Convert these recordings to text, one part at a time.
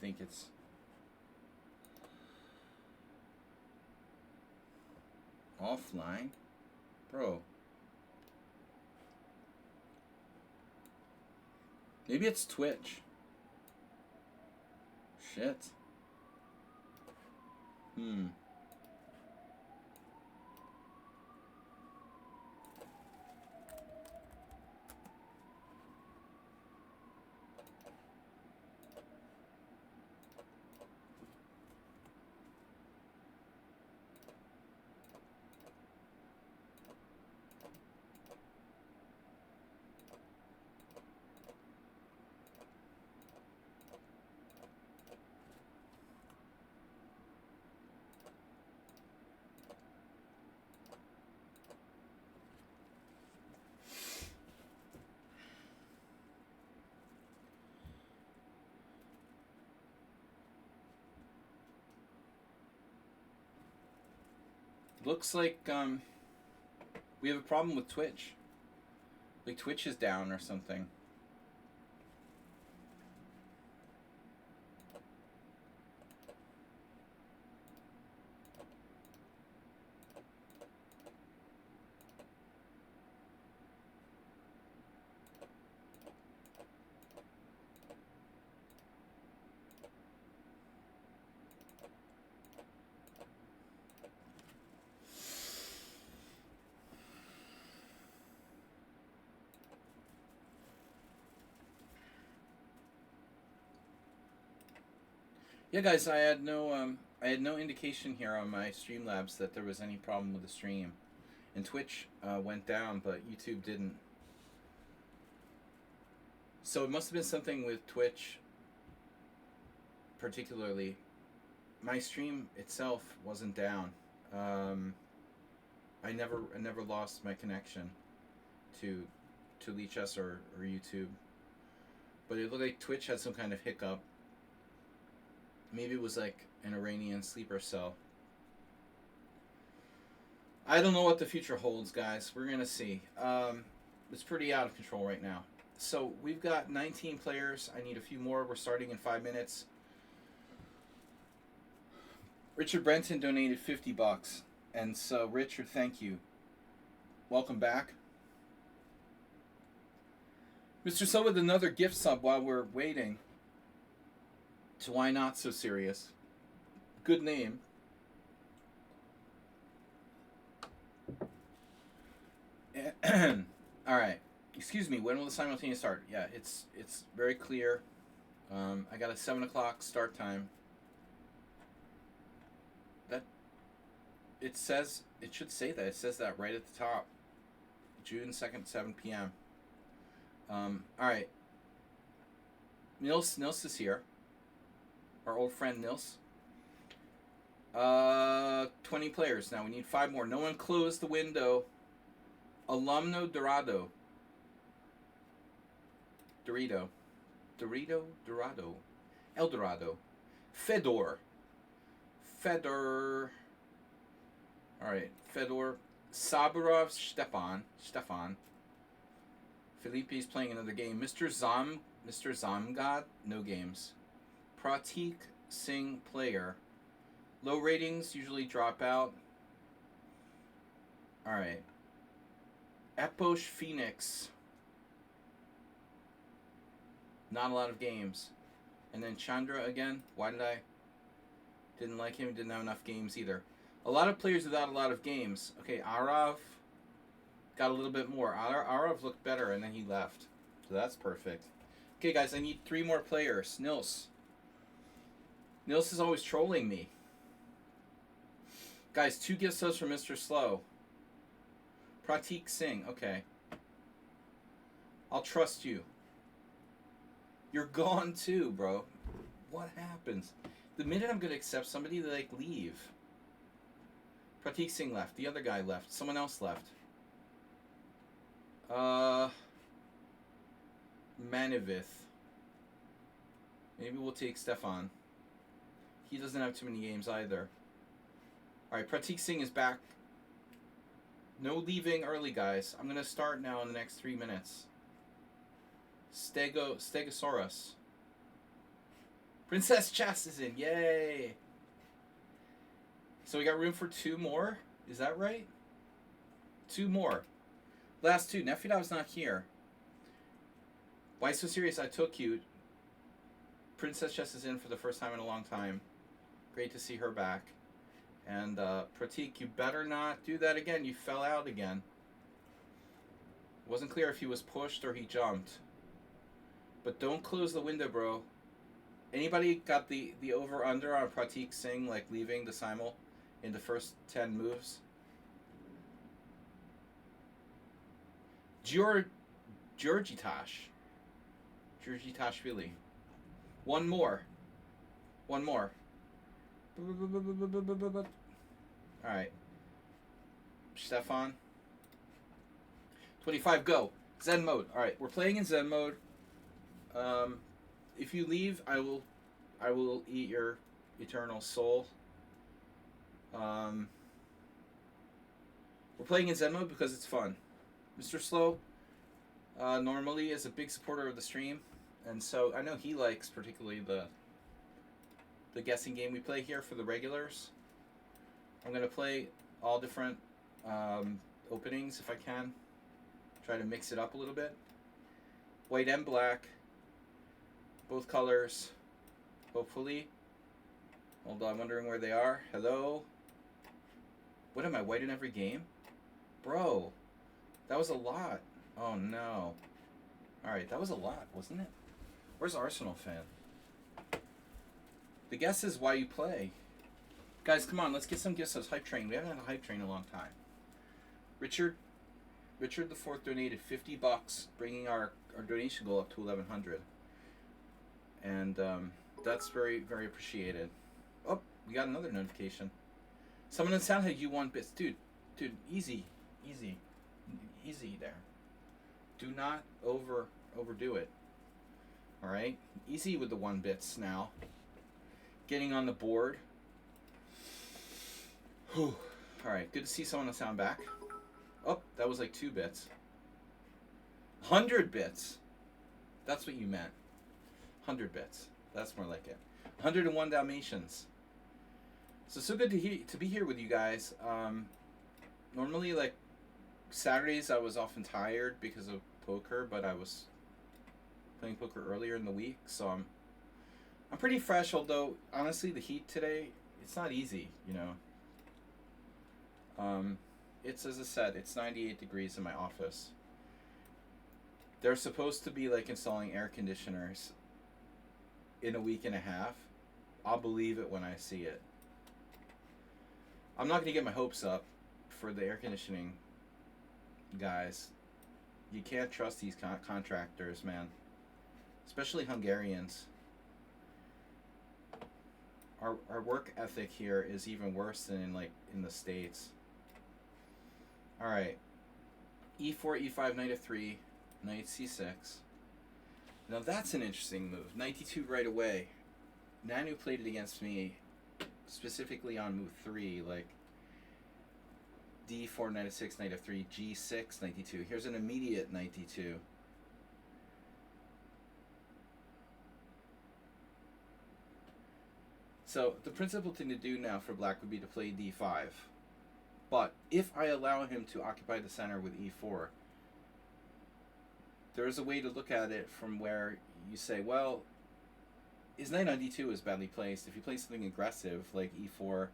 think it's... Offline? Bro. Maybe it's Twitch. Shit. Looks like we have a problem with Twitch. Like Twitch is down or something. Yeah, guys, I had no indication here on my Streamlabs that there was any problem with the stream, and Twitch went down, but YouTube didn't. So it must have been something with Twitch, particularly. My stream itself wasn't down. I never lost my connection to lichess or YouTube, but it looked like Twitch had some kind of hiccup. Maybe it was like an Iranian sleeper cell. I don't know what the future holds, guys. We're gonna see. It's pretty out of control right now. So we've got 19 players. I need a few more. We're starting in 5 minutes. Richard Brenton donated $50, and so Richard, thank you. Welcome back. Mr. So with another gift sub while we're waiting. To Why Not So Serious. Good name. Alright. Excuse me, when will the simultaneous start? Yeah, it's very clear. I got a 7 o'clock start time. That it should say that. It says that right at the top. June 2nd, 7 p.m. Alright. Nils is here. Our old friend Nils. 20 players. Now we need 5 more. No one closed the window. Alumno Dorado. Dorado. El Dorado. Fedor. Alright. Fedor. Saburov Stefan. Felipe's playing another game. Mr. Zamgad, no games. Pratik Singh player. Low ratings usually drop out. Alright. Eposh Phoenix. Not a lot of games. And then Chandra again. Why did I? Didn't like him. Didn't have enough games either. A lot of players without a lot of games. Okay, Arav got a little bit more. Arav looked better and then he left. So that's perfect. Okay, guys, I need 3 more players. Nils is always trolling me. Guys, 2 gift subs for Mr. Slow. Pratik Singh, okay. I'll trust you. You're gone too, bro. What happens? The minute I'm gonna accept somebody, they like leave. Pratik Singh left. The other guy left. Someone else left. Manivith. Maybe we'll take Stefan. He doesn't have too many games either. Alright, Pratik Singh is back. No leaving early, guys. I'm going to start now in the next 3 minutes. Stegosaurus. Princess Chess is in. Yay! So we got room for 2 more. Is that right? 2 more. Last 2. Nefidov's not here. Why so serious? I took you. Princess Chess is in for the first time in a long time. Great to see her back. And Pratik, you better not do that again. You fell out again. Wasn't clear if he was pushed or he jumped. But don't close the window, bro. Anybody got the over-under on Pratik Singh, like, leaving the Simul in the first 10 moves? Georgitashvili. One more. Alright. Stefan. 25, go. Zen mode. Alright, we're playing in Zen mode. If you leave, I will eat your eternal soul. We're playing in Zen mode because it's fun. Mr. Slow normally is a big supporter of the stream, and so I know he likes particularly the guessing game we play here for the regulars. I'm going to play all different openings if I can. Try to mix it up a little bit. White and black. Both colors. Hopefully. Hold on, I'm wondering where they are. Hello? What am I, white in every game? Bro, that was a lot. Oh no. Alright, that was a lot, wasn't it? Where's Arsenal fan? The guess is why you play. Guys, come on, let's get some gifts. Hype train. We haven't had a hype train in a long time. Richard the Fourth donated $50, bringing our donation goal up to 1,100, and that's very, very appreciated. Oh, we got another notification. Someone in sound had you 1 bits, dude. Easy there. Do not overdo it. All right, easy with the 1 bits now. Getting on the board. Whew. All right, good to see someone on sound back. Oh, that was like 2 bits. 100 bits. That's what you meant. 100 bits. That's more like it. 101 Dalmatians. So good to be here with you guys. Normally, like, Saturdays I was often tired because of poker, but I was playing poker earlier in the week, so I'm pretty fresh, although, honestly, the heat today, it's not easy, you know. It's, as I said, it's 98 degrees in my office. They're supposed to be, like, installing air conditioners in a week and a half. I'll believe it when I see it. I'm not going to get my hopes up for the air conditioning guys. You can't trust these contractors, man. Especially Hungarians. Our work ethic here is even worse than in the States. Alright. E4, E5, knight f3, knight c6. Now that's an interesting move. Knight d2 right away. Nanu played it against me specifically on move 3, like d4, knight f6, knight f3, g6, knight d2. Here's an immediate knight d2. So the principal thing to do now for black would be to play d5. But if I allow him to occupy the center with e4, there is a way to look at it from where you say, well, his knight on d2 is badly placed. If you play something aggressive like e4,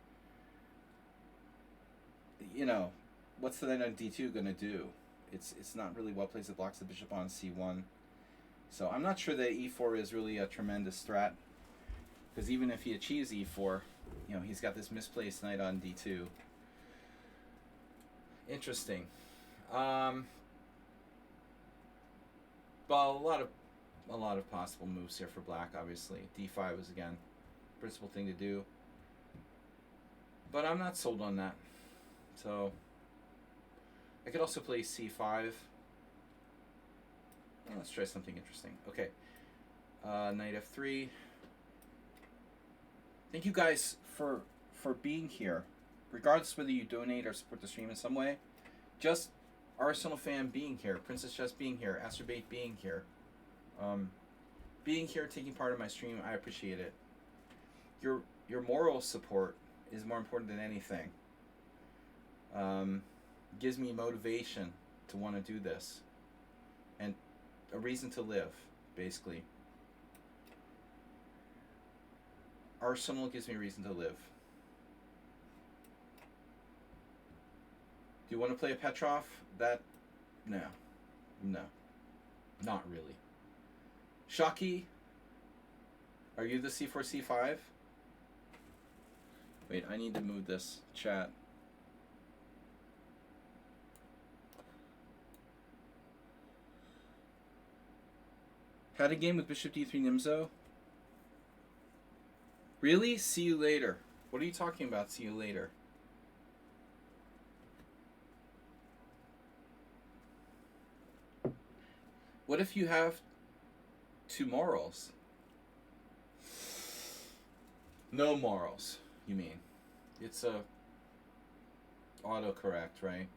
you know, what's the knight on d2 going to do? It's not really well placed. It blocks the bishop on c1. So I'm not sure that e4 is really a tremendous threat, because even if he achieves e4, you know, he's got this misplaced knight on d2. Interesting. Well, a lot of possible moves here for black, obviously. d5 is, again, principal thing to do. But I'm not sold on that. So I could also play c5. Well, let's try something interesting. Okay. Knight f3. Thank you guys for being here. Regardless whether you donate or support the stream in some way, just Arsenal fan being here, Princess Chess being here, Asterbait being here. being here, taking part in my stream. I appreciate it. Your moral support is more important than anything. Um, Gives me motivation to want to do this, and a reason to live, basically. Arsenal gives me a reason to live. Do you want to play a Petrov? No, no, not really. Shocky, are you the C4 C5? Wait, I need to move this chat. Had a game with Bishop D3 Nimzo? Really? See you later. What are you talking about, see you later? What if you have two morals? No morals, you mean? It's a autocorrect, right?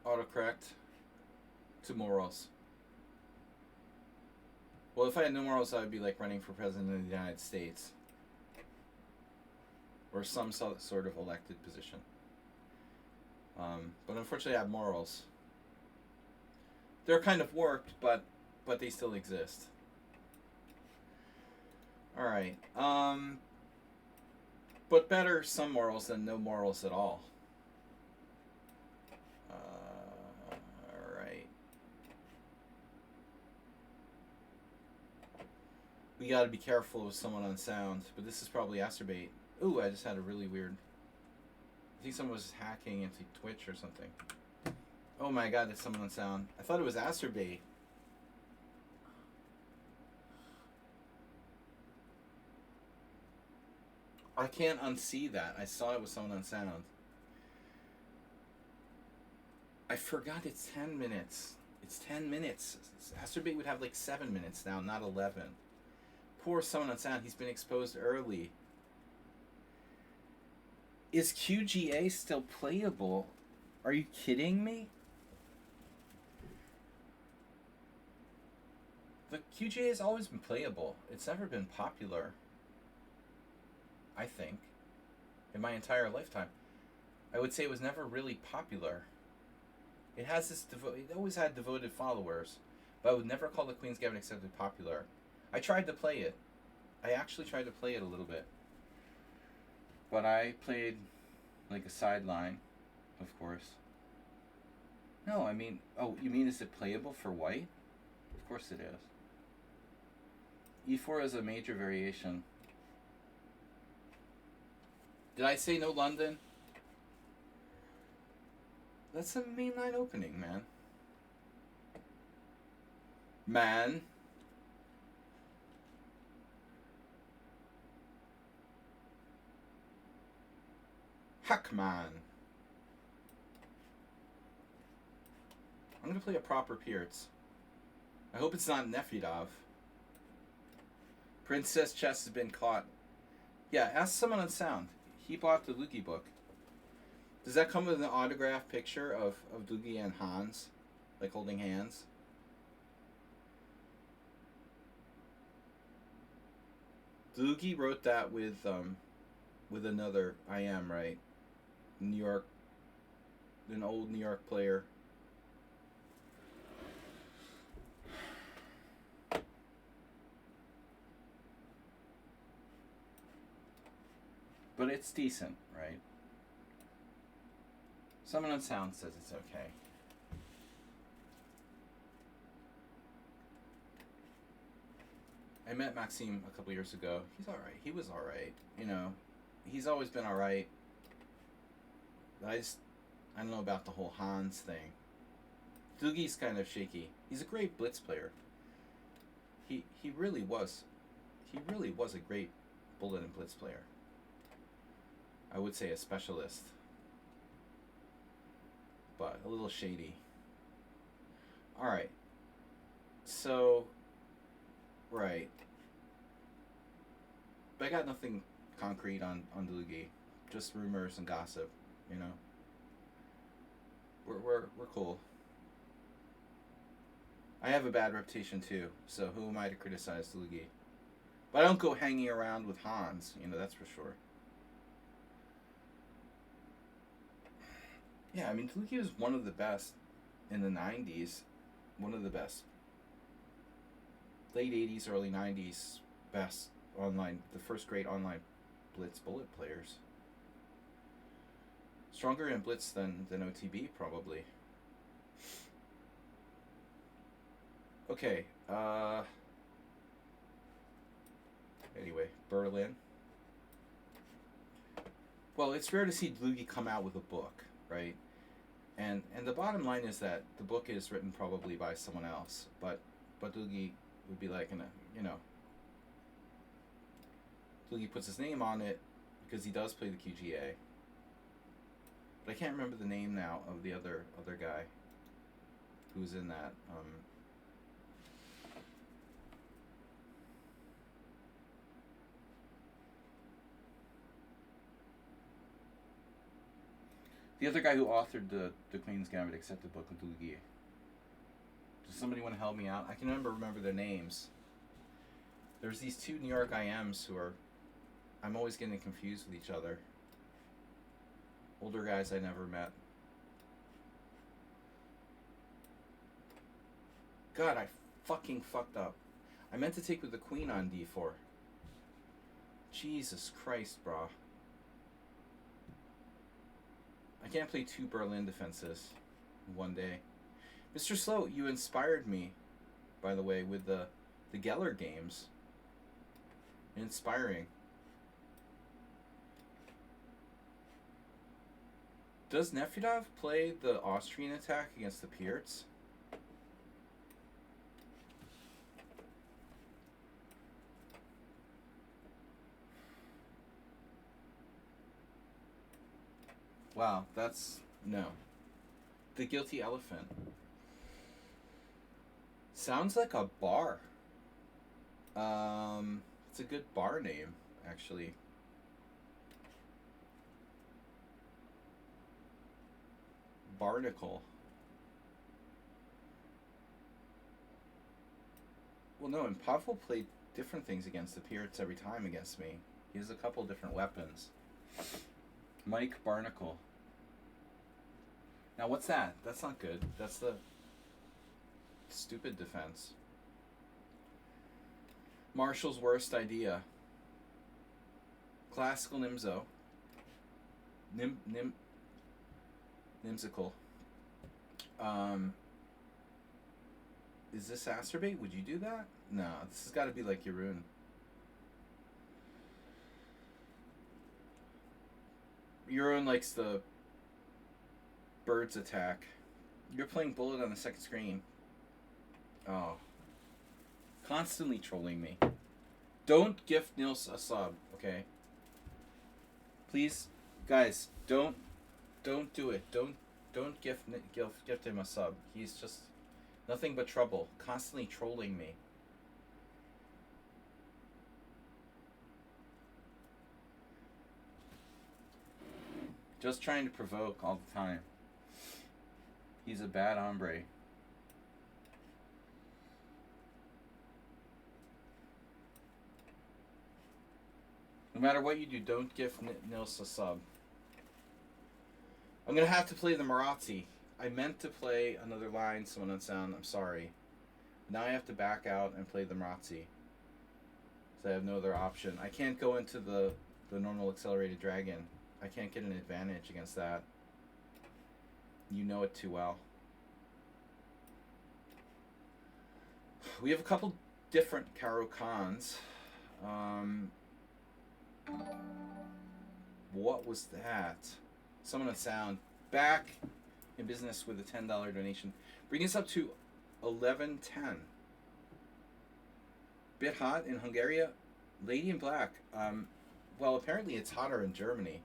Autocorrect to morals. Well, if I had no morals, I would be like running for president of the United States. Or some sort of elected position. But unfortunately, I have morals. They're kind of warped, but they still exist. All right. But better some morals than no morals at all. All right. We got to be careful with someone on sound, but this is probably Acerbate. Ooh, I just had a really weird... I think someone was hacking into Twitch or something. Oh my god, that's someone on sound. I thought it was Acerbate. I can't unsee that. I saw it was someone on sound. I forgot it's 10 minutes. It's 10 minutes. Acerbate would have like 7 minutes now, not 11. Poor someone on sound. He's been exposed early. Is QGA still playable? Are you kidding me? The QGA has always been playable. It's never been popular. I think. In my entire lifetime. I would say it was never really popular. It has this it always had devoted followers, but I would never call the Queen's Gambit Accepted popular. I tried to play it. I actually tried to play it a little bit. But I played like a sideline, of course. No, I mean, oh, you mean is it playable for white? Of course it is. E4 is a major variation. Did I say no London? That's a mainline opening, man. Man. Hackman. I'm gonna play a proper Pirtz. I hope it's not Nefidov. Princess Chess has been caught. Yeah, ask someone on sound. He bought the Luki book. Does that come with an autographed picture of Doogie and Hans? Like holding hands? Doogie wrote that with another IM, right? New York, an old New York player. But it's decent, right? Someone on sound says it's okay. I met Maxime a couple years ago. He's alright. He was alright. You know, he's always been alright. I don't know about the whole Hans thing. Doogie's kind of shaky. He's a great blitz player. He really was. He really was a great bullet and blitz player. I would say a specialist. But a little shady. Alright. So, right. But I got nothing concrete on Doogie. Just rumors and gossip, you know? We're cool. I have a bad reputation too, so who am I to criticize Luigi? But I don't go hanging around with Hans, that's for sure. Yeah, I mean, Luigi was one of the best in the 90s. One of the best. Late 80s, early 90s, best online, the first great online Blitz bullet players. Stronger in Blitz than OTB, probably. Okay, anyway, Berlin. Well, it's rare to see Luigi come out with a book, right? And the bottom line is that the book is written probably by someone else, but Luigi would be like, Luigi puts his name on it because he does play the QGA. But I can't remember the name now of the other guy who's in that. The other guy who authored the Queen's Gambit accepted book with Luigi. Does somebody want to help me out? I can remember their names. There's these two New York IMs who are... I'm always getting confused with each other. Older guys I never met. God, I fucking fucked up. I meant to take with the Queen on d4. Jesus Christ, brah. I can't play two Berlin defenses in one day. Mr. Slow, you inspired me, by the way, with the Geller games. Inspiring. Does Nefedov play the Austrian attack against the Pierts? Wow, that's... no. The Guilty Elephant. Sounds like a bar. It's a good bar name, actually. Barnacle. Well, no, and Pavel played different things against the Pierts every time against me. He has a couple different weapons. Mike Barnacle. Now, what's that? That's not good. That's the stupid defense. Marshall's worst idea. Classical Nimzo. Nimsicle. Is this Acerbate? Would you do that? No, this has got to be like Yarun. Yarun likes the Bird's attack. You're playing Bullet on the second screen. Oh. Constantly trolling me. Don't gift Nils a sub, okay? Please, guys, don't do it. Don't gift him a sub. He's just nothing but trouble. Constantly trolling me. Just trying to provoke all the time. He's a bad hombre. No matter what you do, don't give Nils a sub. I'm going to have to play the Marazzi. I meant to play another line, someone on sound. I'm sorry. Now I have to back out and play the Marazzi. So I have no other option. I can't go into the normal accelerated dragon. I can't get an advantage against that. You know it too well. We have a couple different Karo Khans. What was that? Someone on sound. Back in business with a $10 donation. Bringing us up to 11:10. Bit hot in Hungary. Lady in Black. Well, apparently it's hotter in Germany.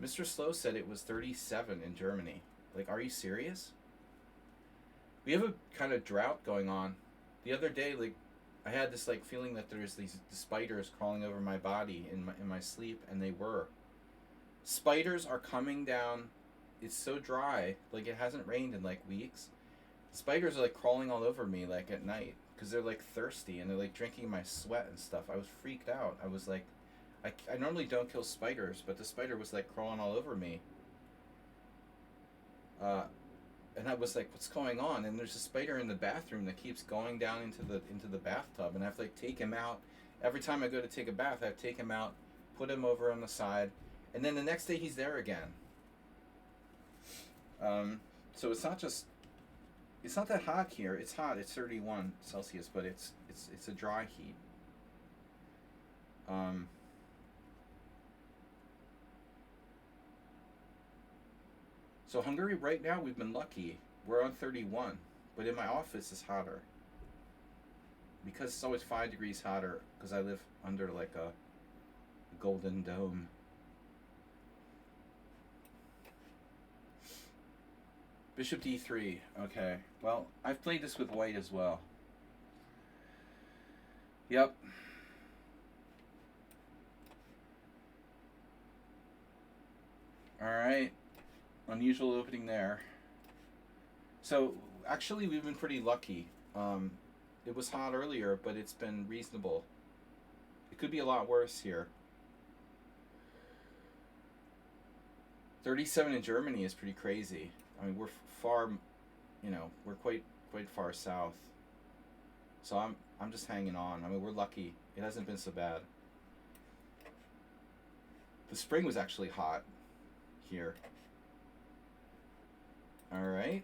Mr. Slow said it was 37 in Germany. Like, are you serious? We have a kind of drought going on. The other day, like, I had this like feeling that there's these spiders crawling over my body in my sleep, and they were. Spiders are coming down it's so dry. Like, it hasn't rained in like weeks. Spiders are like crawling all over me like at night because they're like thirsty and they're like drinking my sweat and stuff. I was freaked out. I was like, I normally don't kill spiders, but the spider was like crawling all over me. Uh, and I was like, "What's going on?" And there's a spider in the bathroom that keeps going down into the bathtub, and I have to like take him out. Every time I go to take a bath, I have to take him out, put him over on the side, and then the next day he's there again. Um, so it's not that hot here. It's hot. It's 31 Celsius, but it's a dry heat. Um, so Hungary right now we've been lucky. We're on 31, but in my office it's hotter because it's always 5 degrees hotter because I live under like a golden dome. Bishop d3. Okay. Well, I've played this with white as well. Yep. All right. Unusual opening there. So actually, we've been pretty lucky. It was hot earlier, but it's been reasonable. It could be a lot worse here. 37 in Germany is pretty crazy. I mean, we're far, we're quite far south. So I'm just hanging on. I mean, we're lucky. It hasn't been so bad. The spring was actually hot here. All right.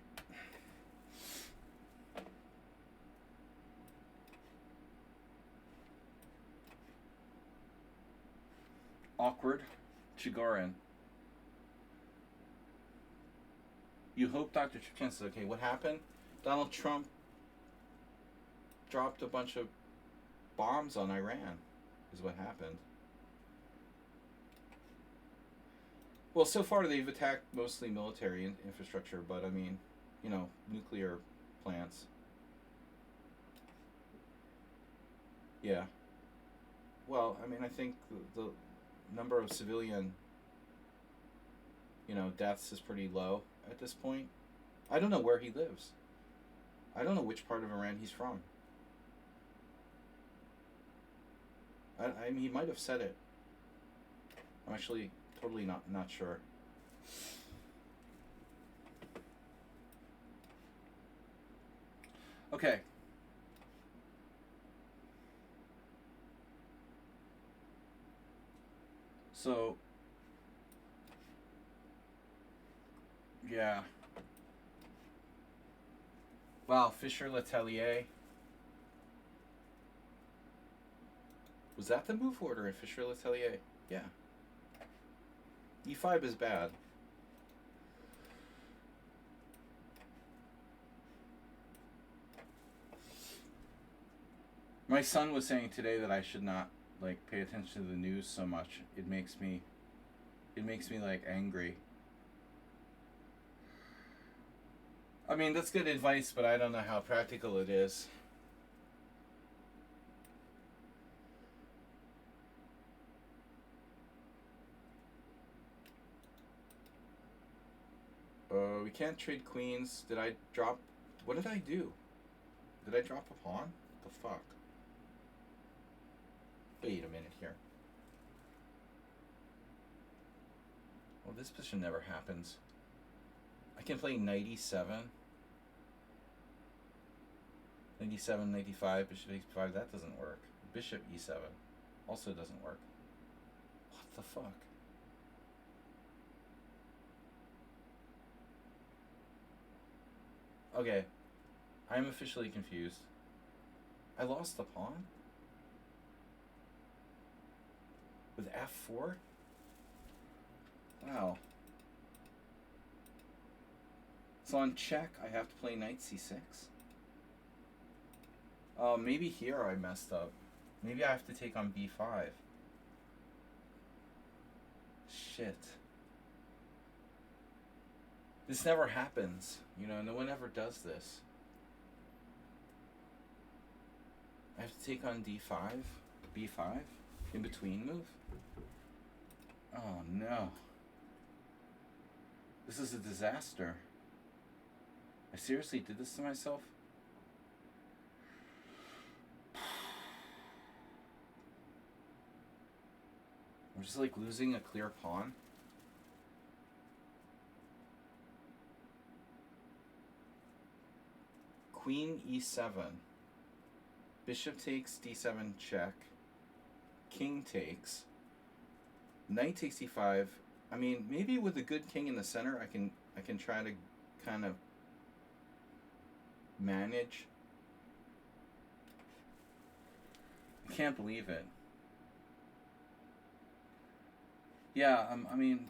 Awkward. Chigorin. You hope Dr. Chipchan says, okay, what happened? Donald Trump dropped a bunch of bombs on Iran, is what happened. Well, so far they've attacked mostly military infrastructure, but I mean, nuclear plants. Yeah. Well, I mean, I think the number of civilian, deaths is pretty low at this point. I don't know where he lives. I don't know which part of Iran he's from. I mean, he might have said it. I'm actually totally not sure. Okay. So, yeah. Wow, Fischer Letelier. Was that the move order in Fischer Letelier? Yeah. E5 is bad. My son was saying today that I should not pay attention to the news so much. It makes me like angry. I mean, that's good advice, but I don't know how practical it is. We can't trade queens. Did I drop? What did I do? Did I drop a pawn? What the fuck? Wait a minute here. Well, this position never happens. I can play knight e7. Knight e7, knight e5, bishop e5. That doesn't work. Bishop e7 also doesn't work. What the fuck? Okay. I'm officially confused. I lost the pawn? With f4? Wow. So on check, I have to play knight c6. Oh, maybe here I messed up. Maybe I have to take on b5. Shit. This never happens. No one ever does this. I have to take on d5? b5? In between move? Oh no. This is a disaster. I seriously did this to myself? I'm just like losing a clear pawn. Queen e7. Bishop takes d7 check. King takes. Knight takes e5. I mean, maybe with a good king in the center, I can try to kind of manage. I can't believe it. Yeah, I mean,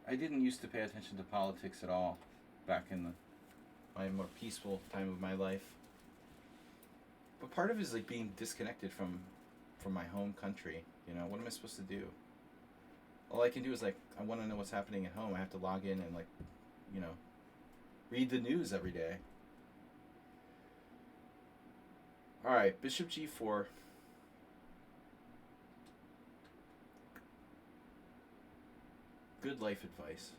I didn't used to pay attention to politics at all back in my more peaceful time of my life. But part of it is like being disconnected from my home country. You know, what am I supposed to do? All I can do is like, I want to know what's happening at home. I have to log in and like, you know, read the news every day. All right, bishop g4. Good life advice.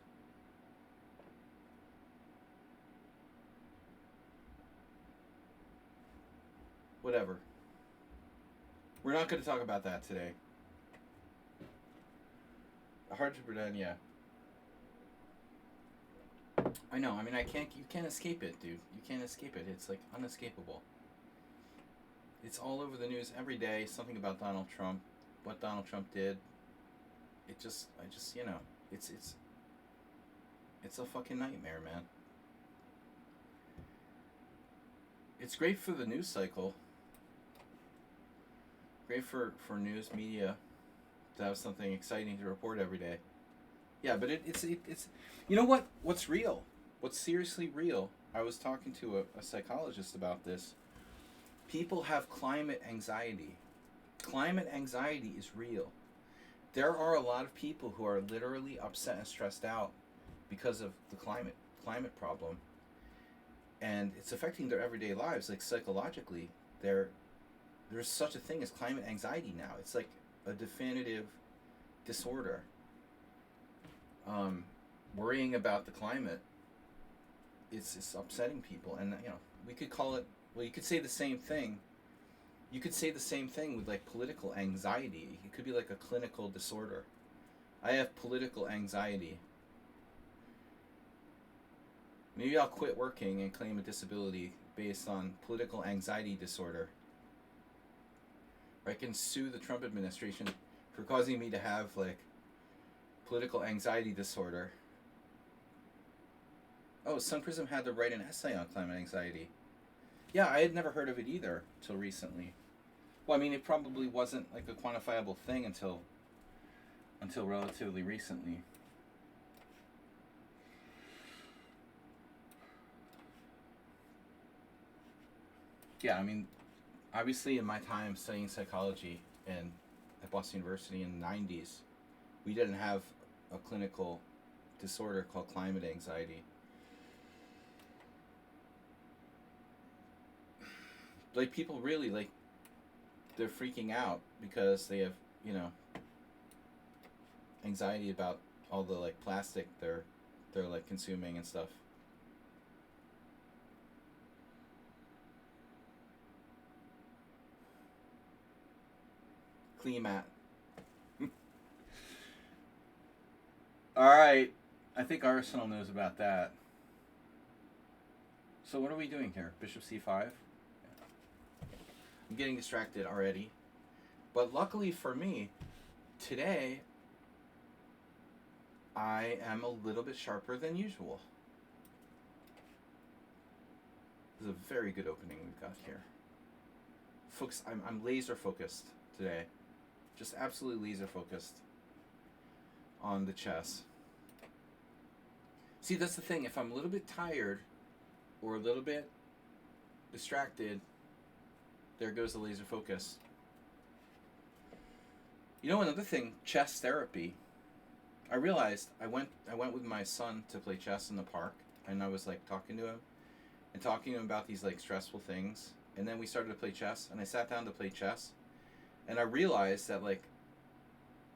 Whatever. We're not going to talk about that today. Hard to pretend, yeah. I know. I mean, you can't escape it, dude. You can't escape it. It's like unescapable. It's all over the news every day. Something about Donald Trump, what Donald Trump did. I just, you know, it's a fucking nightmare, man. It's great for the news cycle. Great for news media to have something exciting to report every day. Yeah, but it's you know what's real? What's seriously real? I was talking to a psychologist about this. People have climate anxiety. Climate anxiety is real. There are a lot of people who are literally upset and stressed out because of the climate problem. And it's affecting their everyday lives, like psychologically. There's such a thing as climate anxiety now. It's like a definitive disorder. Worrying about the climate, it's upsetting people, and you know, we could call it. Well, you could say the same thing. You could say the same thing with like political anxiety. It could be like a clinical disorder. I have political anxiety. Maybe I'll quit working and claim a disability based on political anxiety disorder. Or I can sue the Trump administration for causing me to have like political anxiety disorder. Oh, Sun Prism had to write an essay on climate anxiety. Yeah, I had never heard of it either till recently. Well, I mean, it probably wasn't like a quantifiable thing until relatively recently. Yeah, I mean, obviously in my time studying psychology at Boston University in the 90s, we didn't have a clinical disorder called climate anxiety. Like, people really, like, they're freaking out because they have, you know, anxiety about all the, like, plastic they're like, consuming and stuff. Clemat. Alright. I think Arsenal knows about that. So what are we doing here? Bishop c5? I'm getting distracted already. But luckily for me, today, I am a little bit sharper than usual. This is a very good opening we've got here. Focus. I'm laser focused today. Just absolutely laser focused on the chess. See, that's the thing. If I'm a little bit tired or a little bit distracted, there goes the laser focus. You know, another thing, chess therapy. I realized I went with my son to play chess in the park, and I was like talking to him about these like stressful things, and then we started to play chess, and I sat down to play chess, and I realized that like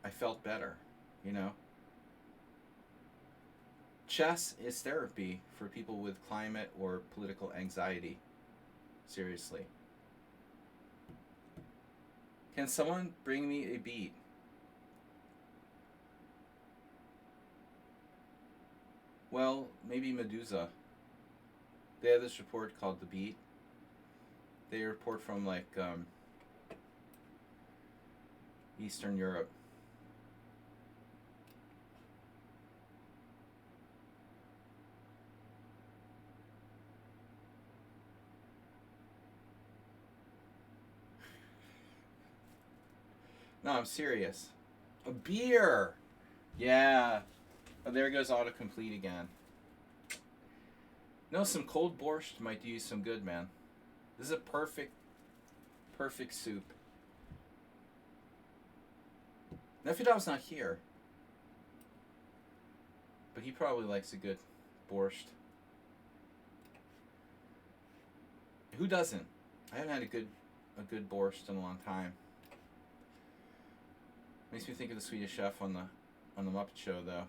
I felt better, you know. Chess is therapy for people with climate or political anxiety. Seriously. Can someone bring me a beat? Well, maybe Medusa. They have this report called The Beat. They report from like Eastern Europe. No, I'm serious. A beer! Yeah. Oh, there goes autocomplete again. No, some cold borscht might do you some good, man. This is a perfect soup. Nefidov's not here. But he probably likes a good borscht. Who doesn't? I haven't had a good borscht in a long time. Makes me think of the Swedish Chef on the Muppet Show, though.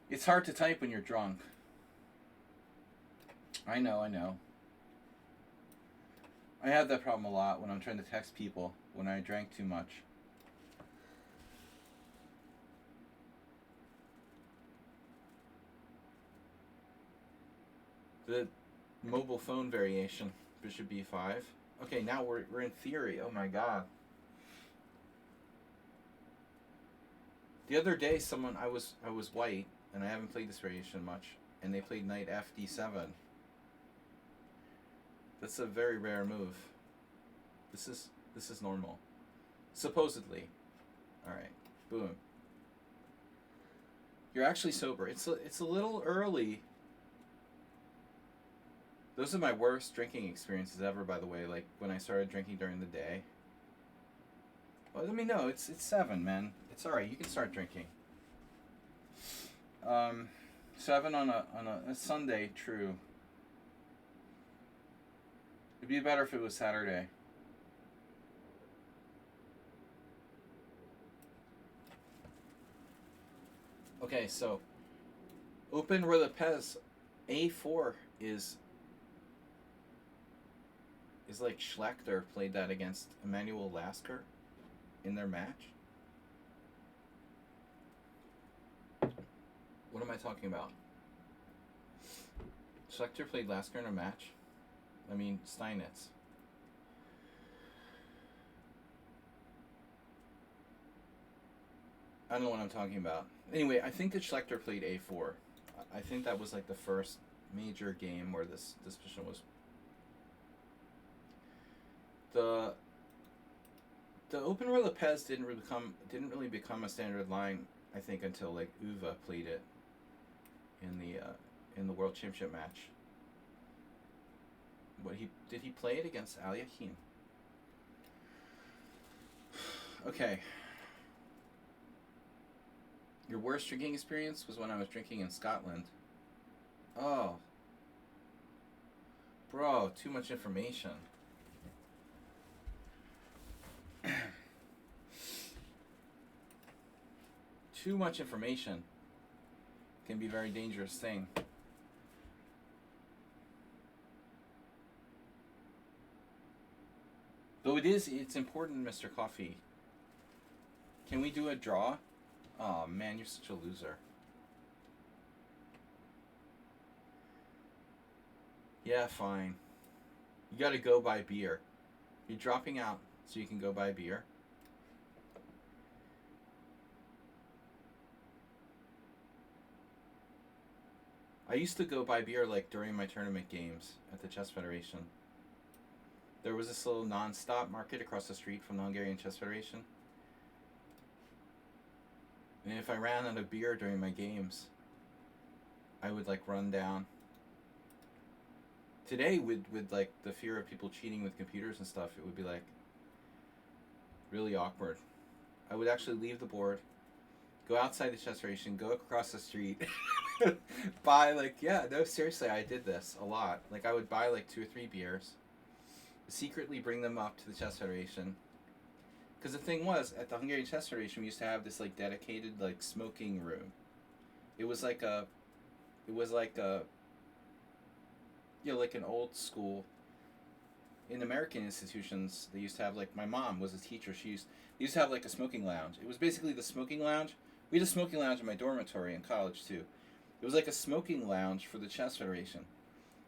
It's hard to type when you're drunk. I know. I have that problem a lot when I'm trying to text people when I drank too much. The mobile phone variation, Bishop B5. Okay, now we're in theory. Oh my god. The other day, I was white, and I haven't played this variation much, and they played knight FD7. That's a very rare move. This is normal, supposedly. All right, boom. You're actually sober. It's a little early. Those are my worst drinking experiences ever, by the way. Like when I started drinking during the day. Well, let me know. It's 7, man. It's all right. You can start drinking. 7 on a Sunday, true. It'd be better if it was Saturday. Okay, so Open Relapez A4 is like Schlechter played that against Emmanuel Lasker in their match. What am I talking about? Schlechter played Lasker in a match? I mean, Steinitz. I don't know what I'm talking about. Anyway, I think that Schlechter played A4. I think that was like the first major game where this position was. The Open Royal Lopez didn't really become a standard line, I think, until like Uva played it in the World Championship match. Did he play it against Aliakhine? Okay. Your worst drinking experience was when I was drinking in Scotland. Oh. Bro, too much information. Too much information can be a very dangerous thing. Though it's important, Mr. Coffee. Can we do a draw? Oh man, you're such a loser. Yeah, fine. You gotta go buy beer. You're dropping out so you can go buy beer. I used to go buy beer like during my tournament games at the Chess Federation. There was this little non-stop market across the street from the Hungarian Chess Federation. And if I ran out of beer during my games, I would like run down. Today, with like the fear of people cheating with computers and stuff, it would be like really awkward. I would actually leave the board, go outside the Chess Federation, go across the street, buy seriously, I did this a lot. Like I would buy like 2 or 3 beers, secretly bring them up to the Chess Federation, Because the thing was, at the Hungarian Chess Federation, we used to have this like dedicated like smoking room. It was like a, it was like a, you know, like an old school. In American institutions, they used to have like my mom was a teacher. They used to have like a smoking lounge. It was basically the smoking lounge. We had a smoking lounge in my dormitory in college too. It was like a smoking lounge for the Chess Federation.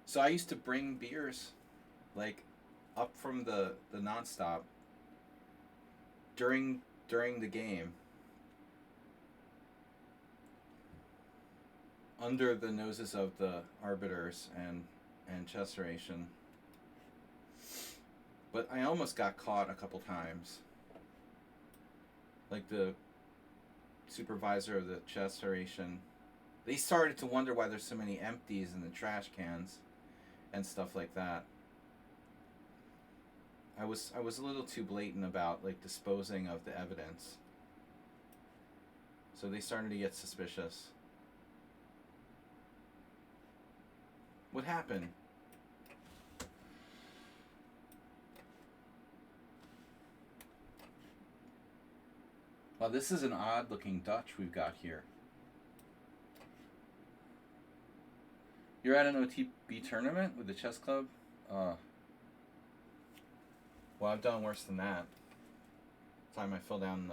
So I used to bring beers, like, up from the nonstop during the game, under the noses of the arbiters and Chess Federation. But I almost got caught a couple times. Like the supervisor of the Chess Federation, they started to wonder why there's so many empties in the trash cans and stuff like that. I was a little too blatant about like disposing of the evidence. So they started to get suspicious. What happened? Well, this is an odd looking Dutch we've got here. You're at an OTB tournament with the chess club? Well, I've done worse than that. The time I fell down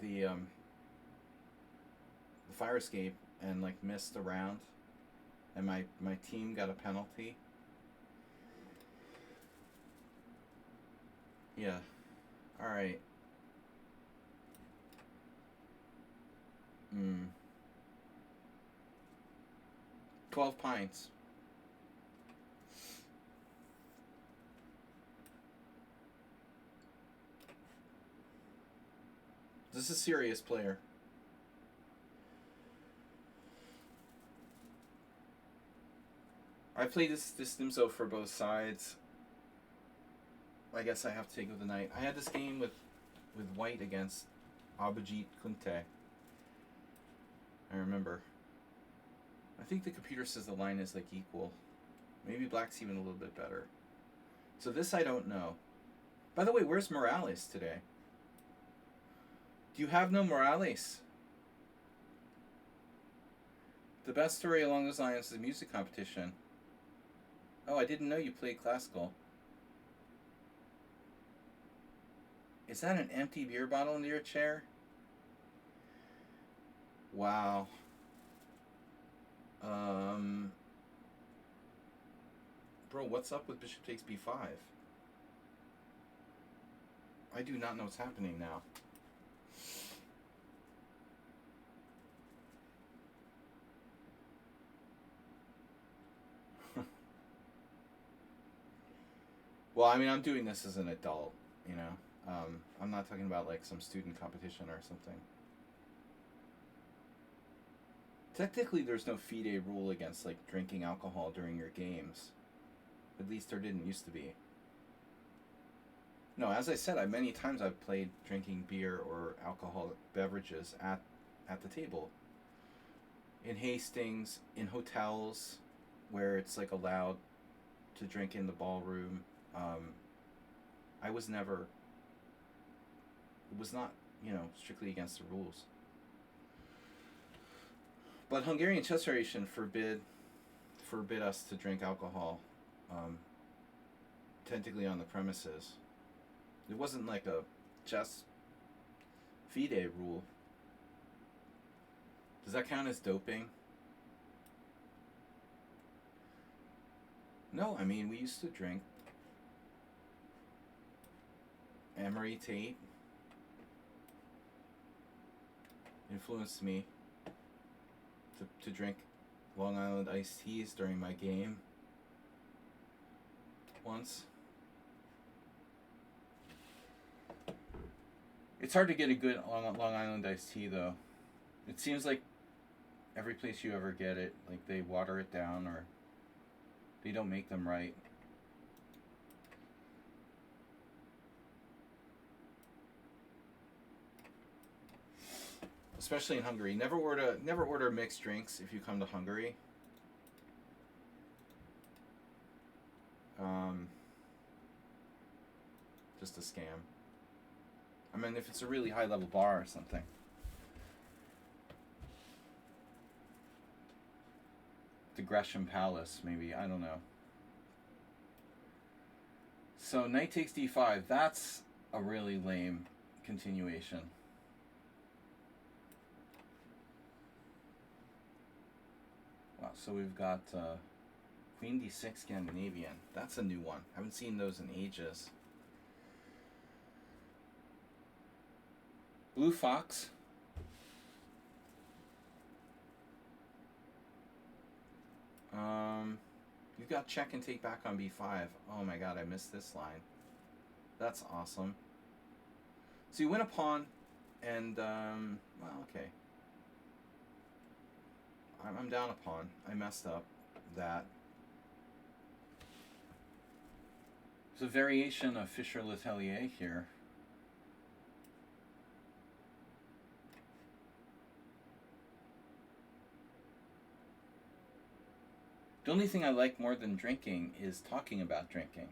the fire escape and like missed a round, and my team got a penalty. Yeah. All right. 12 pints. This is a serious player. I played this Nimzo for both sides. I guess I have to take with the knight. I had this game with white against Abhijit Kunte. I remember. I think the computer says the line is like equal. Maybe black's even a little bit better. So this I don't know. By the way, where's Morales today? Do you have no Morales? The best story along those lines is a music competition. Oh, I didn't know you played classical. Is that an empty beer bottle under your chair? Wow. Bro, what's up with bishop takes b5? I do not know what's happening now. Well, I mean, I'm doing this as an adult, you know. I'm not talking about like some student competition or something. Technically, there's no FIDE rule against like drinking alcohol during your games. At least there didn't used to be. No, as I said, many times I've played drinking beer or alcoholic beverages at the table. In Hastings, in hotels, where it's like allowed to drink in the ballroom. I was never. It was not, strictly against the rules. But Hungarian Chess Federation forbid us to drink alcohol, technically on the premises. It wasn't like a chess FIDE rule. Does that count as doping? No, I mean, we used to drink. Emery Tate influenced me to drink Long Island iced teas during my game once. It's hard to get a good Long Island iced tea, though. It seems like every place you ever get it, like they water it down or they don't make them right. Especially in Hungary. Never order mixed drinks if you come to Hungary. just a scam. I mean, if it's a really high level bar or something. The Gresham Palace, maybe, I don't know. So knight takes d5. That's a really lame continuation. Wow, so we've got Queen d6 Scandinavian. That's a new one. Haven't seen those in ages. Blue Fox. You've got check and take back on b5. Oh my god, I missed this line. That's awesome. So you win a pawn, and, well, okay. I'm down a pawn. I messed up that. There's a variation of Fischer-Letellier here. The only thing I like more than drinking is talking about drinking.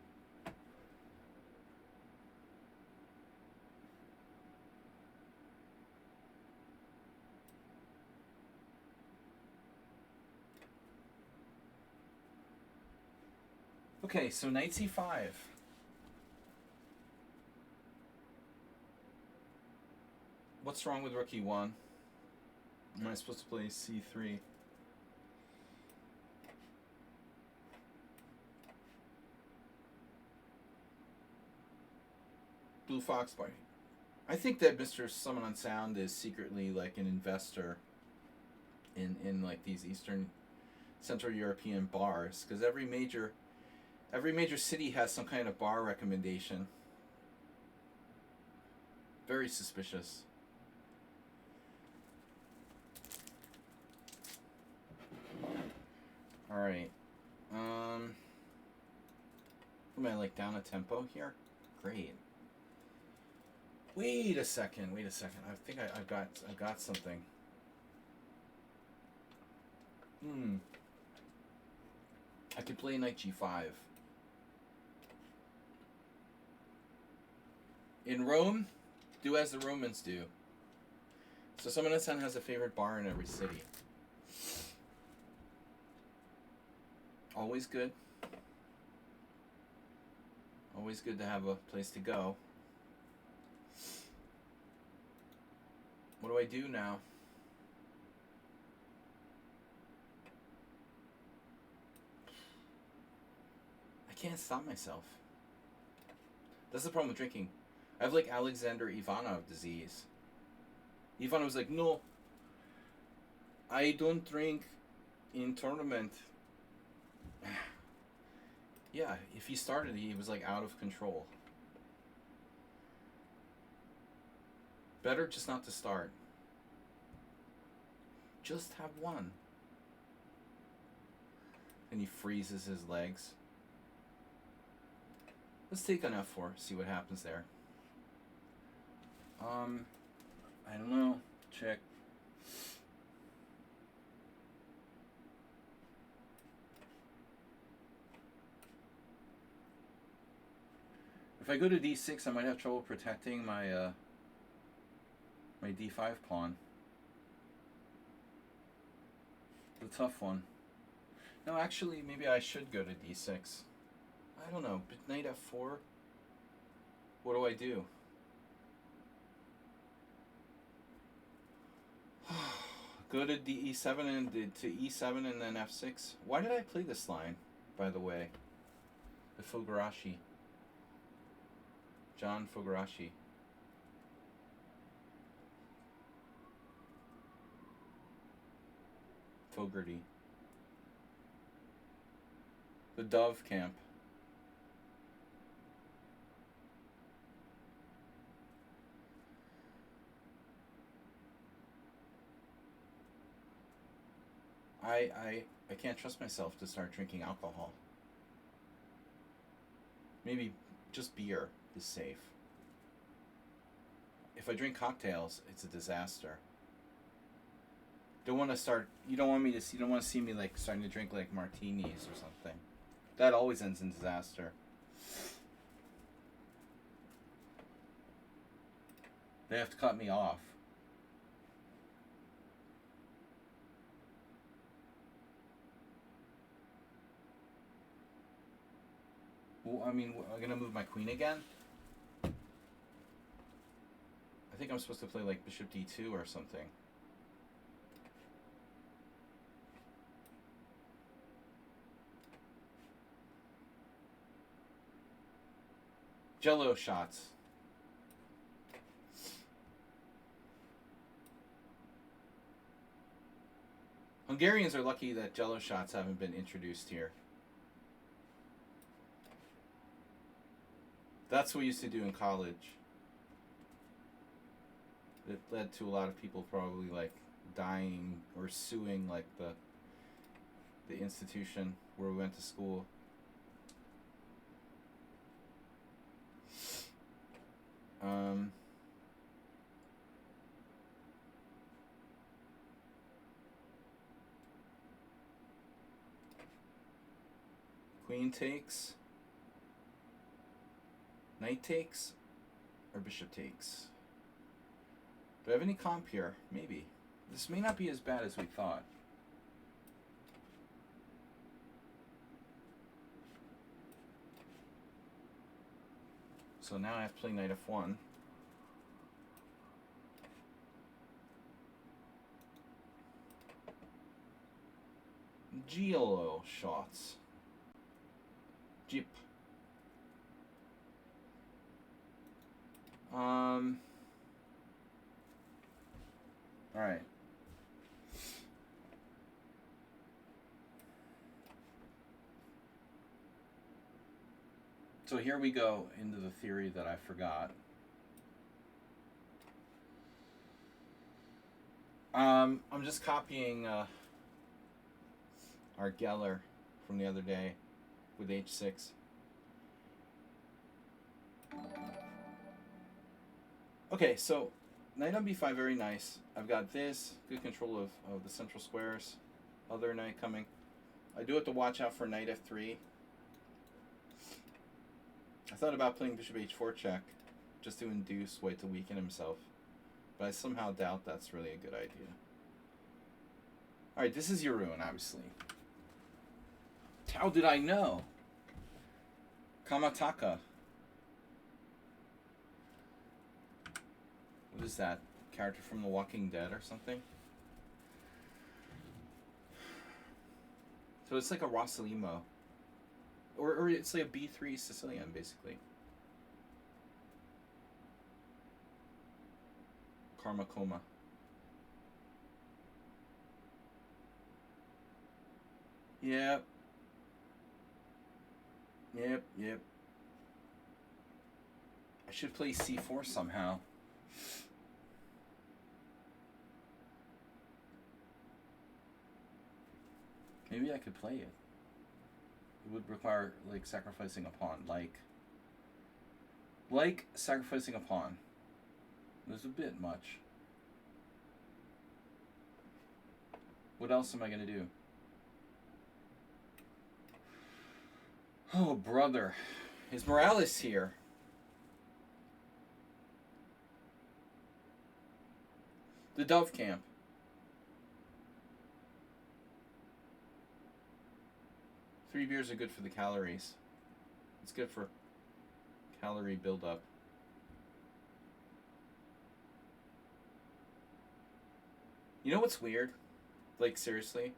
Okay, so knight c5. What's wrong with rook e1? Am I supposed to play c3? Blue Fox Party. I think that Mr. Summon on Sound is secretly like an investor in like these Eastern Central European bars, because every major city has some kind of bar recommendation. Very suspicious. All right. Am I like down a tempo here? Great. Wait a second. I think I've got something. I could play knight g5. In Rome, do as the Romans do. So Summon and Son has a favorite bar in every city. Always good. Always good to have a place to go. What do I do now? I can't stop myself. That's the problem with drinking. I have like Alexander Ivanov disease. Ivanov was like, no, I don't drink in tournament. Yeah, if he started, he was like out of control. Better just not to start. Just have one. And he freezes his legs. Let's take on f4, see what happens there. I don't know. Check. If I go to d6, I might have trouble protecting my my d5 pawn. It's a tough one. No, actually, maybe I should go to d6. I don't know. But knight f4? What do I do? Go to e7 and to e7 and then f6. Why did I play this line, by the way? The Fogarashi. John Fogarashi. Fogarty. The Dove Camp. I can't trust myself to start drinking alcohol. Maybe just beer is safe. If I drink cocktails, it's a disaster. Don't want to start. You don't want to see me like starting to drink like martinis or something. That always ends in disaster. They have to cut me off. Well, I mean, I'm gonna move my queen again. I think I'm supposed to play like bishop d2 or something. Jello shots. Hungarians are lucky that Jello shots haven't been introduced here. That's what we used to do in college. It led to a lot of people probably like dying or suing like the institution where we went to school. Queen takes, knight takes, or bishop takes. Do I have any comp here? Maybe. This may not be as bad as we thought. So now I have to play knight f1. Jello shots. Jeep. All right. So here we go into the theory that I forgot. I'm just copying our Geller from the other day with h6. Okay, so knight on b5, very nice. I've got this, good control of the central squares. Other knight coming. I do have to watch out for knight f3. I thought about playing bishop h4 check, just to induce white to weaken himself. But I somehow doubt that's really a good idea. Alright, this is your ruin, obviously. How did I know? Kamataka. What is that? Character from The Walking Dead or something? So it's like a Rosalimo. Or it's like a B3 Sicilian, basically. Karma Coma. Yep. Yep. I should play C4 somehow. Maybe I could play it. It would require, like, sacrificing a pawn. Like sacrificing a pawn. There's a bit much. What else am I going to do? Oh, brother. Is Morales here? The Dove Camp. Three beers are good for the calories. It's good for calorie buildup. You know what's weird? Like, seriously?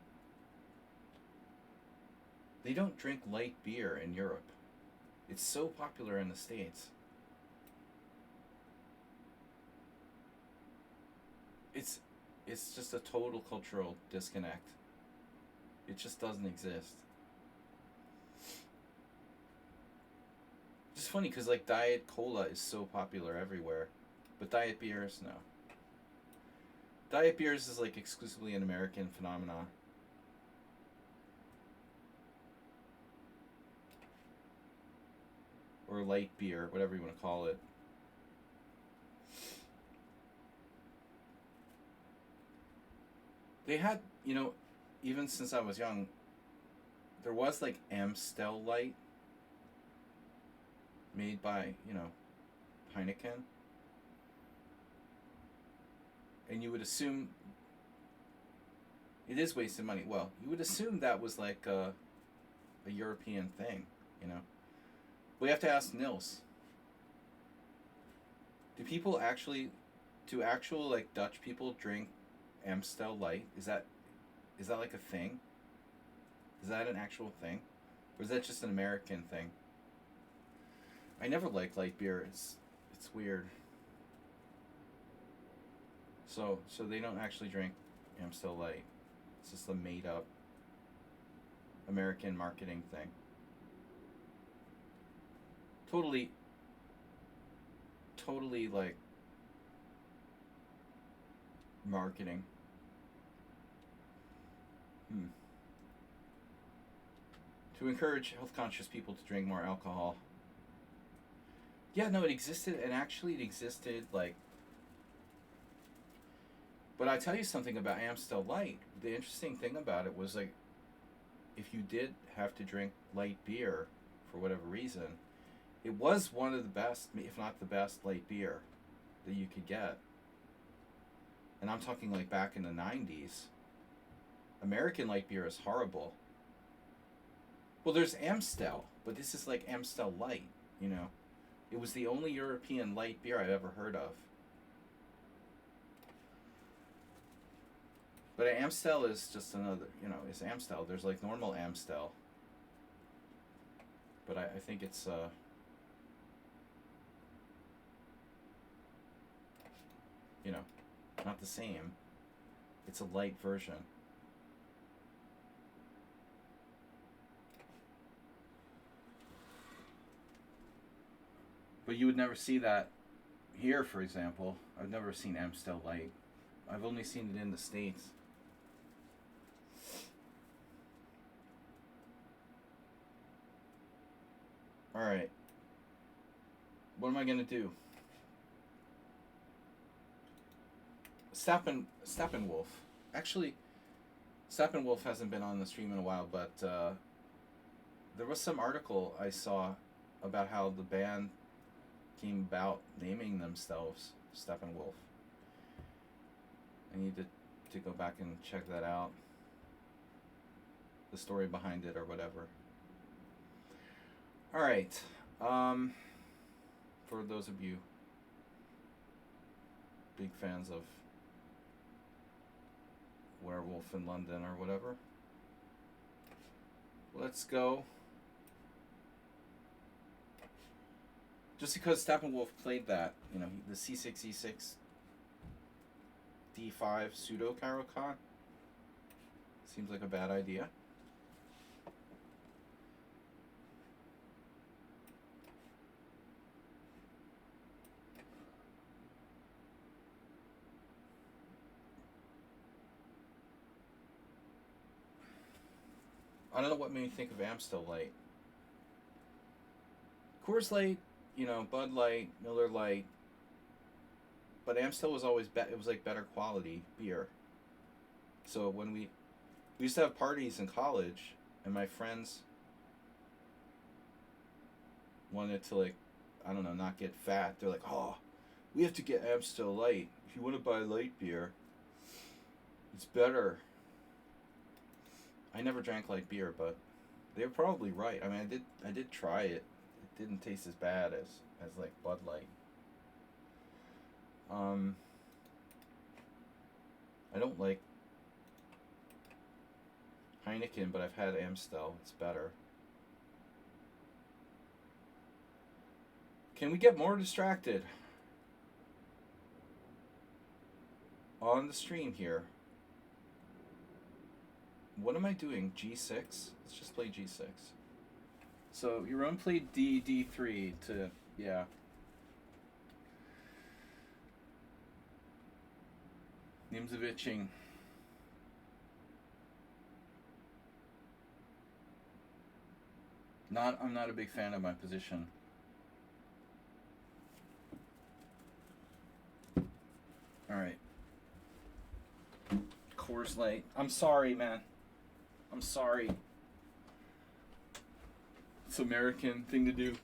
They don't drink light beer in Europe. It's so popular in the States. It's just a total cultural disconnect. It just doesn't exist. It's funny because, like, Diet Cola is so popular everywhere, but Diet beers, no. Diet beers is, like, exclusively an American phenomenon. Or light beer, whatever you want to call it. They had, you know, even since I was young, there was, like, Amstel Light made by, you know, Heineken. And you would assume it is wasting money. Well, you would assume that was like a European thing, you know. We have to ask Nils. Do actual like Dutch people drink Amstel Light? Is that like a thing? Is that an actual thing, or is that just an American thing? I never liked light beer. It's weird. So they don't actually drink Amstel Light. It's just a made up American marketing thing. Totally like marketing. To encourage health conscious people to drink more alcohol. Yeah, no, it existed, and actually it existed like. But I tell you something about Amstel Light. The interesting thing about it was like, if you did have to drink light beer for whatever reason, it was one of the best, if not the best, light beer that you could get. And I'm talking like back in the 90s. American light beer is horrible. Well, there's Amstel, but this is like Amstel Light, you know. It was the only European light beer I've ever heard of. But Amstel is just another, you know, it's Amstel. There's like normal Amstel. But I think it's, you know, not the same. It's a light version. But you would never see that here, for example. I've never seen Amstel Light. I've only seen it in the States. Alright. What am I going to do? Steppenwolf. Actually, Steppenwolf hasn't been on the stream in a while, but there was some article I saw about how the band came about naming themselves Steppenwolf. I need to go back and check that out. The story behind it or whatever. Alright. For those of you big fans of Werewolf in London or whatever, let's go. Just because Steppenwolf played that, you know, the C6, E6, D5 pseudo Caro-Kann seems like a bad idea. I don't know what made me think of Amstel Light. Coors Light, you know, Bud Light, Miller Light. But Amstel was always it was like better quality beer. So when we used to have parties in college, and my friends wanted to, like, I don't know, not get fat. They're like, oh, we have to get Amstel Light. If you want to buy light beer, it's better. I never drank light beer, but they were probably right. I mean, I did try it. It didn't taste as bad as like Bud Light. I don't like Heineken, but I've had Amstel. It's better. Can we get more distracted on the stream here? What am I doing? G6? Let's just play G6. So Yaron played D3 to, yeah. Nimzovicing. I'm not a big fan of my position. Alright. Coors Light. I'm sorry, man. I'm sorry. It's an American thing to do.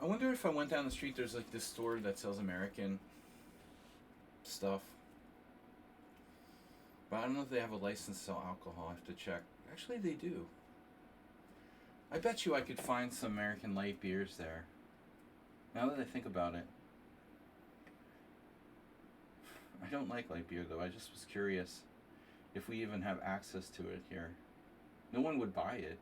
wonder if I went down the street, there's like this store that sells American stuff. But I don't know if they have a license to sell alcohol. I have to check. Actually, they do. I bet you I could find some American light beers there. Now that I think about it. I don't like light beer, though. I just was curious if we even have access to it here. No one would buy it.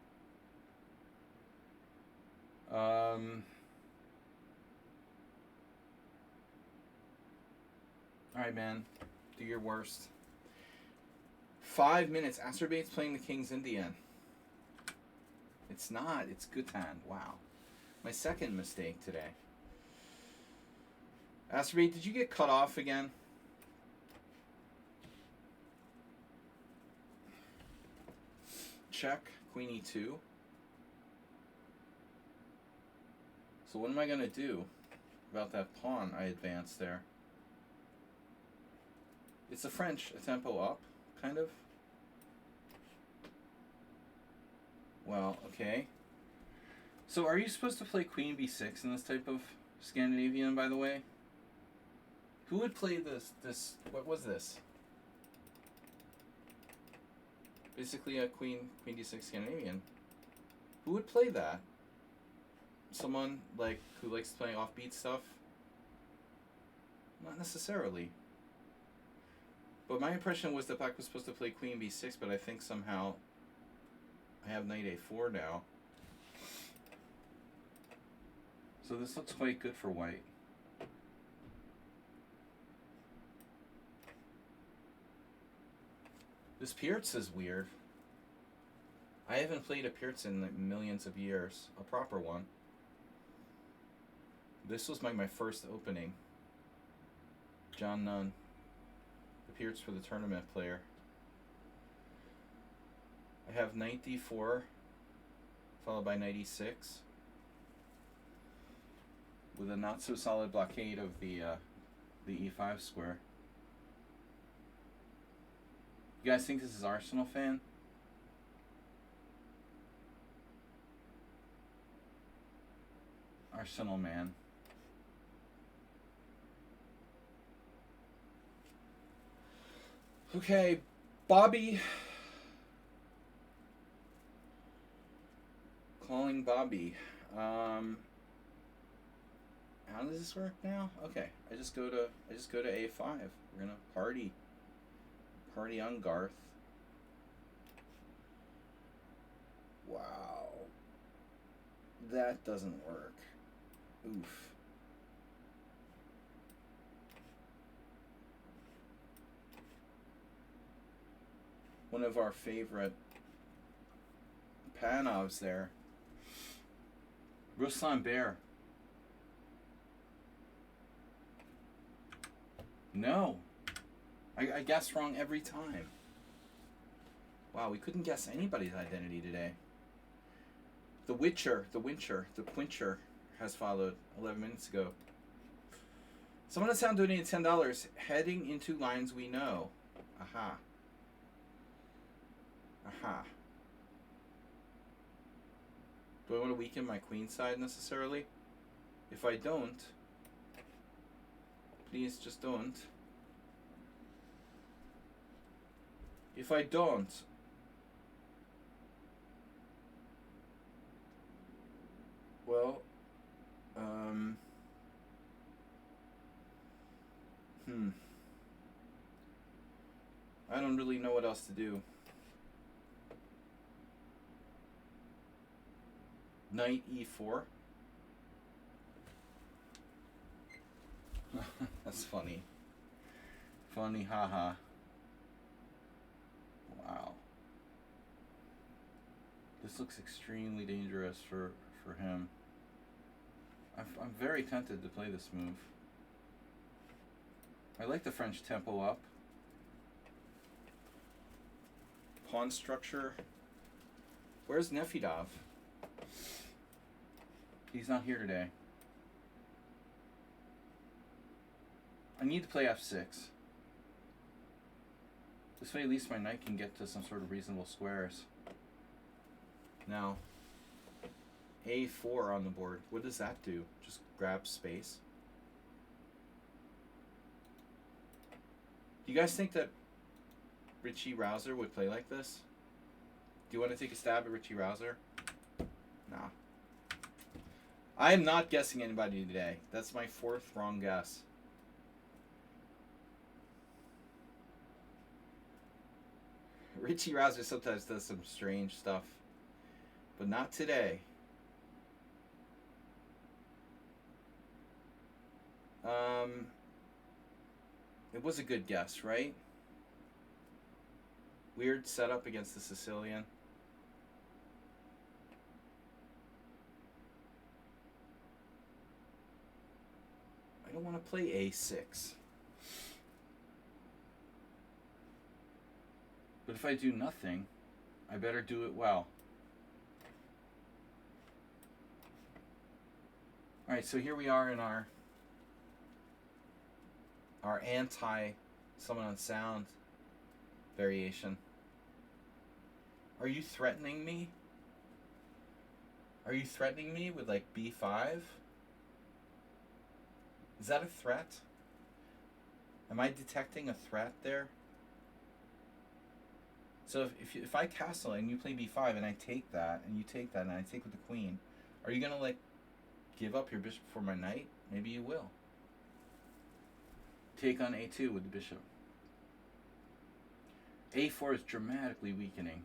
Alright, man. Do your worst. 5 minutes. Acerbate's playing the King's Indian. It's not. It's Gutan. Wow. My second mistake today. Acerbate, did you get cut off again? Check. Queen e2. So what am I going to do about that pawn I advanced there? It's a French, a tempo up, kind of. Well, okay. So are you supposed to play Queen b6 in this type of Scandinavian, by the way? Who would play this, what was this? Basically a Queen d6 Scandinavian. Who would play that? Someone like who likes playing offbeat stuff? Not necessarily. But my impression was that Black was supposed to play Queen b6, but I think somehow I have Knight a4 now. So this looks quite good for White. This Pirtz is weird. I haven't played a Pirtz in like millions of years. A proper one. This was my first opening. John Nunn. The Pirtz for the tournament player. I have Knight d4, followed by Knight e6. With a not so solid blockade of the e5 square. You guys think this is Arsenal fan? Arsenal man. Okay, Bobby. Calling Bobby. How does this work now? Okay, I just go to A5. We're gonna party. Party on Garth. Wow. That doesn't work. Oof. One of our favorite Panovs there. Ruslan Bear. No. I guessed wrong every time. Wow, we couldn't guess anybody's identity today. The Quincher has followed 11 minutes ago. Someone at Sound donated $10. Heading into lines we know. Aha. Aha. Do I want to weaken my queen side necessarily? If I don't, please just don't. If I don't, well, I don't really know what else to do. Knight e4. That's funny. Funny, haha. Wow. This looks extremely dangerous for him. I'm very tempted to play this move. I like the French tempo up. Pawn structure. Where's Nefidov? He's not here today. I need to play f6. This way at least my knight can get to some sort of reasonable squares. Now, A4 on the board. What does that do? Just grab space. Do you guys think that Richie Rouser would play like this? Do you want to take a stab at Richie Rouser? Nah. I am not guessing anybody today. That's my 4th wrong guess. Richie Rouser sometimes does some strange stuff. But not today. It was a good guess, right? Weird setup against the Sicilian. I don't want to play A6. But if I do nothing, I better do it well. Alright, so here we are in our anti-someone on sound variation. Are you threatening me? Are you threatening me with like B5? Is that a threat? Am I detecting a threat there? So if I castle and you play B5 and I take that and you take that and I take with the queen, are you gonna like give up your bishop for my knight? Maybe you will. Take on A2 with the bishop. A4 is dramatically weakening.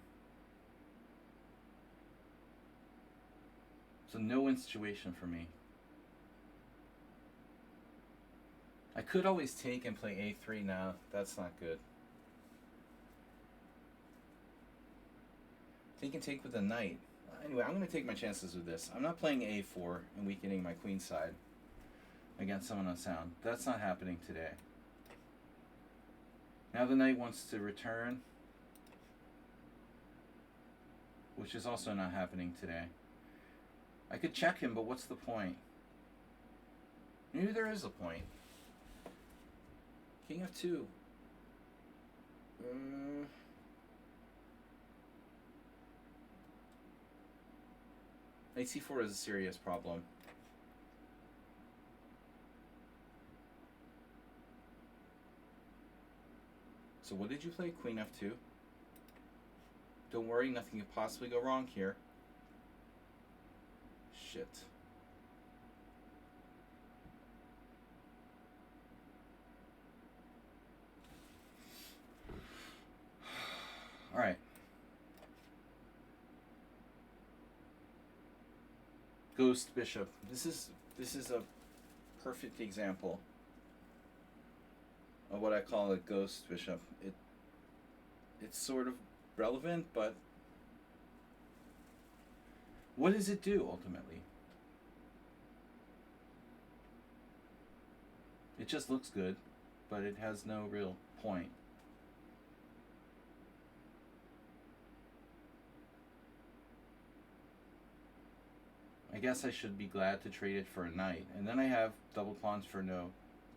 So no win situation for me. I could always take and play A3 now. That's not good. Take and take with the knight. Anyway, I'm going to take my chances with this. I'm not playing A4 and weakening my queen side against someone on sound. That's not happening today. Now the knight wants to return, which is also not happening today. I could check him, but what's the point? Maybe there is a point. King F2. Knight C4 is a serious problem. So what did you play? Queen F2. Don't worry, nothing could possibly go wrong here. Shit. All right. Ghost bishop. This is a perfect example of what I call a ghost bishop. It's sort of relevant, but what does it do ultimately? It just looks good, but it has no real point. I guess I should be glad to trade it for a knight, and then I have double pawns for no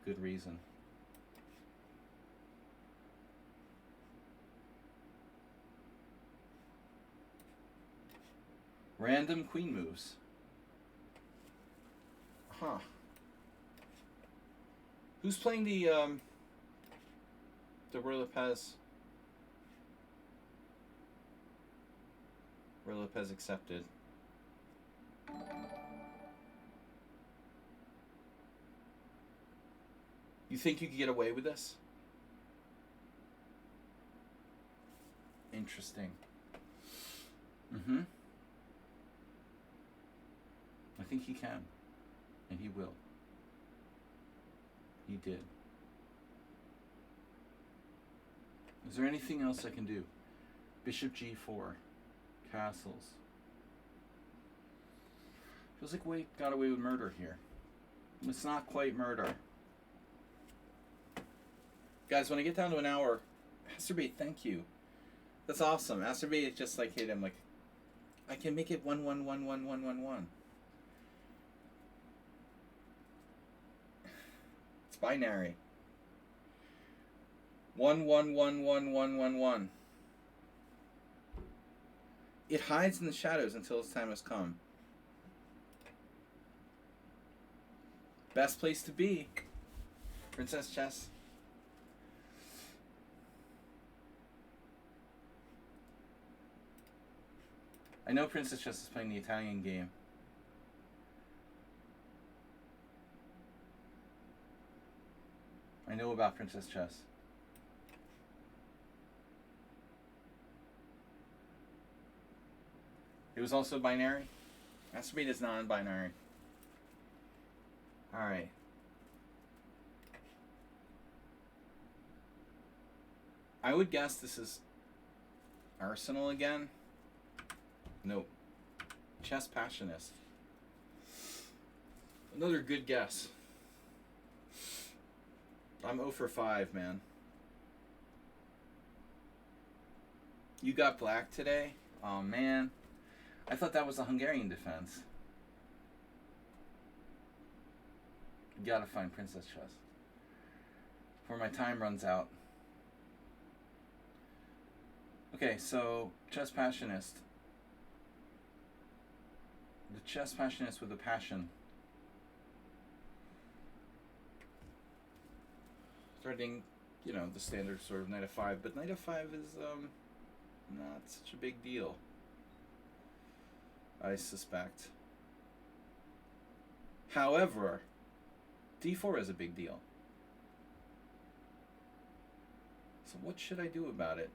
good reason. Random queen moves. Huh. Who's playing the Ruy Lopez? Ruy Lopez accepted. You think you could get away with this? Interesting. I think he can. And he will. He did. Is there anything else I can do? Bishop G4. Castles. Feels like we got away with murder here. It's not quite murder. Guys, when I get down to an hour, Masturbate, thank you. That's awesome. Masturbate just like hit him like I can make it 1-1-1-1-1-1-1. It's binary. 1-1-1-1-1-1-1. It hides in the shadows until its time has come. Best place to be. Princess Chess. I know Princess Chess is playing the Italian game. I know about Princess Chess. It was also binary? Masturbate is non-binary. Alright. I would guess this is Arsenal again. Nope. Chess Passionist. Another good guess. I'm 0 for 5, man. You got black today? Oh, man. I thought that was a Hungarian defense. You gotta find Princess Chess before my time runs out. Okay, so Chess Passionist. The Chess Passionist with a passion. Starting, you know, the standard sort of knight of 5, but knight of 5 is not such a big deal, I suspect. However, d4 is a big deal. So what should I do about it?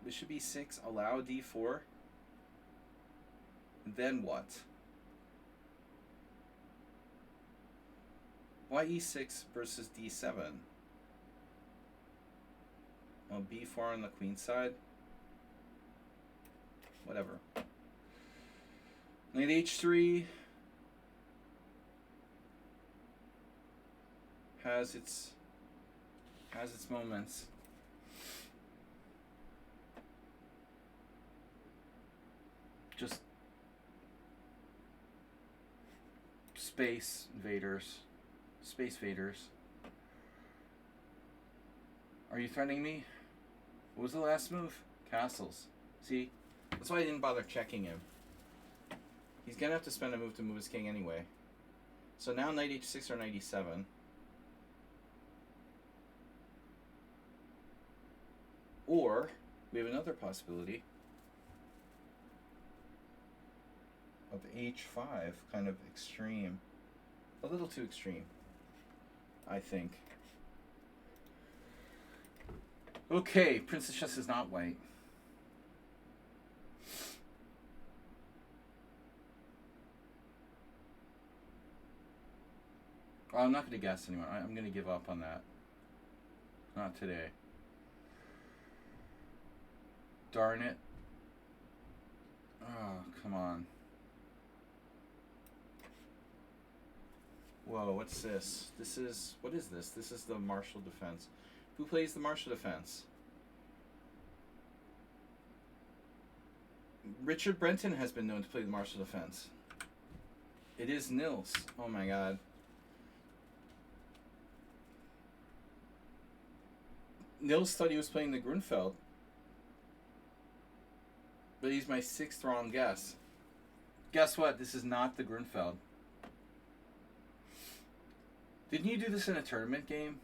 Bishop e6, allow d4. Then what? Why e6 versus d7? Well, b4 on the queen side. Whatever. Knight h3 has its moments. Just space invaders. Space vaders. Are you threatening me? What was the last move? Castles. See? That's why I didn't bother checking him. He's gonna have to spend a move to move his king anyway. So now knight h6 or knight e7. Or we have another possibility of h5, kind of extreme. A little too extreme, I think. Okay, Princess Chess is not white. Well, I'm not going to guess anymore. I'm going to give up on that. Not today. Darn it. Oh, come on. Whoa, what's this? What is this? This is the martial defense. Who plays the martial defense? Richard Brenton has been known to play the martial defense. It is Nils. Oh my god. Nils thought he was playing the Grunfeld. But he's my 6th wrong guess. Guess what? This is not the Grunfeld. Didn't you do this in a tournament game?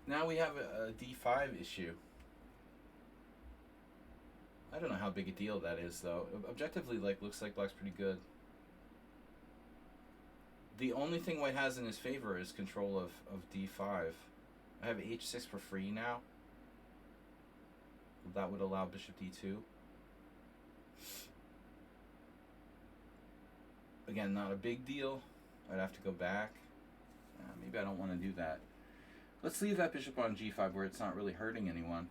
Now we have a d5 issue. I don't know how big a deal that is, though. Objectively, looks like black's pretty good. The only thing white has in his favor is control of d5. I have h6 for free now. That would allow bishop d2. Again, not a big deal. I'd have to go back. Maybe I don't want to do that. Let's leave that bishop on g5 where it's not really hurting anyone.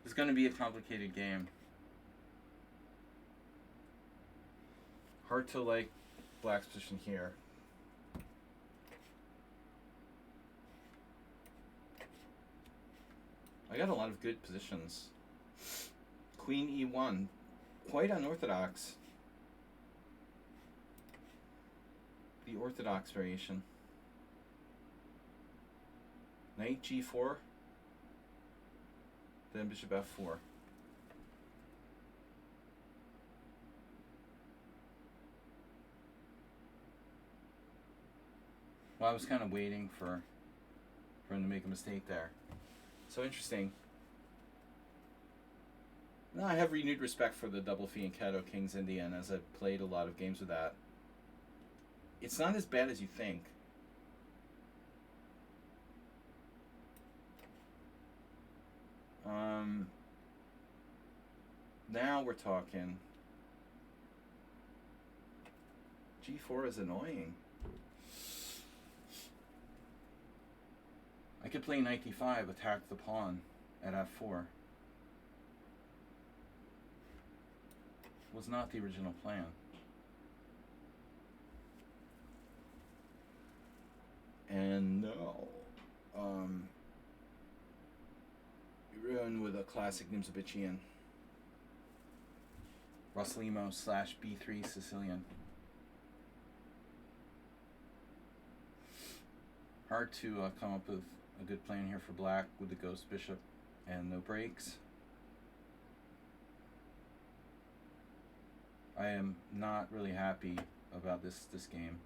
It's going to be a complicated game. Hard to like black's position here. I got a lot of good positions. Queen e1, quite unorthodox. The orthodox variation. Knight g4. Then bishop f4. Well, I was kind of waiting for him to make a mistake there. So interesting. Now I have renewed respect for the double fianchetto King's Indian as I've played a lot of games with that. It's not as bad as you think. Now we're talking. G4 is annoying. I could play knight d5, attack the pawn at f4. Was not the original plan. And no. Ruin with a classic Nimzovician. Rosselimo / B3 Sicilian. Hard to come up with a good plan here for black with the ghost bishop and no breaks. I am not really happy about this game.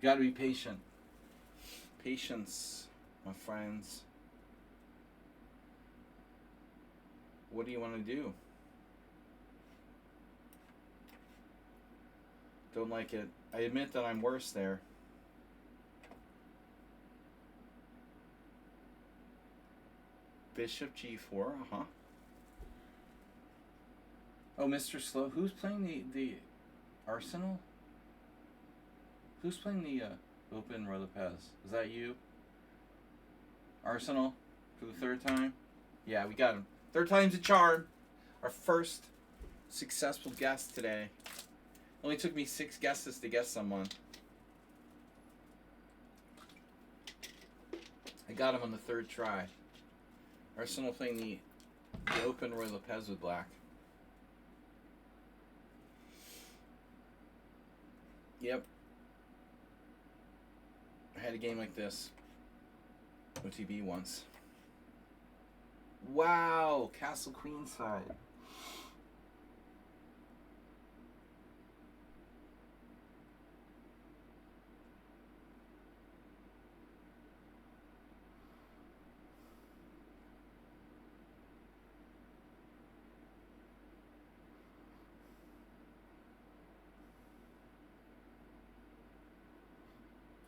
Gotta be patient. Patience, my friends. What do you want to do? Don't like it. I admit that I'm worse there. Bishop g4, uh-huh. Oh, Mr. Slow. Who's playing the Arsenal? Who's playing the Open Roy Lopez? Is that you? Arsenal for the third time? Yeah, we got him. Third time's a charm. Our first successful guest today. Only took me 6 guesses to guess someone. I got him on the 3rd try. Arsenal playing the Open Roy Lopez with black. Yep. I had a game like this. OTB once. Wow! Castle Queenside.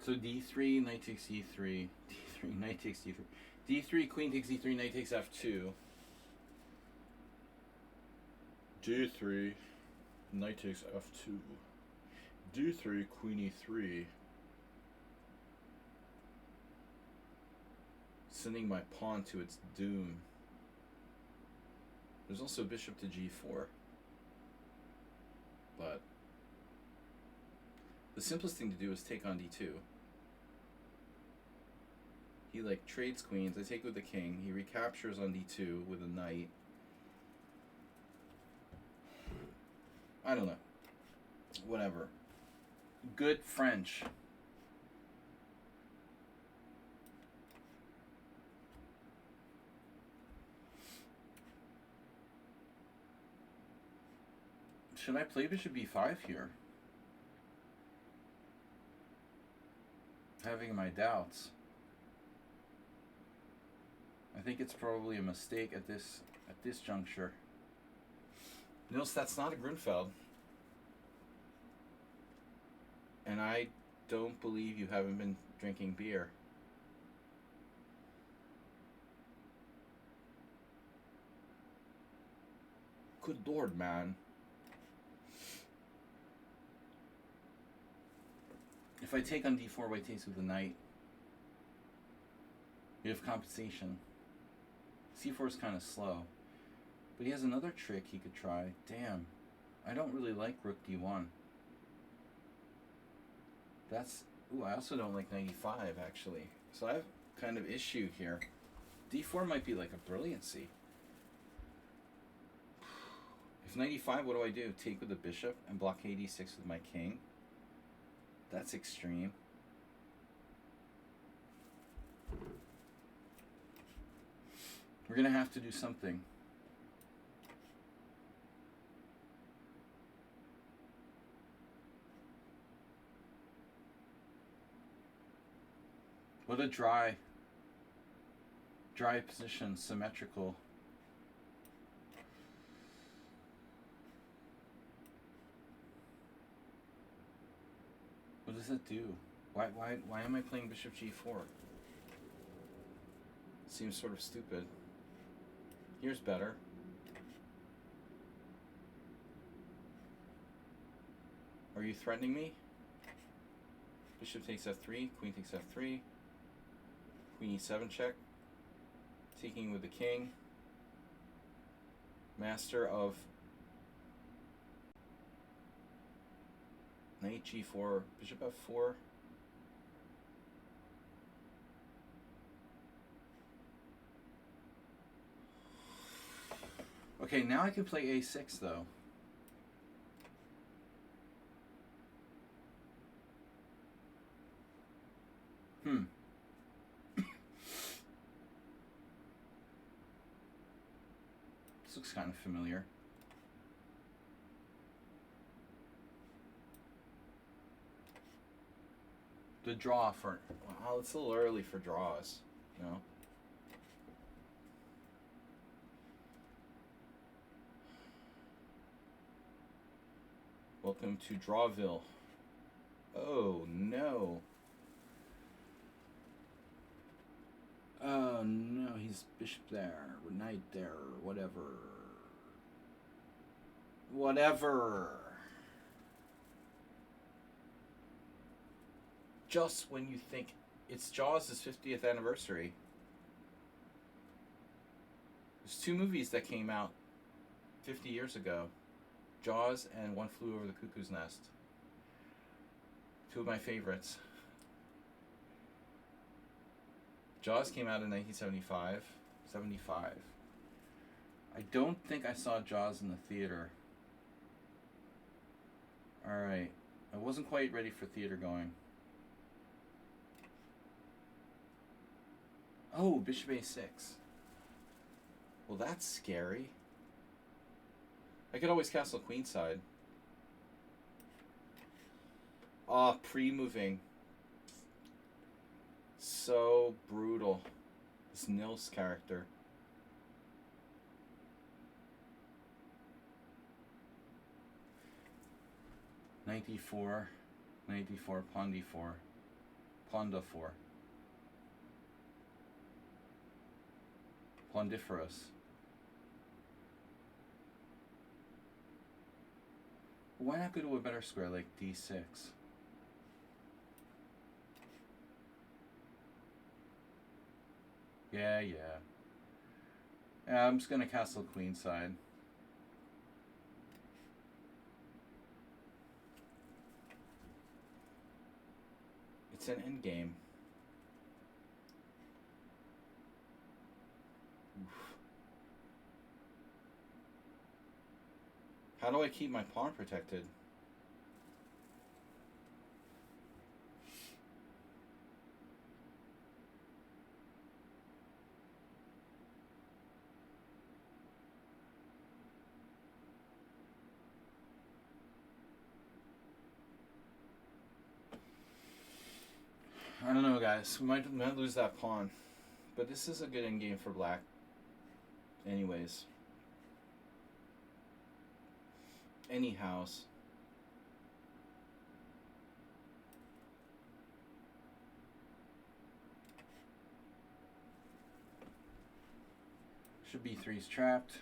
So d3, knight takes e3, d3, knight takes d3, d3, queen takes e3, knight takes f2, d3, knight takes f2, d3, queen e3, sending my pawn to its doom. There's also bishop to g4, but the simplest thing to do is take on d2. He like trades queens. I take with the king. He recaptures on d2 with a knight. I don't know. Whatever. Good French. Should I play bishop b5 here? Having my doubts. I think it's probably a mistake at this juncture. Nils, that's not a Grunfeld. And I don't believe you haven't been drinking beer. Good Lord, man. If I take on d4, white takes with the knight. We have compensation. c4 is kind of slow. But he has another trick he could try. Damn. I don't really like rook d1. That's... Ooh, I also don't like knight e5, actually. So I have kind of issue here. D4 might be like a brilliancy. If knight e5, what do I do? Take with the bishop and blockade e6 with my king? That's extreme. We're going to have to do something. What a dry position, symmetrical. What does it do? Why am I playing bishop g4? Seems sort of stupid. Here's better. Are you threatening me? Bishop takes f3, queen takes f3, queen e7 check, taking with the king, master of knight g4, bishop f4. Okay, now I can play a6 though. This looks kind of familiar. The draw for, well, it's a little early for draws, you know. Welcome to Drawville. Oh no. Oh no, he's bishop there, knight there, whatever. Whatever. Just when you think it's Jaws' 50th anniversary. There's two movies that came out 50 years ago. Jaws and One Flew Over the Cuckoo's Nest. Two of my favorites. Jaws came out in 1975. 75. I don't think I saw Jaws in the theater. Alright. I wasn't quite ready for theater going. Oh, bishop a6. Well, that's scary. I could always castle queenside. Ah, pre-moving. So brutal. This Nils character. Knight d4, knight d4, pawn d4, pawn d4. Pawndiferous. Why not go to a better square like d6? Yeah. I'm just gonna castle queenside. It's an endgame. How do I keep my pawn protected? I don't know, guys. We might lose that pawn. But this is a good endgame for black. Anyways. Anyhows. Bishop b3 is trapped.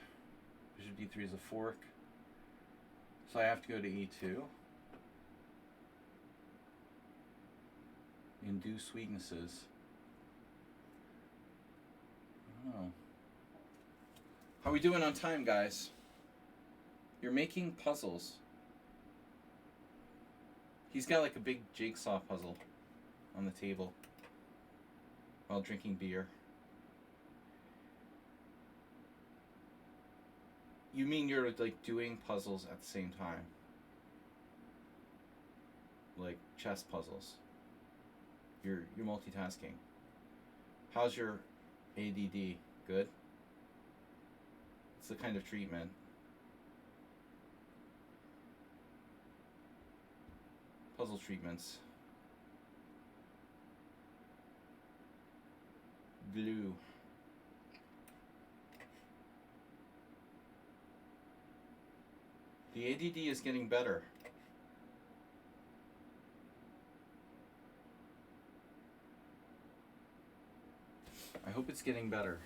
Bishop d3 is a fork. So I have to go to e2. Induce weaknesses. I don't know. How are we doing on time, guys? You're making puzzles. He's got like a big jigsaw puzzle on the table while drinking beer. You mean you're like doing puzzles at the same time? Like chess puzzles. You're multitasking. How's your ADD? Good? It's the kind of treatment. Puzzle treatments. Glue. The ADD is getting better. I hope it's getting better.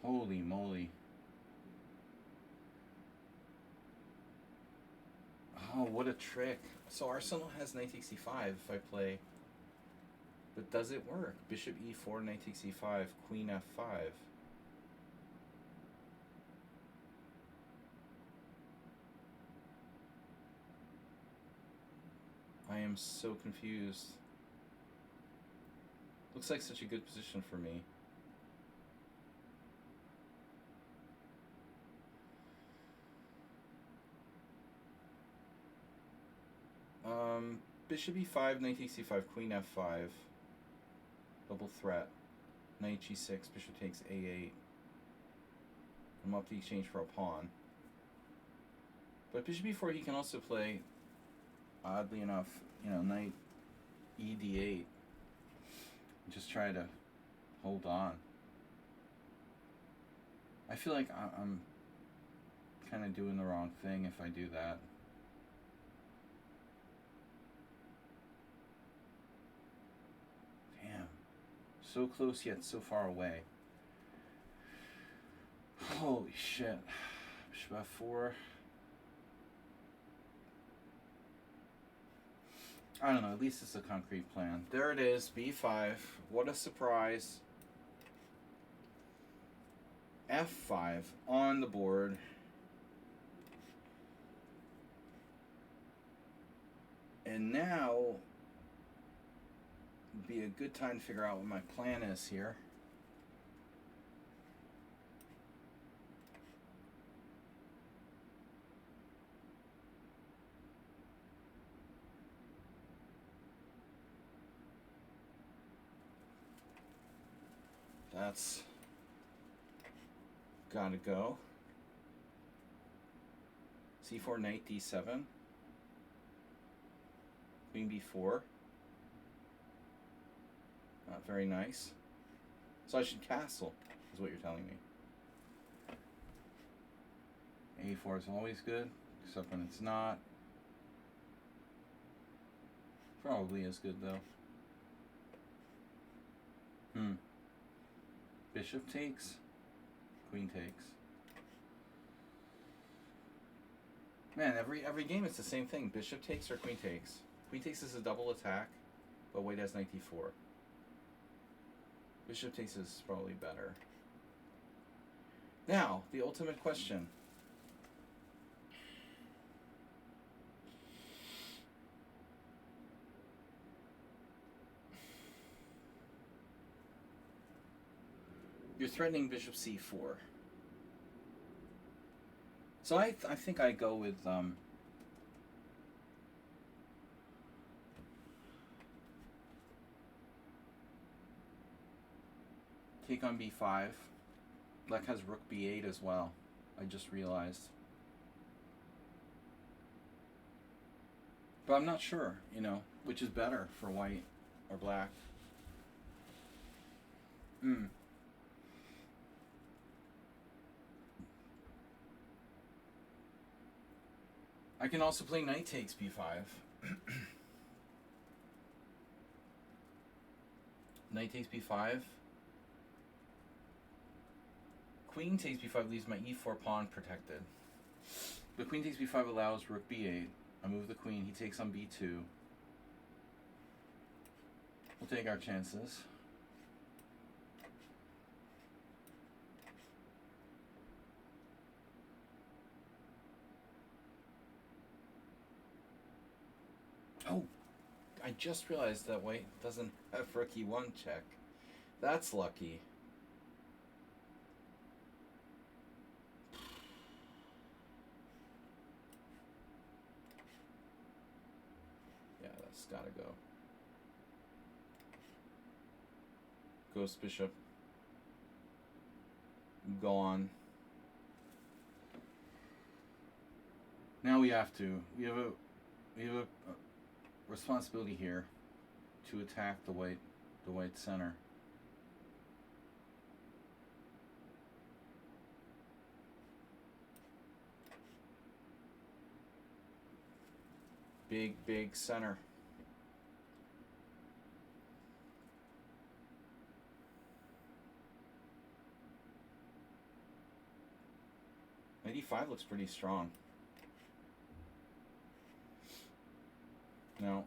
Holy moly. Oh, what a trick. So Arsenal has knight takes e5 if I play. But does it work? Bishop e4, knight takes e5, queen f5. I am so confused. Looks like such a good position for me. Bishop e5, knight takes e5, queen f5. Double threat. Knight g6, bishop takes a8. I'm up to exchange for a pawn. But bishop e4 he can also play, oddly enough, knight e d8. Just try to hold on. I feel like I'm kind of doing the wrong thing if I do that. Damn. So close yet so far away. Holy shit. Bishop f4. I don't know, at least it's a concrete plan. There it is, b5. What a surprise. f5 on the board. And now would be a good time to figure out what my plan is here. That's gotta go. c4, knight d7. Queen b4. Not very nice. So I should castle, is what you're telling me. a4 is always good, except when it's not. Probably is good though. Bishop takes, queen takes. Man, every game it's the same thing. Bishop takes or queen takes. Queen takes is a double attack, but white has knight d4. Bishop takes is probably better. Now, the ultimate question. You're threatening bishop c4. So I think I go with take on b5. Black has rook b8 as well. I just realized. But I'm not sure, which is better for white or black. I can also play knight takes b5. Knight takes b5. Queen takes b5 leaves my e4 pawn protected. But queen takes b5 allows rook b8. I move the queen. He takes on b2. We'll take our chances. I just realized that white doesn't have rook e1 check. That's lucky. Yeah, that's gotta go. Ghost bishop. Gone. Now we have a responsibility here to attack the white center. Big center. Knight e5 looks pretty strong. Now,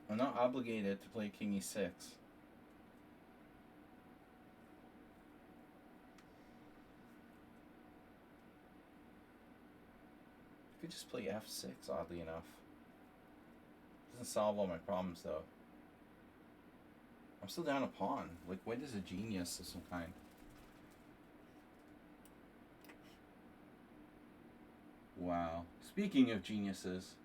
I'm not obligated to play king e6. I could just play f6, oddly enough. Doesn't solve all my problems, though. I'm still down a pawn. Like, white is a genius of some kind. Wow. Speaking of geniuses,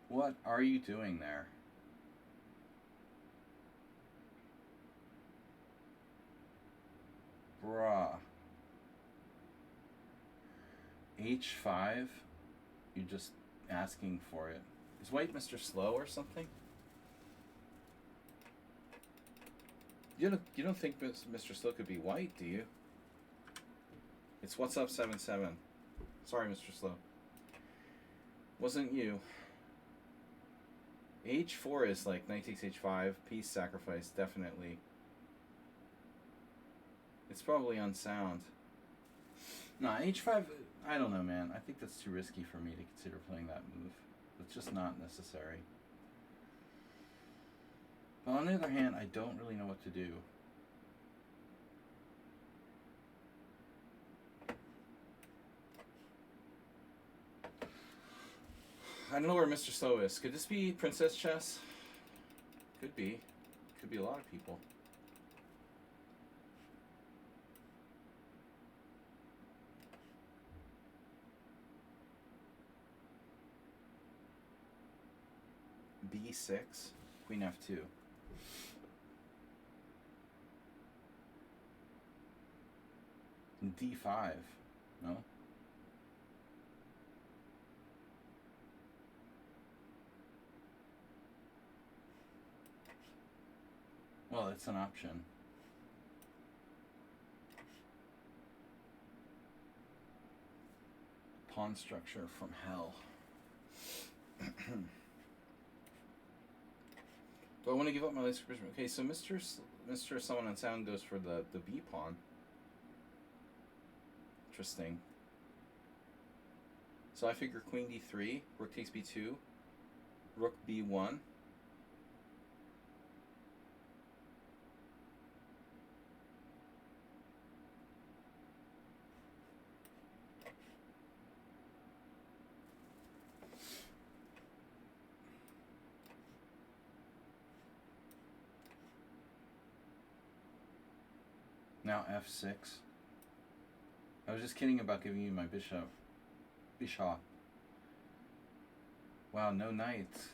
what are you doing there? Bruh. H5? You're just asking for it. Is white Mr. Slow or something? You don't think Mr. Slow could be white, do you? It's what's up 7-7. Sorry, Mr. Slow. Wasn't you. H4 is like knight takes h5, piece sacrifice, definitely. It's probably unsound. Nah, h5, I don't know, man. I think that's too risky for me to consider playing that move. It's just not necessary. But on the other hand, I don't really know what to do. I don't know where Mr. Slow is. Could this be Princess Chess? Could be. Could be a lot of people. B6, Queen F2. D5, no? Well, it's an option. Pawn structure from hell. Do I want to give up my laser precision? Okay, so Mr. Someone Unsound goes for the B pawn. Interesting. So I figure Queen D3, Rook takes B2, Rook B1. Now F6. I was just kidding about giving you my bishop. Bishop. Wow, no knights.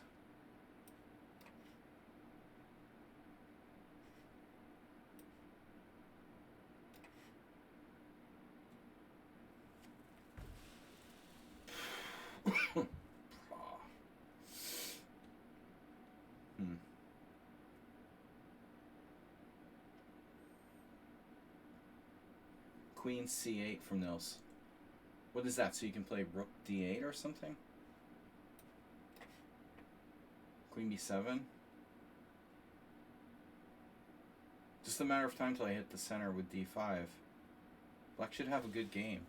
Queen C8 from Nils. What is that? So you can play Rook D8 or something? Queen B7. Just a matter of time till I hit the center with D5. Black should have a good game.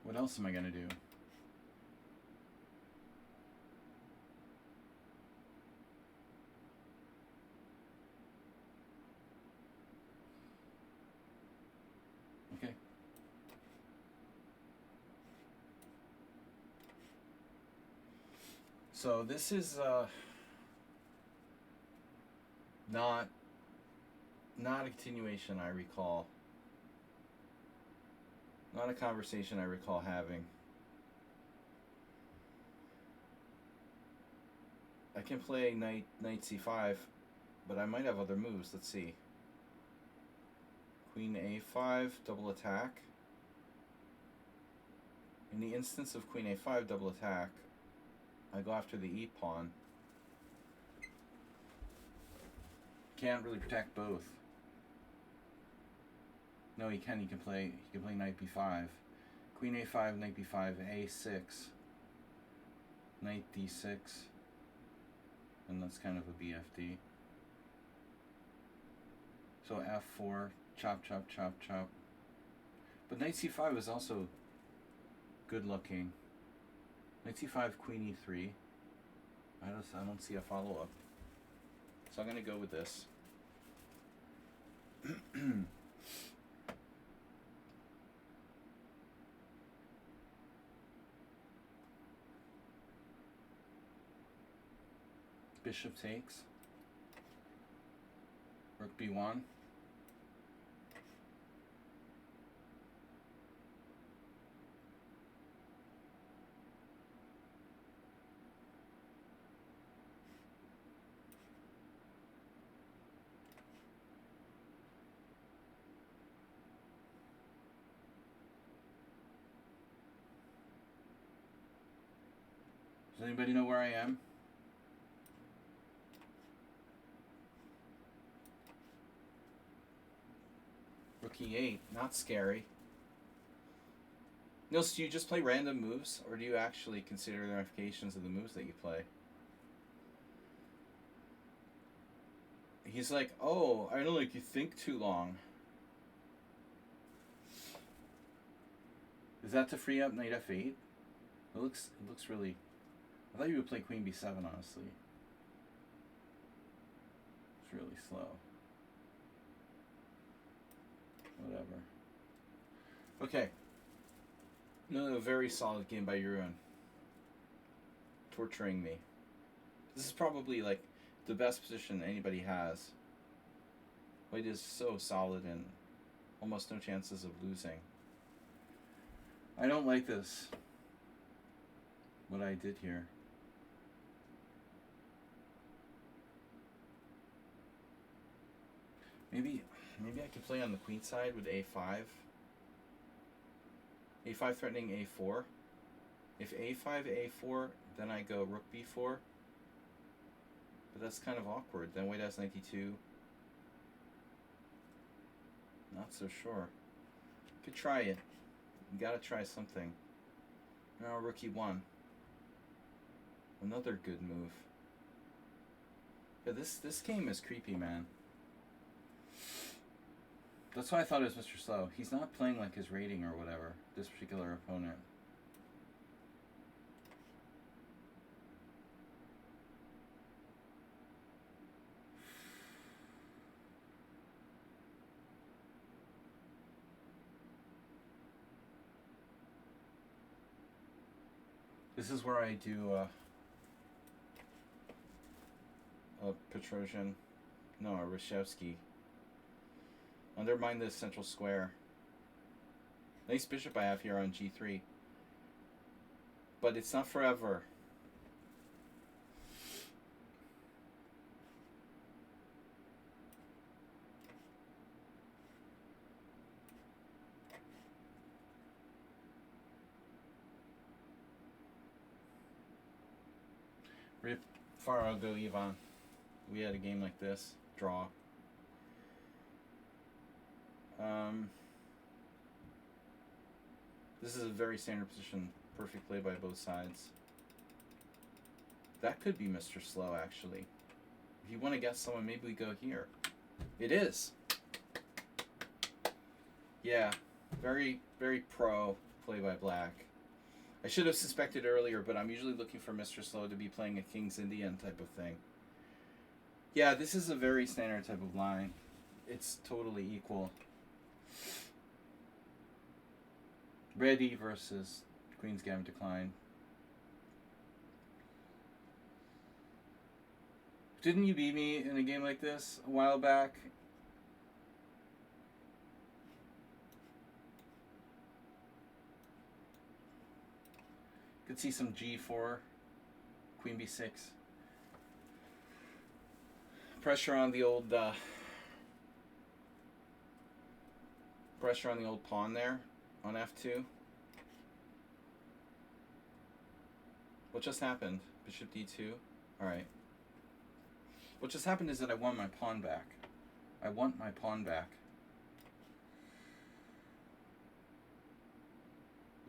What else am I gonna do? Okay. So this is not a continuation I recall. Not a conversation I recall having. I can play knight c5, but I might have other moves. Let's see. Queen a5, double attack. In the instance of queen a5, double attack, I go after the e pawn. Can't really protect both. No, he can. He can play knight b5, queen a5, knight b5, a6, knight d6, and that's kind of a BFD. So f4, chop, chop, chop, chop. But knight c5 is also good looking. Knight c5, queen e3. I don't see a follow up. So I'm gonna go with this. Bishop takes. Rook b1. Does anybody know where I am? Rook e8, not scary. Nils, do you just play random moves, or do you actually consider the ramifications of the moves that you play? He's like, oh, I don't like you think too long. Is that to free up knight f8? It looks really... I thought you would play queen b7, honestly. It's really slow. Whatever. Okay. Another very solid game by Jeroen. Torturing me. This is probably like the best position anybody has. White is so solid and almost no chances of losing. I don't like this. What I did here. Maybe I could play on the queen side with a5. a5 threatening a4. If a5, a4, then I go rook b4. But that's kind of awkward. Then white has 92. Not so sure. Could try it. You gotta try something. Now rook e1. Another good move. Yeah, this game is creepy, man. That's why I thought it was Mr. Slow. He's not playing like his rating or whatever, this particular opponent. This is where I do a Petrosian, no, a Reshevsky. Undermine this central square. Nice bishop I have here on g3. But it's not forever. Rip Farago Ivan. We had a game like this. Draw. This is a very standard position. Perfect play by both sides. That could be Mr. Slow, actually. If you want to guess someone, maybe we go here. It is. Yeah. Very, very pro play by black. I should have suspected earlier, but I'm usually looking for Mr. Slow to be playing a King's Indian type of thing. Yeah, this is a very standard type of line. It's totally equal. Red E versus Queen's Gambit Decline. Didn't you beat me in a game like this a while back? Could see some G4, Queen B6. Pressure on the old pawn there on F2. What just happened? Bishop D2. All right. What just happened is that I want my pawn back. I want my pawn back.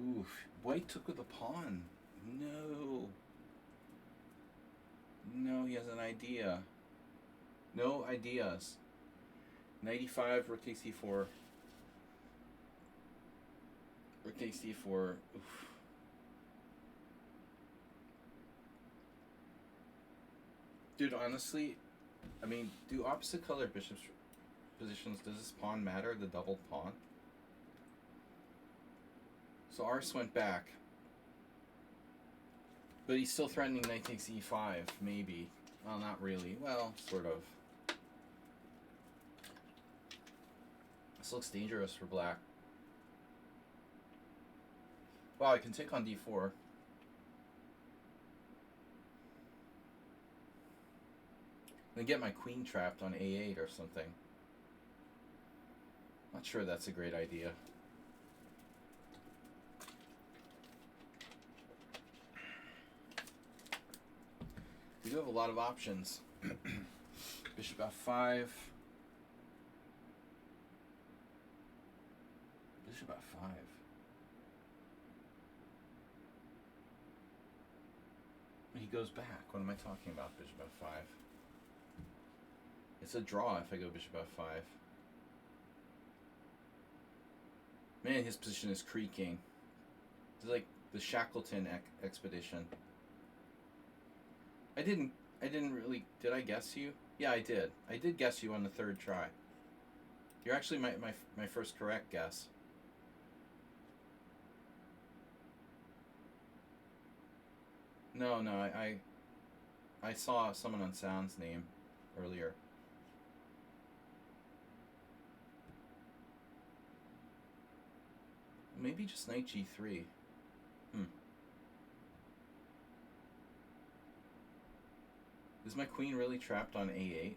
Oof. White took with a pawn. No. No, he has an idea. No ideas. Knight e5, rook takes e4. Rook takes d4. Oof. Dude, honestly, I mean, do opposite color bishops positions, does this pawn matter, the doubled pawn? So Ars went back. But he's still threatening knight takes e5, maybe. Well, not really. Well, sort of. This looks dangerous for black. Wow, I can take on d4. Then get my queen trapped on a8 or something. Not sure that's a great idea. We do have a lot of options. Bishop f5. Bishop f5. He goes back. What am I talking about? Bishop f5. It's a draw if I go bishop f5. Man, his position is creaking. It's like the Shackleton expedition. I didn't really, did I guess you? Yeah, I did. I did guess you on the third try. You're actually my first correct guess. No, I saw someone on Sound's name earlier. Maybe just knight g3. Is my queen really trapped on a8?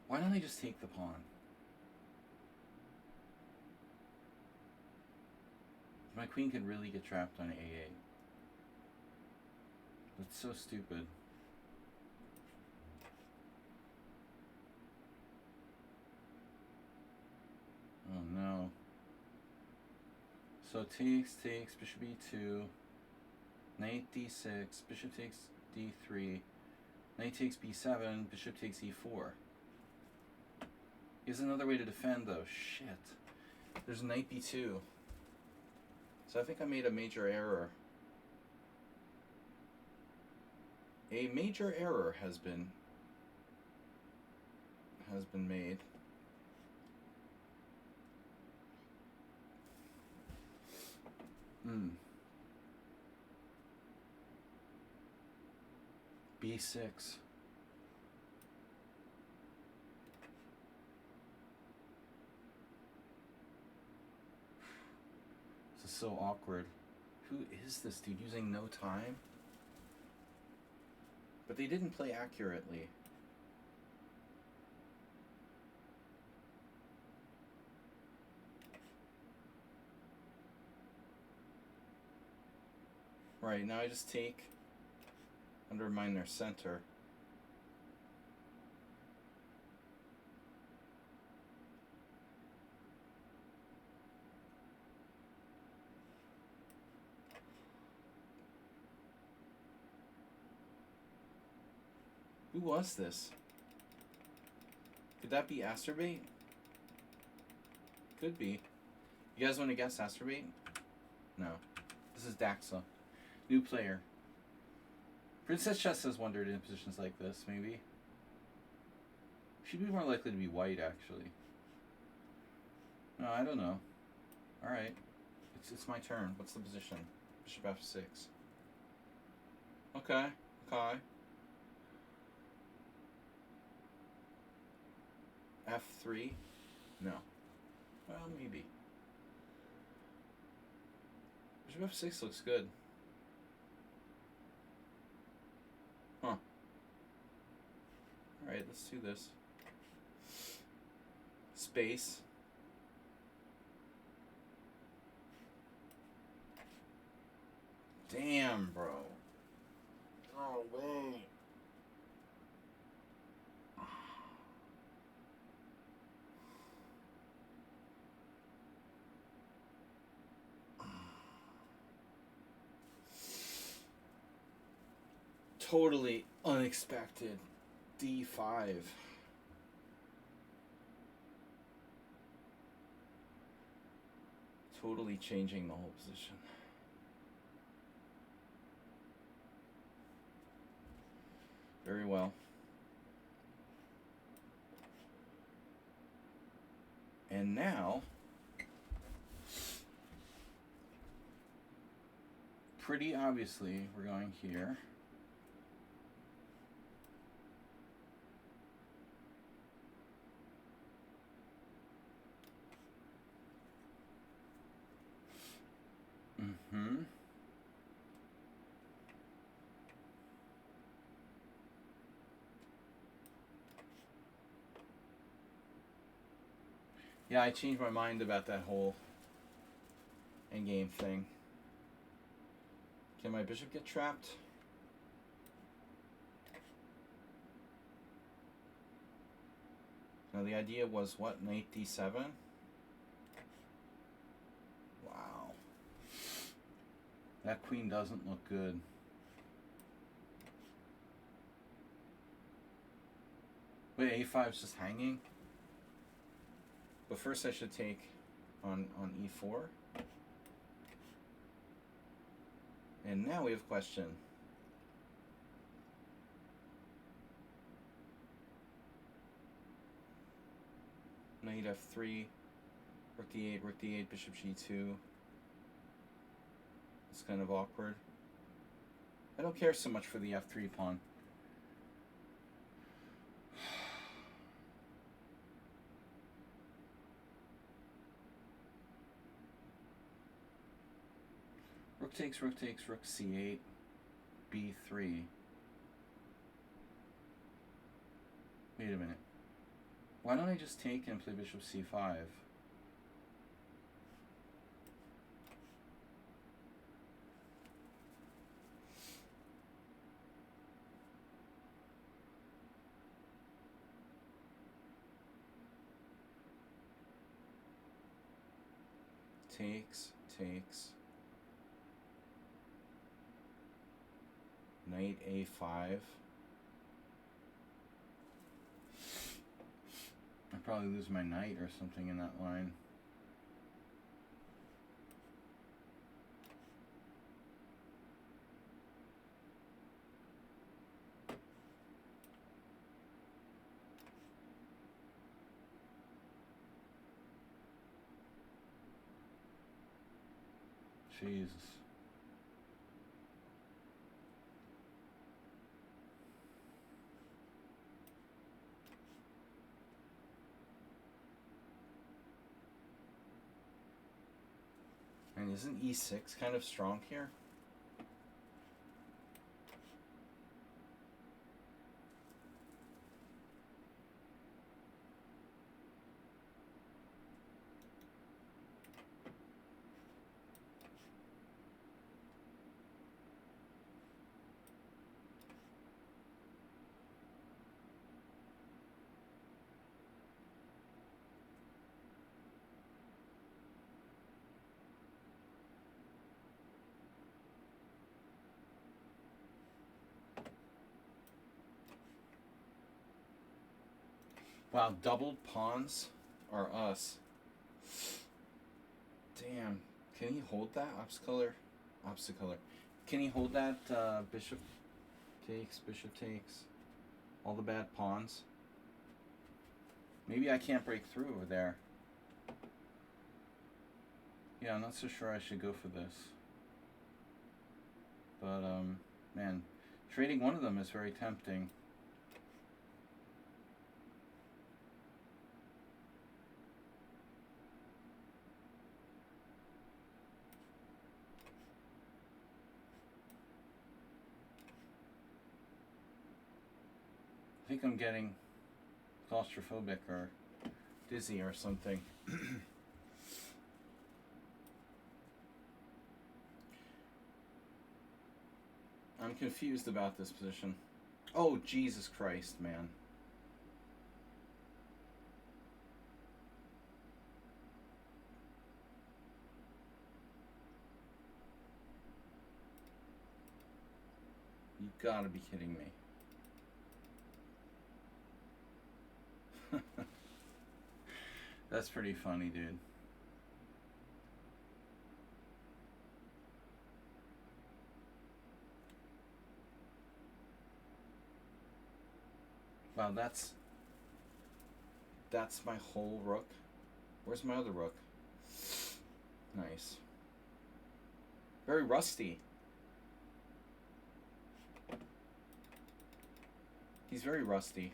Why don't I just take the pawn? My queen could really get trapped on a8. That's so stupid. Oh no. So takes, bishop e2, knight d6, bishop takes d3, knight takes b7, bishop takes e4. Here's another way to defend though. Shit. There's knight b2. So I think I made a major error. A major error has been made. B6. This is so awkward. Who is this dude using no time? But they didn't play accurately. Right, now I just take, undermine their center. Who was this? Could that be Asterbait? Could be. You guys want to guess Asterbait? No. This is Daxa. New player. Princess Chess has wondered in positions like this, maybe. She'd be more likely to be white, actually. No, I don't know. Alright. It's my turn. What's the position? Bishop f6. Okay. Okay. f3? No. Well, maybe. Bishop f6 looks good. Huh. Alright, let's do this. Space. Damn, bro. Oh, wait. Totally unexpected. D5. Totally changing the whole position. Very well. And now, pretty obviously, we're going here. Mm-hmm. Yeah, I changed my mind about that whole endgame thing. Can my bishop get trapped? Now the idea was what? Knight d7? Wow. That queen doesn't look good. Wait, a5's just hanging? But first I should take on e4. And now we have question. Knight f3, rook d8, bishop g2. It's kind of awkward. I don't care so much for the f3 pawn. Rook takes, rook c8, b3. Wait a minute. Why don't I just take and play bishop c5? Takes. Knight a5. I'll probably lose my knight or something in that line. Jesus. And isn't e6 kind of strong here? Wow, doubled pawns are us. Damn. Can he hold that? Opposite color. Can he hold that bishop takes? All the bad pawns? Maybe I can't break through over there. Yeah, I'm not so sure I should go for this. But, man, trading one of them is very tempting. I think I'm getting claustrophobic or dizzy or something. I'm confused about this position. Oh, Jesus Christ, man. You gotta be kidding me. That's pretty funny, dude. Wow, that's my whole rook. Where's my other rook? Nice. Very rusty. He's very rusty.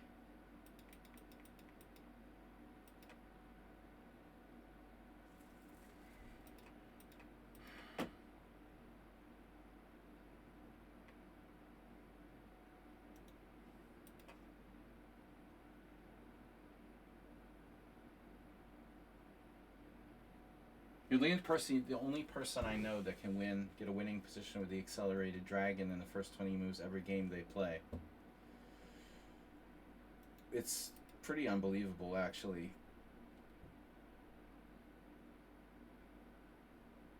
You're the only person I know that can get a winning position with the accelerated dragon in the first 20 moves every game they play. It's pretty unbelievable, actually.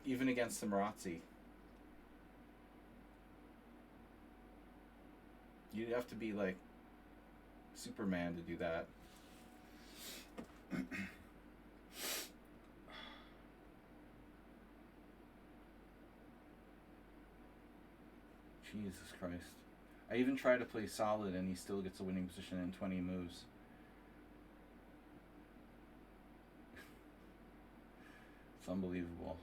Even against the Marazzi. You'd have to be like Superman to do that. Jesus Christ. I even try to play solid and he still gets a winning position in 20 moves. It's unbelievable.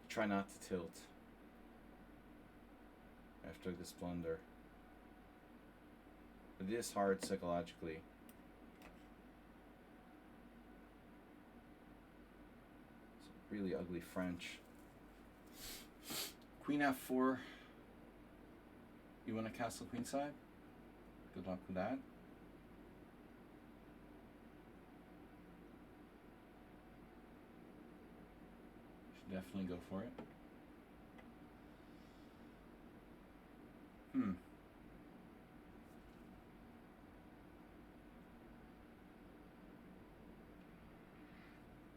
Try not to tilt after this blunder. It is hard psychologically. It's really ugly French. Queen f4. You want to castle queenside? Good luck with that. Should definitely go for it.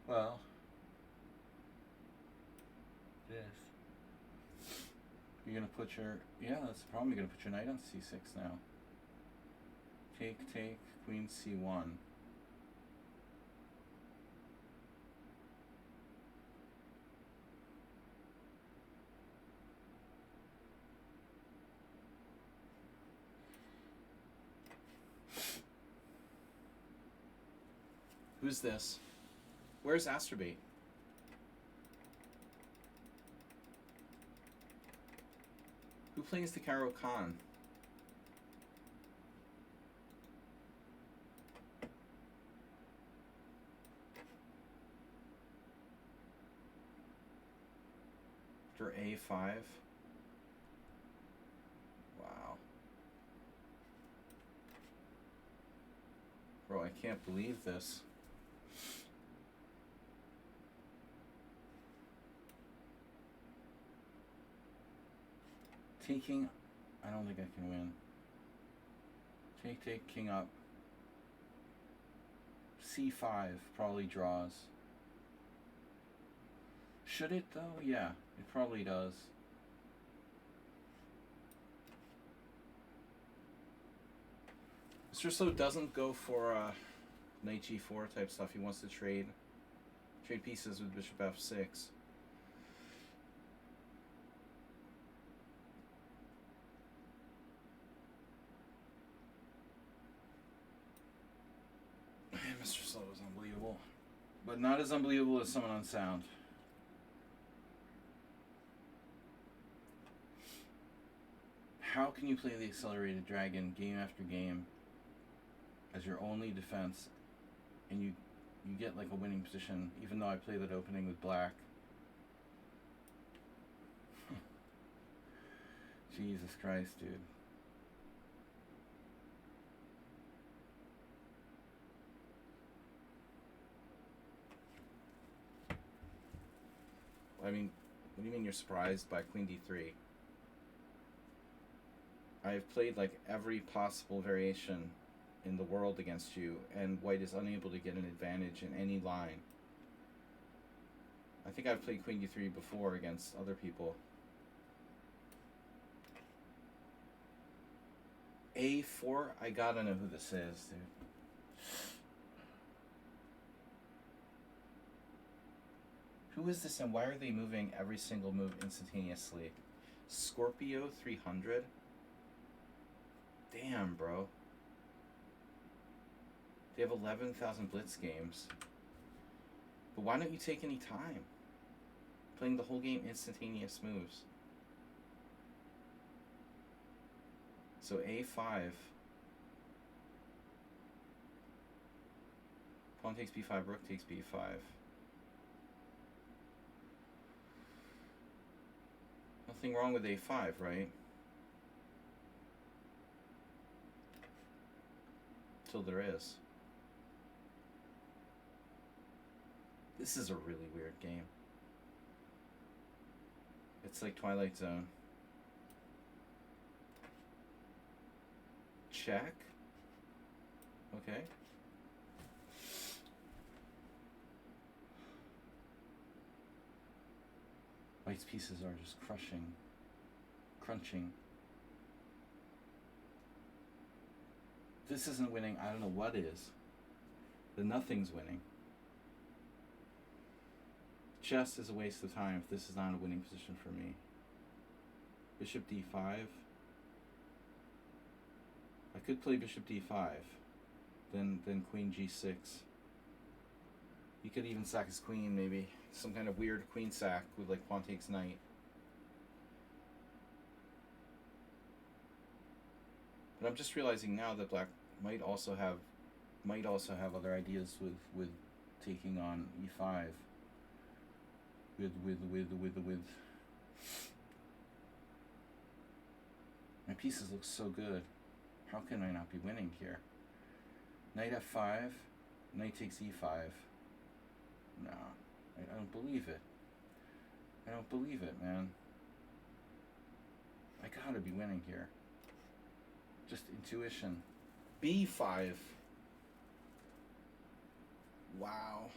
Well, this. You're gonna put your that's the problem. You're gonna put your knight on c6 now. Take, queen c1. Who's this? Where's Asterbait? Who plays the Caro Khan? After a5? Wow. Bro, I can't believe this. Taking, I don't think I can win. Take, king up. c5 probably draws. Should it though? Yeah, it probably does. Mr. Slow doesn't go for knight g4 type stuff. He wants to trade. Trade pieces with bishop f6. Mr. Slow is unbelievable. But not as unbelievable as someone on sound. How can you play the Accelerated Dragon game after game as your only defense, and you get like a winning position, even though I play that opening with black? Jesus Christ, dude. I mean, what do you mean you're surprised by Queen D3? I've played like every possible variation in the world against you, and white is unable to get an advantage in any line. I think I've played Queen D3 before against other people. A4? I gotta know who this is, dude. Who is this, and why are they moving every single move instantaneously? Scorpio 300? Damn, bro. They have 11,000 blitz games. But why don't you take any time? Playing the whole game instantaneous moves. So A5. Pawn takes B5, rook takes B5. Nothing wrong with A5, right? Till there is. This is a really weird game. It's like Twilight Zone. Check. Okay. White's pieces are just crunching. This isn't winning. I don't know what is. The nothing's winning. Chess is a waste of time if this is not a winning position for me. Bishop D5. I could play bishop D5. Then queen G6. You could even sack his queen, maybe. Some kind of weird queen sack with like pawn takes knight. But I'm just realizing now that black might also have other ideas with taking on E5. With my pieces look so good. How can I not be winning here? Knight F5, knight takes E5. No, I don't believe it. I don't believe it, man. I gotta be winning here. Just intuition. B5. Wow.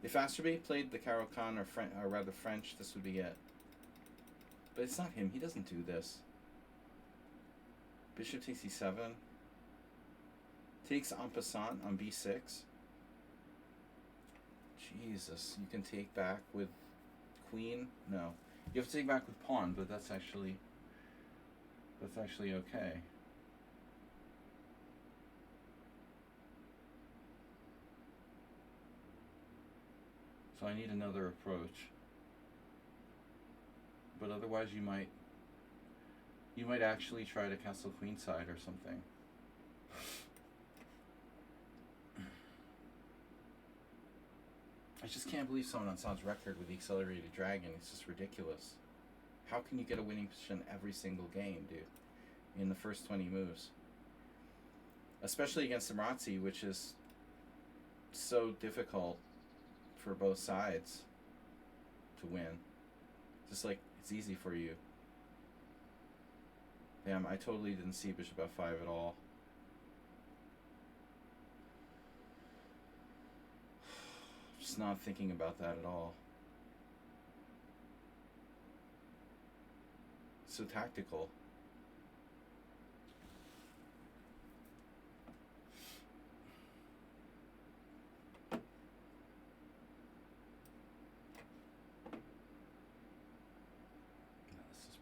If Asterbait played the Caro-Kann or rather French, this would be it. But it's not him. He doesn't do this. Bishop takes E7. Takes en passant on B6. Jesus, you can take back with queen? No. You have to take back with pawn, but that's actually okay. So I need another approach. But otherwise you might actually try to castle queenside or something. I just can't believe someone on Sound's record with the Accelerated Dragon. It's just ridiculous. How can you get a winning position every single game, dude? In the first 20 moves. Especially against Marazzi, which is so difficult for both sides to win. Just like, it's easy for you. Damn, I totally didn't see bishop f5 at all. Just not thinking about that at all. So tactical.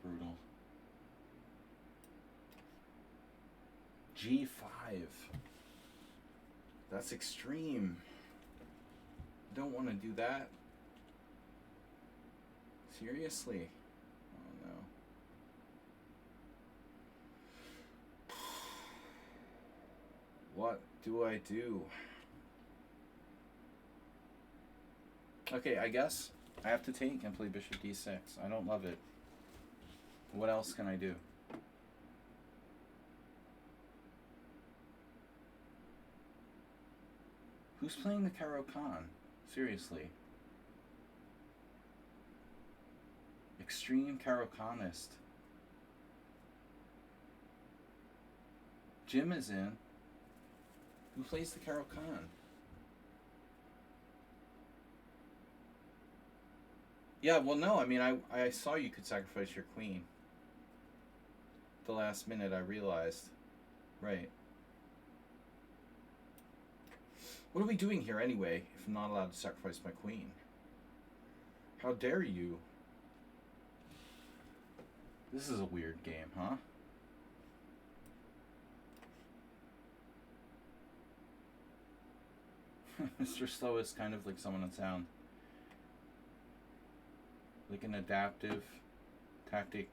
brutal. G5. That's extreme. Don't want to do that. Seriously. Oh no. What do I do? Okay, I guess I have to take and play bishop d6. I don't love it. What else can I do? Who's playing the Caro-Kann? Seriously. Extreme Caro-Kannist. Jim is in. Who plays the Caro-Kann? Yeah, well, no, I mean, I saw you could sacrifice your queen. The last minute I realized. Right. What are we doing here anyway, if I'm not allowed to sacrifice my queen? How dare you? This is a weird game, huh? Mr. Slow is kind of like someone on sound. Like an adaptive tactic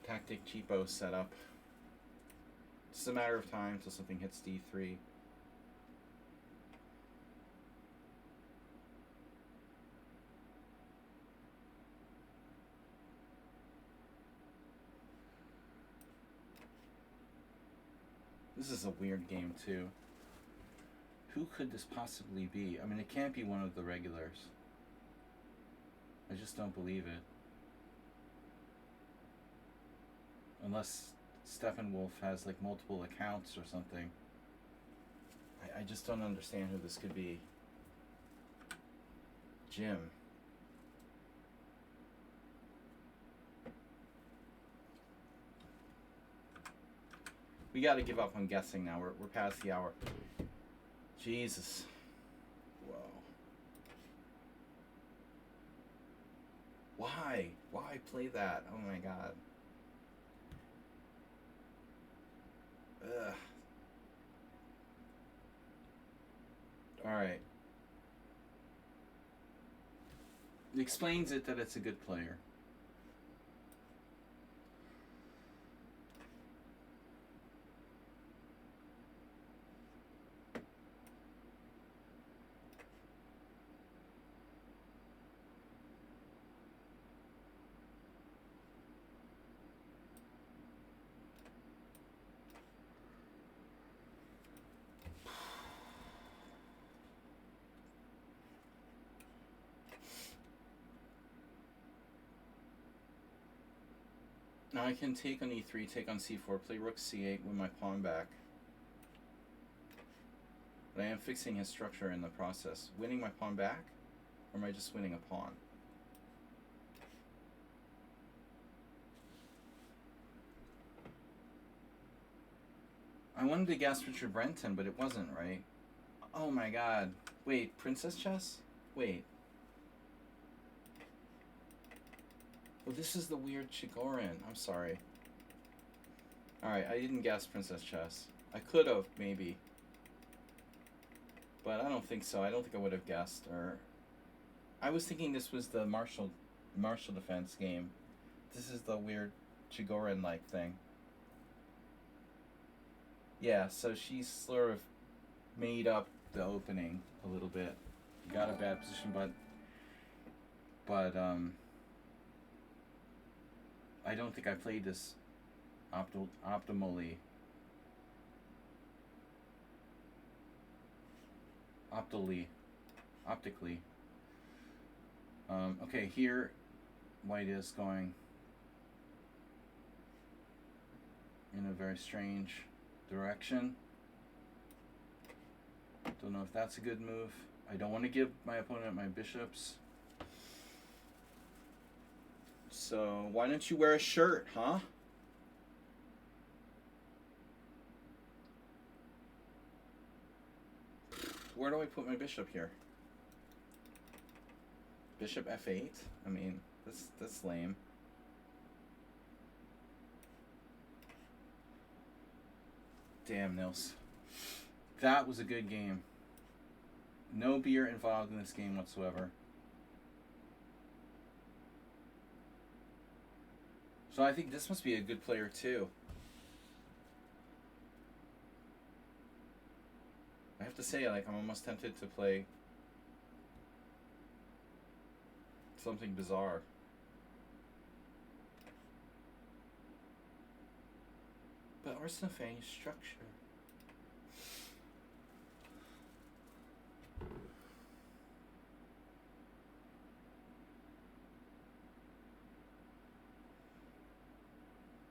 cheapo setup. It's a matter of time till something hits d3. This is a weird game too. Who could this possibly be? I mean, it can't be one of the regulars. I just don't believe it. Unless Stephen Wolf has like multiple accounts or something. I just don't understand who this could be. Jim. We gotta give up on guessing now. We're past the hour. Jesus. Whoa. Why? Why play that? Oh my god. Ugh. Alright. It explains it that it's a good player. Now I can take on e3, take on c4, play rook c8, win my pawn back. But I am fixing his structure in the process. Winning my pawn back? Or am I just winning a pawn? I wanted to guess Richard Brenton, but it wasn't right. Oh my god. Wait, Princess Chess? Wait. Well, this is the weird Chigorin. I'm sorry. Alright, I didn't guess Princess Chess. I could have, maybe. But I don't think so. I don't think I would have guessed. Or I was thinking this was the Marshall Defense game. This is the weird Chigorin-like thing. Yeah, so she's sort of made up the opening a little bit. Got a bad position, but I don't think I played this optically. Okay, here white is going in a very strange direction. Don't know if that's a good move. I don't want to give my opponent my bishops. So why don't you wear a shirt, huh? Where do I put my bishop here? Bishop f8? I mean, That's lame. Damn, Nils. That was a good game. No beer involved in this game whatsoever. So I think this must be a good player too. I have to say, like, I'm almost tempted to play something bizarre. But Arsenal fan structure.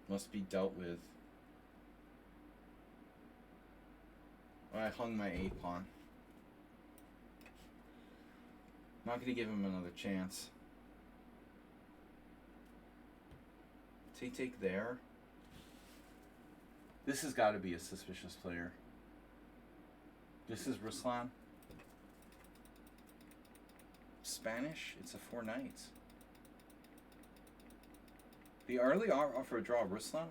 Must be dealt with. I hung my A pawn. Not going to give him another chance. Take there. This has got to be a suspicious player. This is Ruslan. Spanish? It's a 4 knights. The early offer a draw, Ruslan?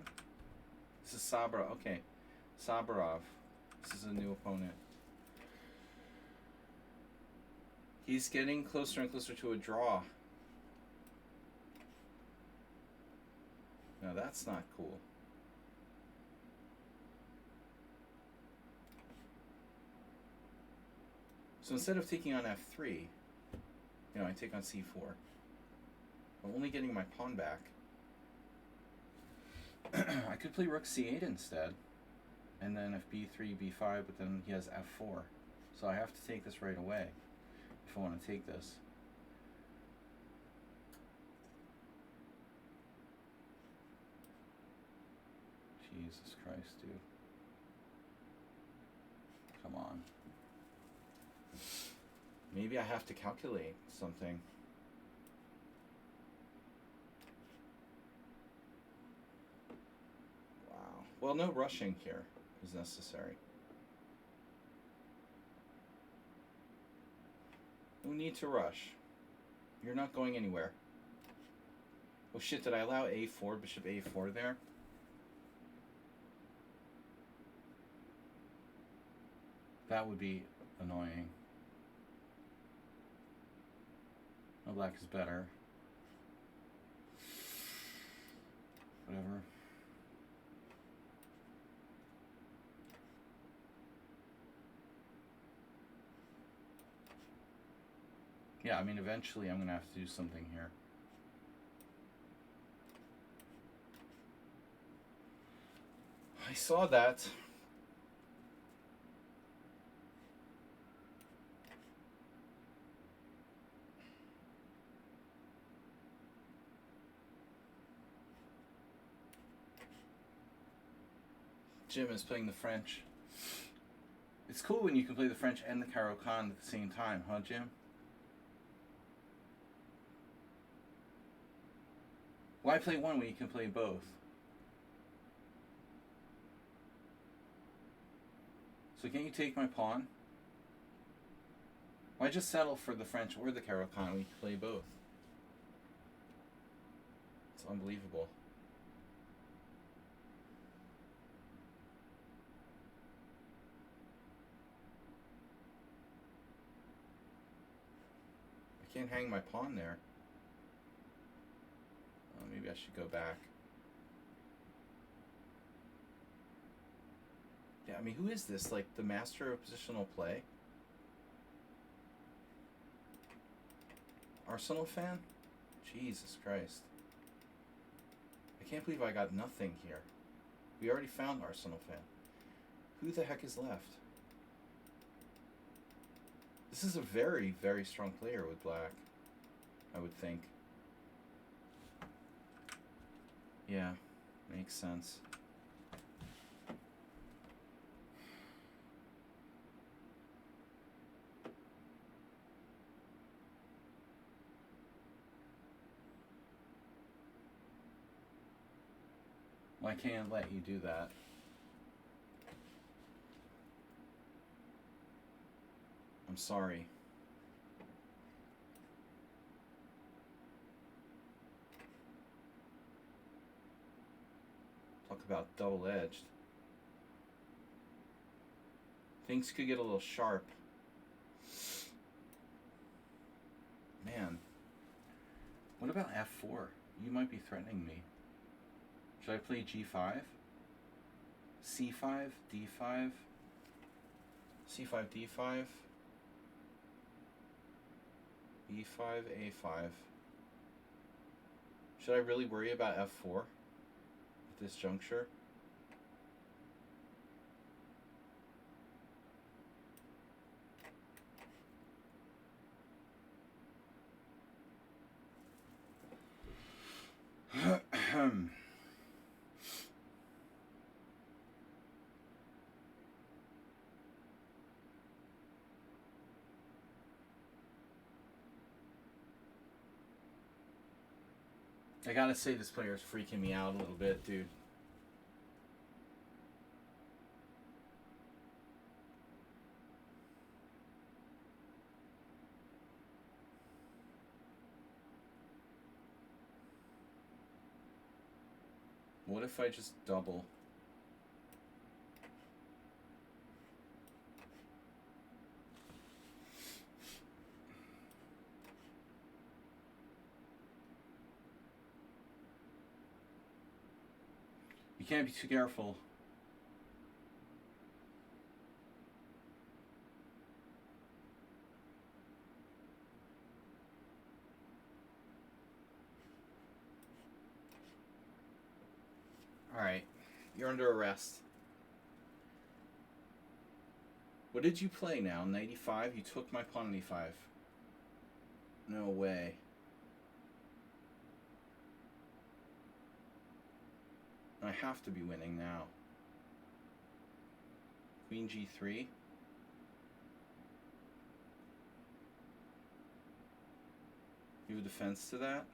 This is Sabra. Okay. Sabarov. This is a new opponent. He's getting closer and closer to a draw. Now that's not cool. So instead of taking on f3, I take on c4. I'm only getting my pawn back. I could play rook c8 instead. And then if b3, b5, but then he has f4. So I have to take this right away if I want to take this. Jesus Christ, dude. Come on. Maybe I have to calculate something. Wow. Well, no rushing here is necessary. No need to rush. You're not going anywhere. Oh shit, did I allow a4, bishop a4 there? That would be annoying. No, black is better. Whatever. Yeah, I mean, eventually I'm going to have to do something here. I saw that. Jim is playing the French. It's cool when you can play the French and the Caro-Kann at the same time, huh, Jim? Why play one when you can play both? So can't you take my pawn? Why just settle for the French or the Caro-Kann when you can play both? It's unbelievable. I can't hang my pawn there. Oh, maybe I should go back. Yeah, I mean, who is this? Like, the master of positional play? Arsenal fan? Jesus Christ. I can't believe I got nothing here. We already found Arsenal fan. Who the heck is left? This is a very, very strong player with black, I would think. Yeah, makes sense. Well, I can't let you do that. I'm sorry. Talk about double-edged. Things could get a little sharp. Man. What about f4? You might be threatening me. Should I play g5? c5, d5, c5, d5, b5, a5. Should I really worry about f4 at this juncture? I gotta say, this player is freaking me out a little bit, dude. What if I just double? You can't be too careful. Alright, you're under arrest. What did you play now? Knight e5? You took my pawn on e5. No way. I have to be winning now. Queen g3. You have a defense to that?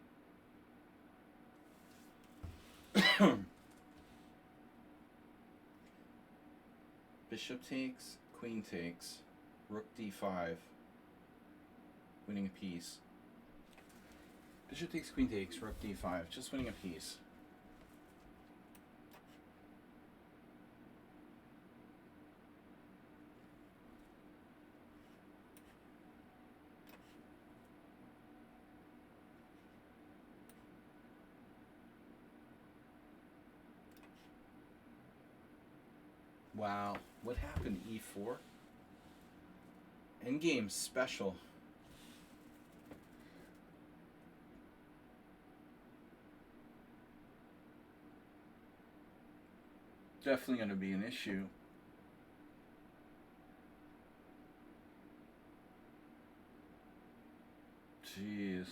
Bishop takes, queen takes, rook d5, winning a piece. Bishop takes, queen takes, rook d5, just winning a piece. Wow, what happened? E4? Endgame special. Definitely going to be an issue. Jeez.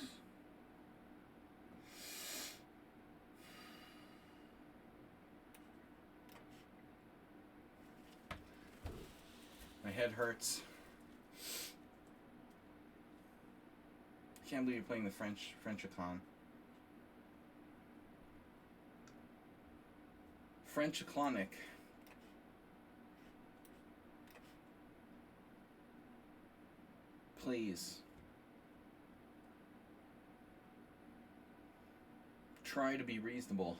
My head hurts. I can't believe you're playing the French-icon. French-iconic. Please. Try to be reasonable.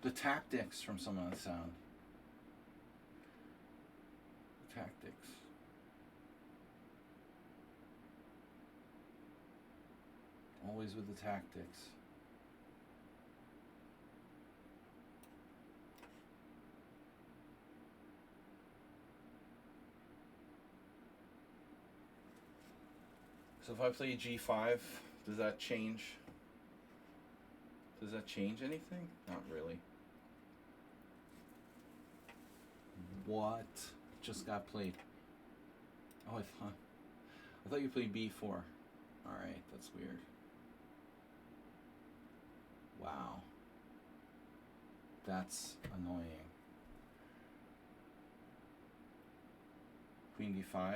The tactics from some of the sound. Tactics. Always with the tactics. So if I play g5, does that change? Does that change anything? Not really. What just got played? Oh, I thought you played b4. All right, that's weird. Wow. That's annoying. Queen d5.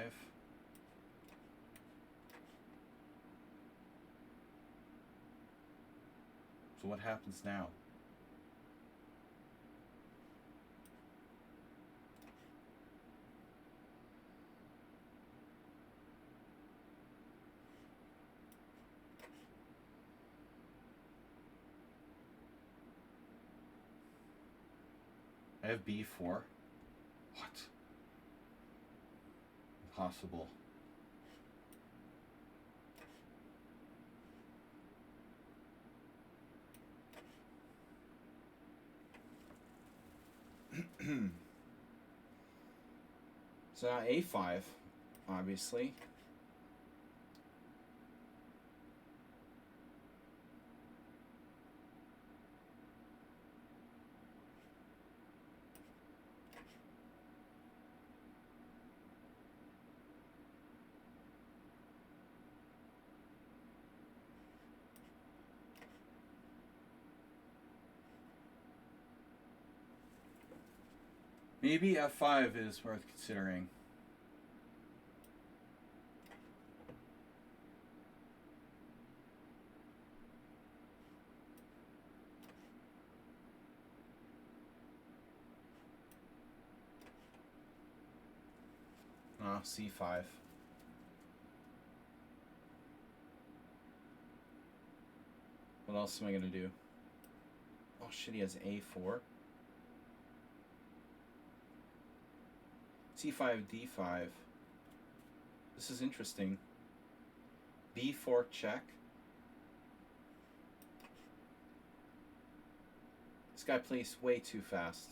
So what happens now? I have b4. What? Impossible. So now a5, obviously. Maybe f5 is worth considering. C5. What else am I going to do? Oh shit, he has a4. c5, d5. This is interesting. b4 check. This guy plays way too fast.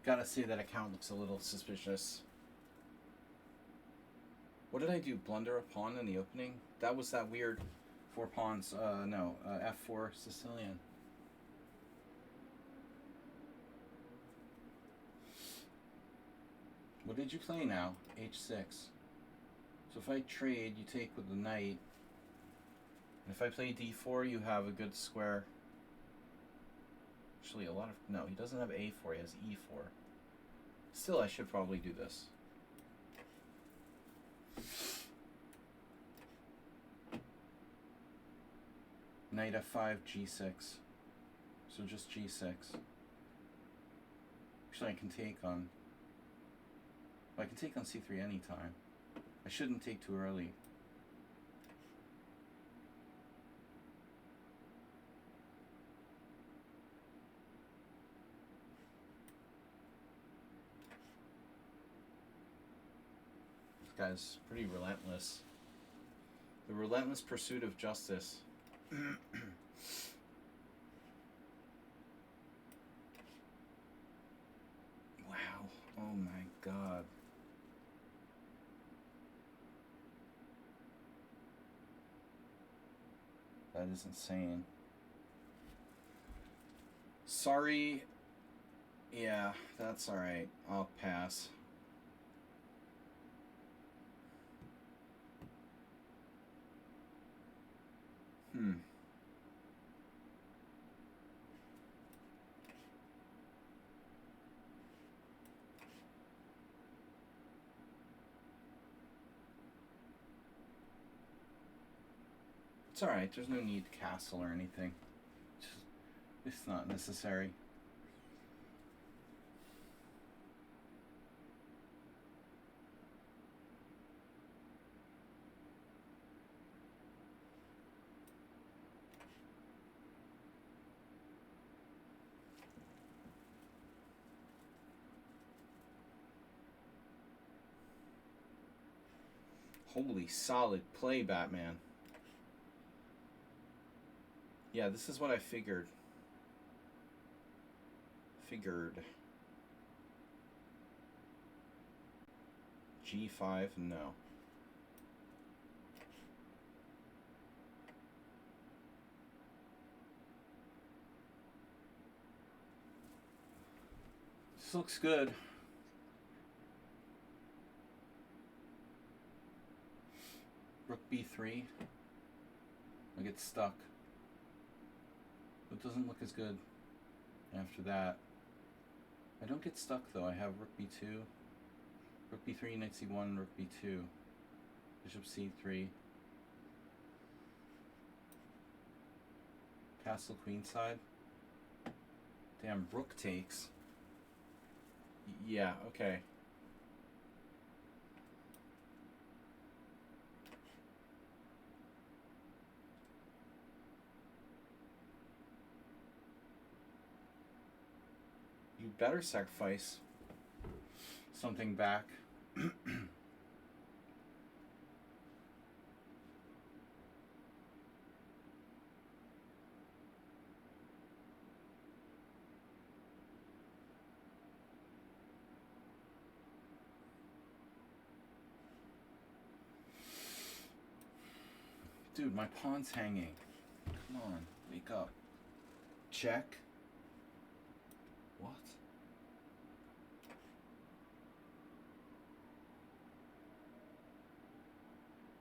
Gotta say that account looks a little suspicious. What did I do? Blunder a pawn in the opening? That was that weird 4 pawns. No, f4 Sicilian. What did you play now? h6. So if I trade, you take with the knight. And if I play d4, you have a good square. Actually, a lot of... No, he doesn't have a4, he has e4. Still, I should probably do this. Knight f5, g6. So just g6. Actually, I can take on... I can take on c3 anytime. I shouldn't take too early. This guy's pretty relentless. The relentless pursuit of justice. Wow. Oh my god. That is insane. Sorry. Yeah, that's alright. I'll pass. It's alright, there's no need to castle or anything. It's not necessary. Holy solid play, Batman. Yeah, this is what I figured. G5, no. This looks good. Rook b3. I get stuck. It doesn't look as good after that. I don't get stuck though. I have rook b2. Rook b3, knight c1, rook b2. Bishop c3. Castle queenside. Damn, rook takes. Yeah, okay. You better sacrifice something back. Dude, my pawn's hanging. Come on, wake up. Check. What?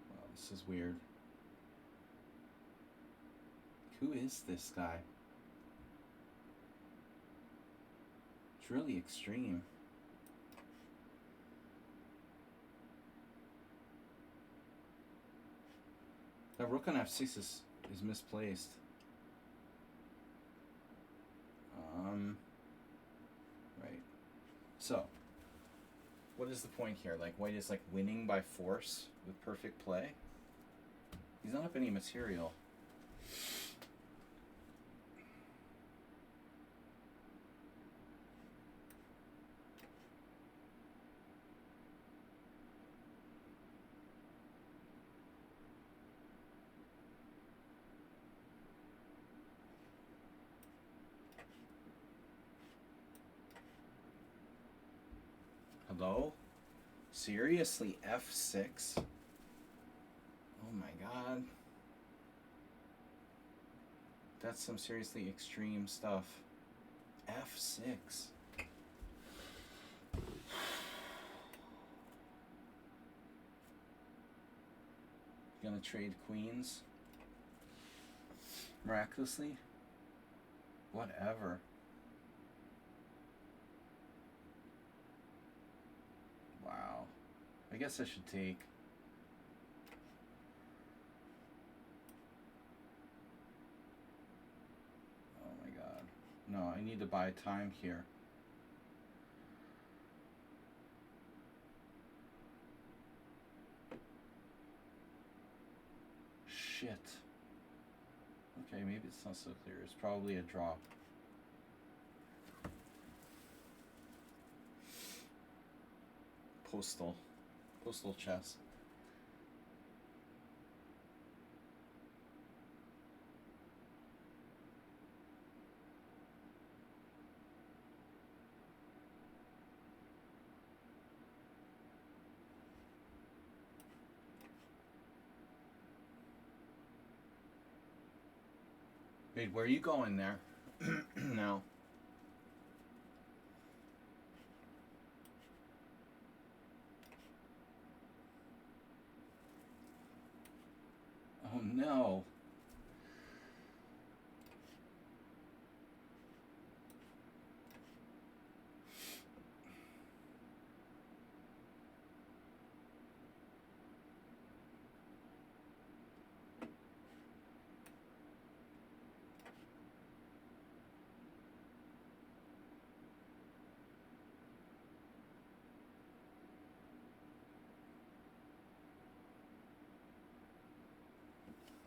Wow, this is weird. Who is this guy? It's really extreme. That rook on f6 is misplaced. Right. So, what is the point here? Like, white is like winning by force with perfect play? He's not up any material. Hello? Seriously, f6? Oh my god. That's some seriously extreme stuff. f6. Gonna trade queens? Miraculously? Whatever. Wow. I guess I should take. Oh my god. No, I need to buy time here. Shit. Okay, maybe it's not so clear. It's probably a draw. Postal chess. Wait, where are you going there? No. Oh no.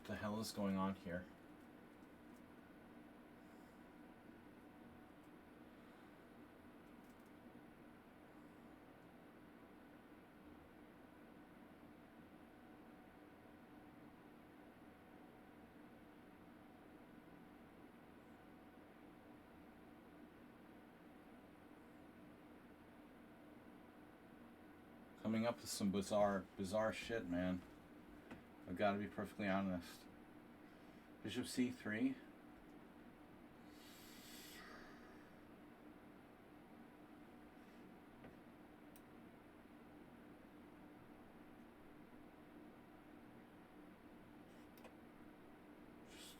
What the hell is going on here? Coming up with some bizarre shit, man. I've got to be perfectly honest. Bishop c3.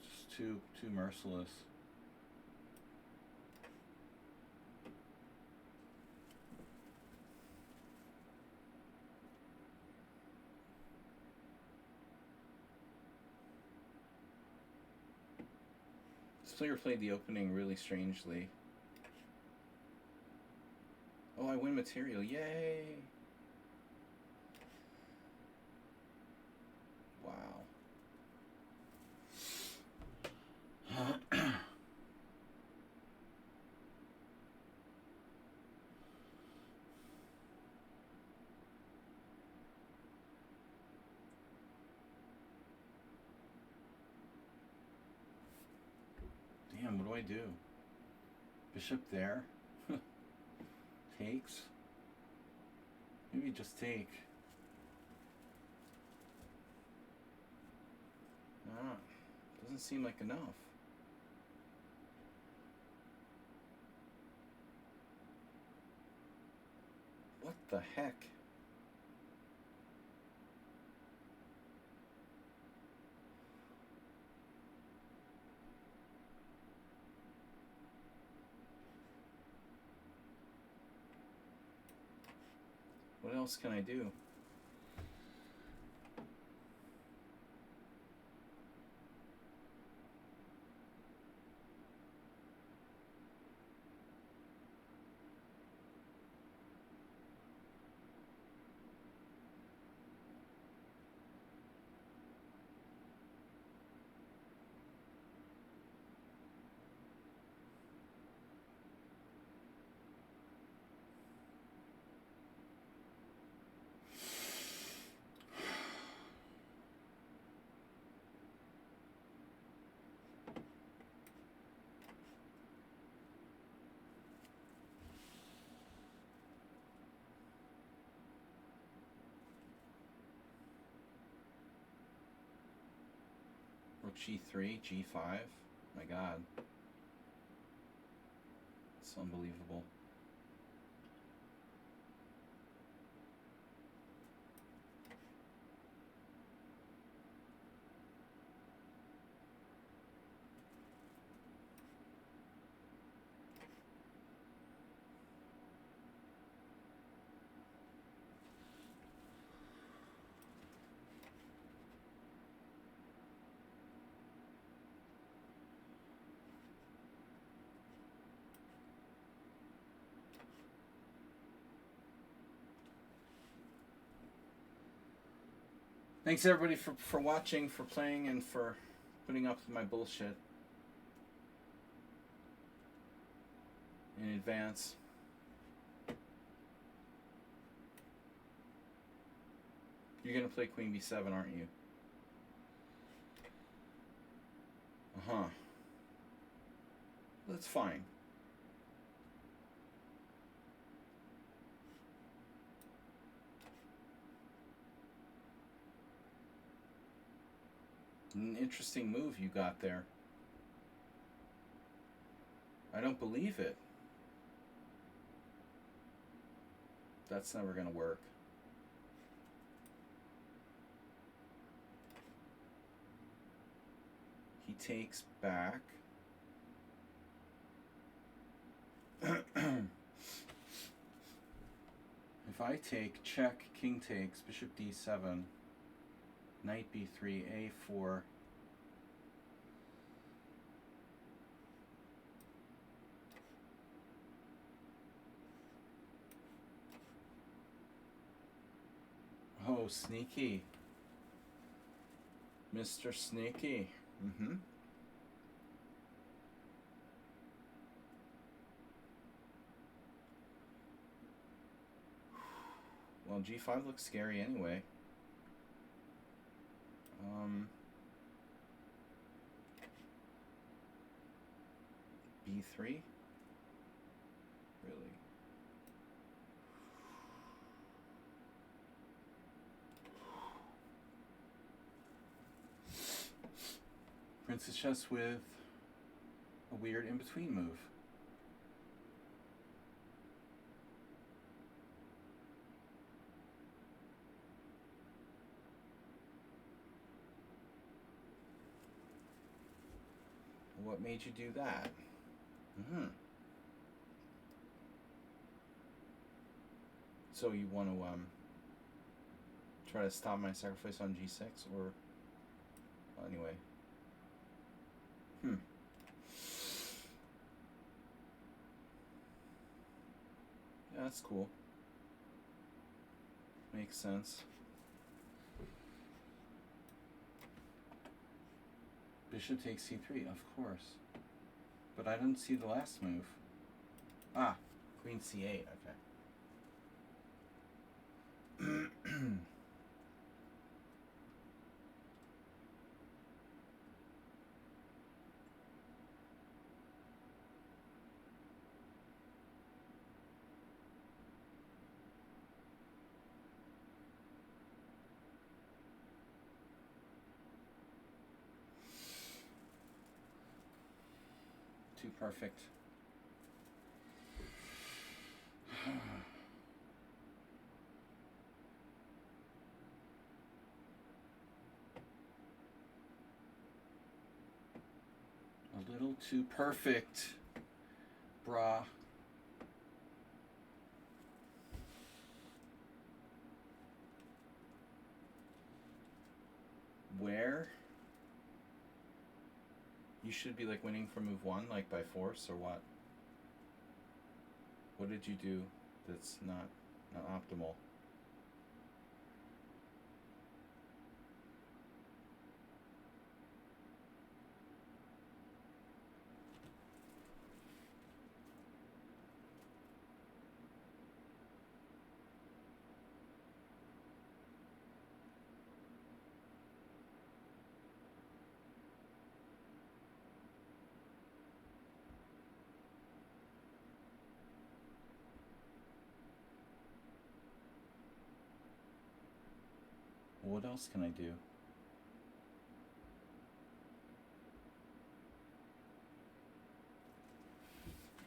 Just too merciless. This player played the opening really strangely. Oh, I win material. Yay! Wow. Damn, what do I do? Bishop there? Takes? Maybe just take. Ah, doesn't seem like enough. What the heck? What else can I do? Rook g3, g5. My god. It's unbelievable. Thanks everybody for watching, for playing, and for putting up with my bullshit in advance. You're gonna play Queen b7, aren't you? Uh-huh. That's fine. An interesting move you got there. I don't believe it. That's never gonna work. He takes back. If I take, check, king takes, bishop d7, knight b3, a4. Oh, sneaky. Mr. Sneaky. Mm-hmm. Well, g5 looks scary anyway. b3? Really? Princess chess with a weird in-between move. What made you do that? Mm-hmm. So you want to try to stop my sacrifice on g6, or anyway. Yeah, that's cool. Makes sense. Bishop takes c3, of course. But I didn't see the last move. Ah, queen c8, okay. Too perfect. A little too perfect, brah. Where? You should be like winning for move 1, like by force, or what? What did you do that's not optimal? What else can I do?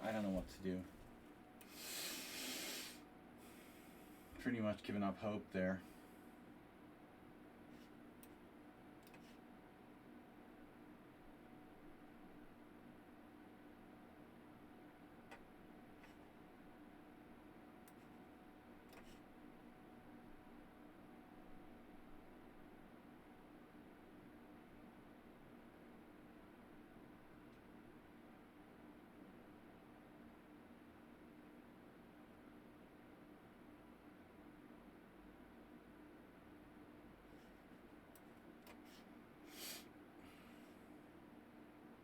I don't know what to do. Pretty much given up hope there.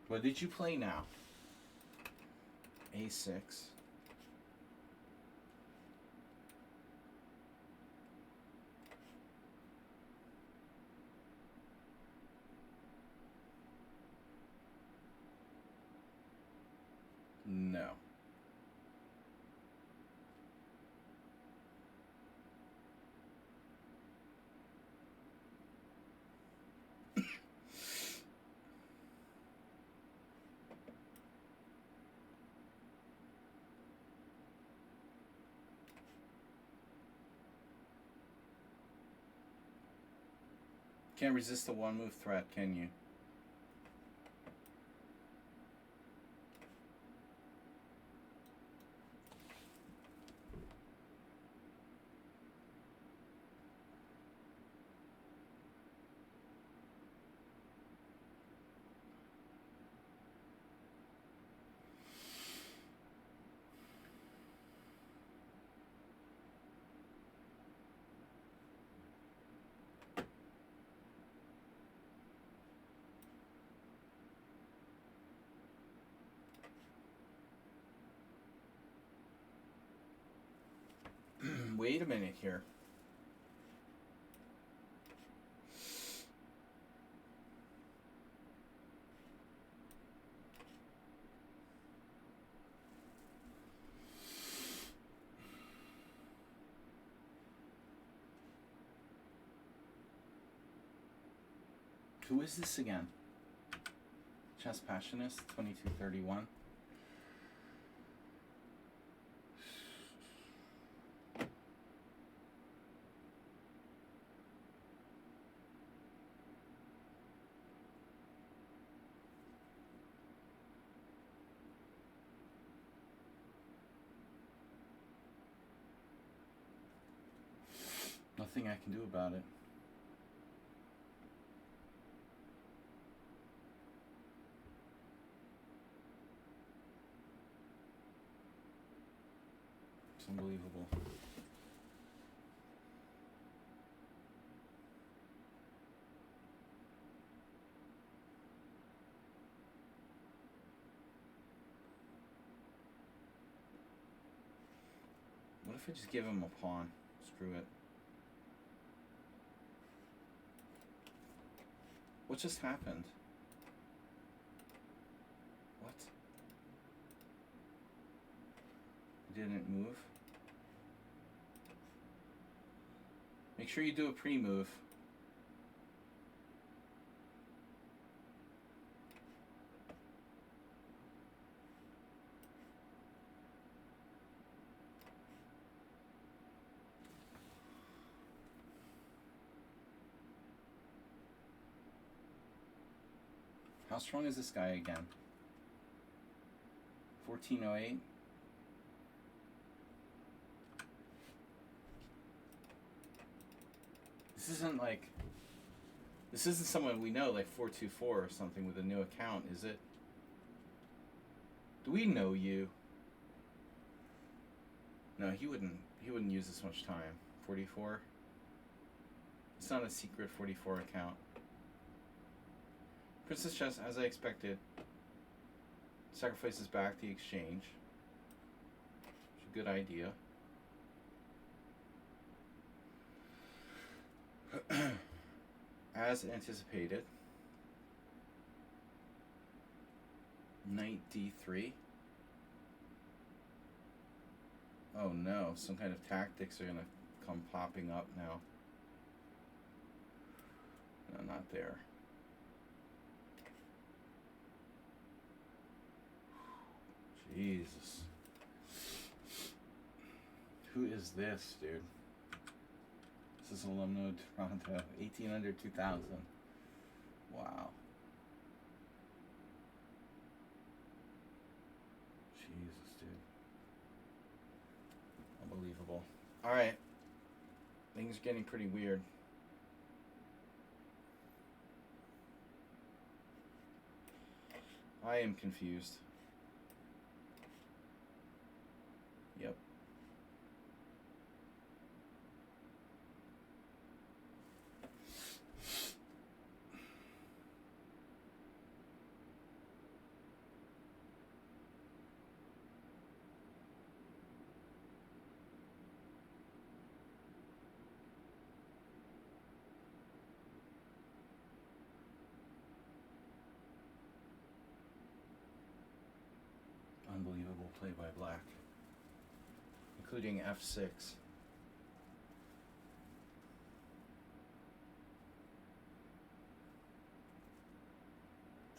What did you play now? A6. No. Can't resist the one move threat, can you? Wait a minute here. Who is this again? Chess Passionist, 2231. Nothing I can do about it. It's unbelievable. What if I just give him a pawn? Screw it. What just happened? What? Didn't move? Make sure you do a pre-move. How strong is this guy again? 1408. This isn't someone we know, like 424 or something with a new account, is it? Do we know you? No, he wouldn't use this much time. 44. It's not a secret 44 account. Princess Chess, as I expected, sacrifices back the exchange. It's a good idea. As anticipated, knight d3. Oh no, some kind of tactics are gonna come popping up now. No, not there. Jesus. Who is this, dude? This is Alumno Toronto, 18 under 2000. Wow. Jesus, dude. Unbelievable. Alright. Things are getting pretty weird. I am confused. Yep. Unbelievable play by black. Including f6.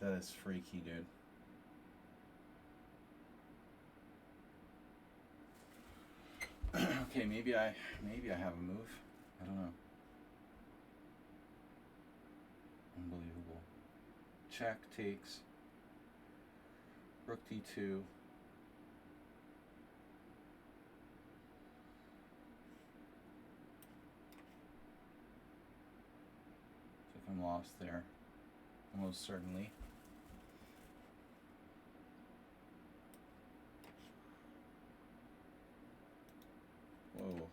That is freaky, dude. Okay, maybe I have a move. I don't know. Unbelievable. Check takes. Rook d2. I'm lost there, almost certainly. Whoa.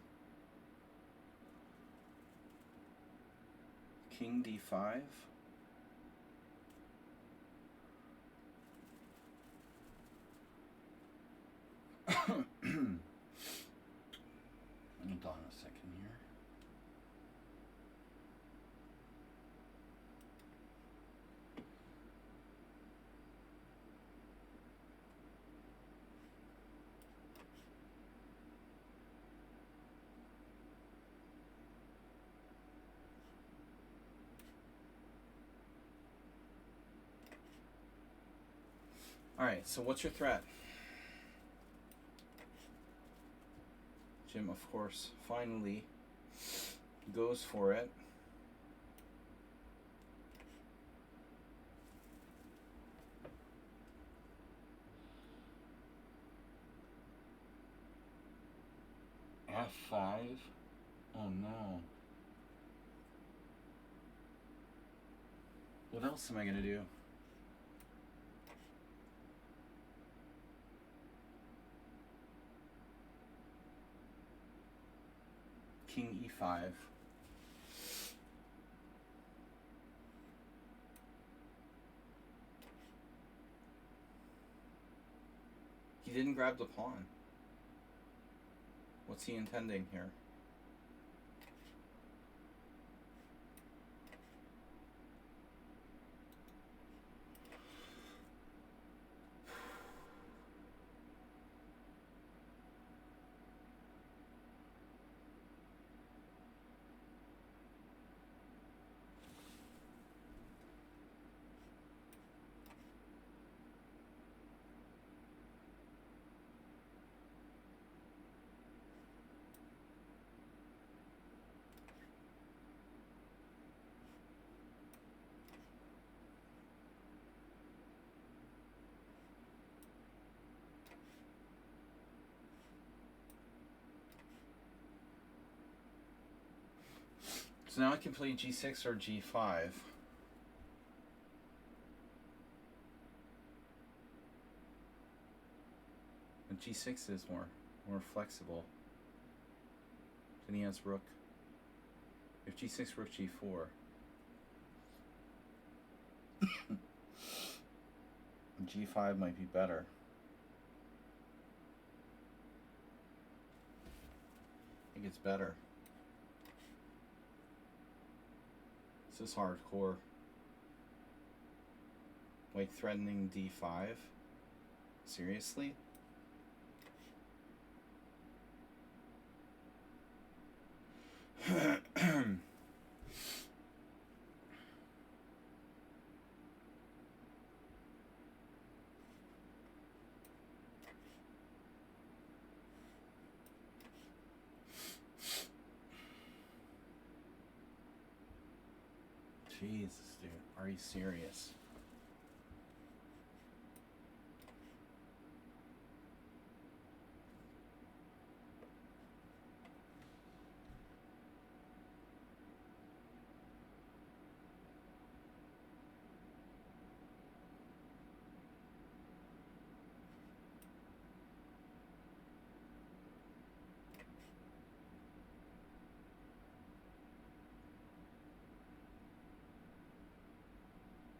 King d5. Hold on a second here. Alright, so what's your threat? Jim, of course, finally goes for it. F5? Oh no. What else am I gonna do? king e5. He didn't grab the pawn. What's he intending here? So now I can play g6 or g5. And g6 is more flexible. Then he has rook. If g6, rook g4. g5 might be better. I think it's better. This is hardcore. Like threatening d5? Seriously? Jesus, dude. Are you serious?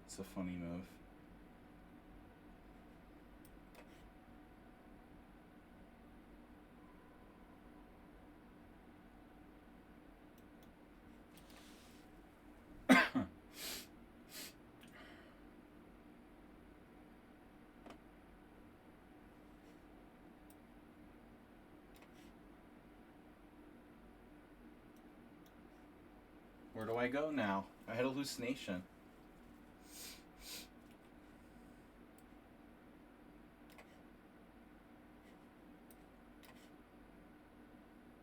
It's a funny move. Where do I go now? I had a hallucination.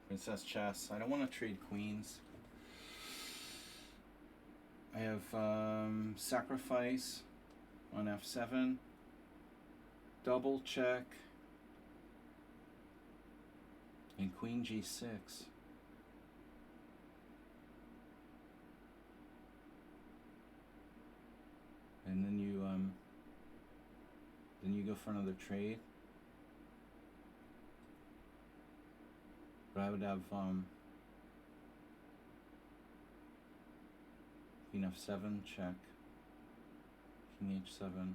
Princess chess. I don't want to trade queens. I have sacrifice on f7. Double check. And queen g6. And then you go for another trade. But I would have queen f7 check, king h7,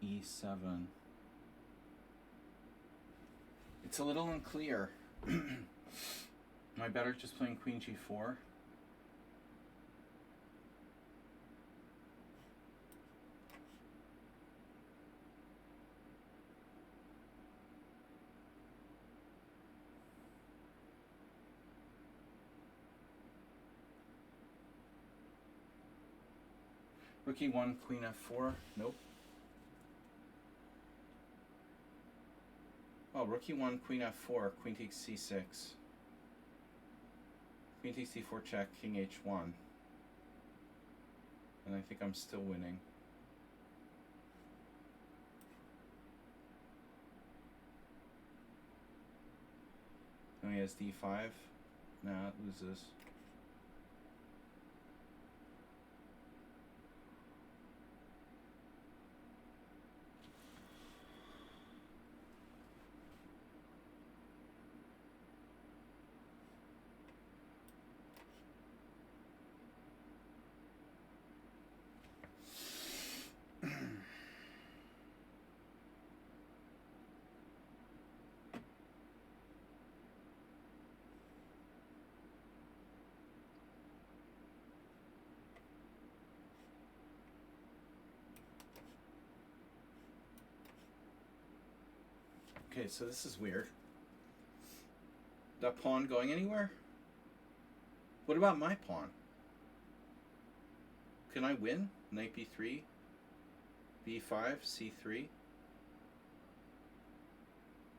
e7. It's a little unclear. Am I better just playing queen g4? Rook e1, queen f4. Nope. Oh, rook e1, queen f4, queen takes c6. Queen takes c4 check, king h1. And I think I'm still winning. Now he has d5. Nah, it loses. Okay, so this is weird. That pawn going anywhere? What about my pawn? Can I win? Knight b3, b5, c3.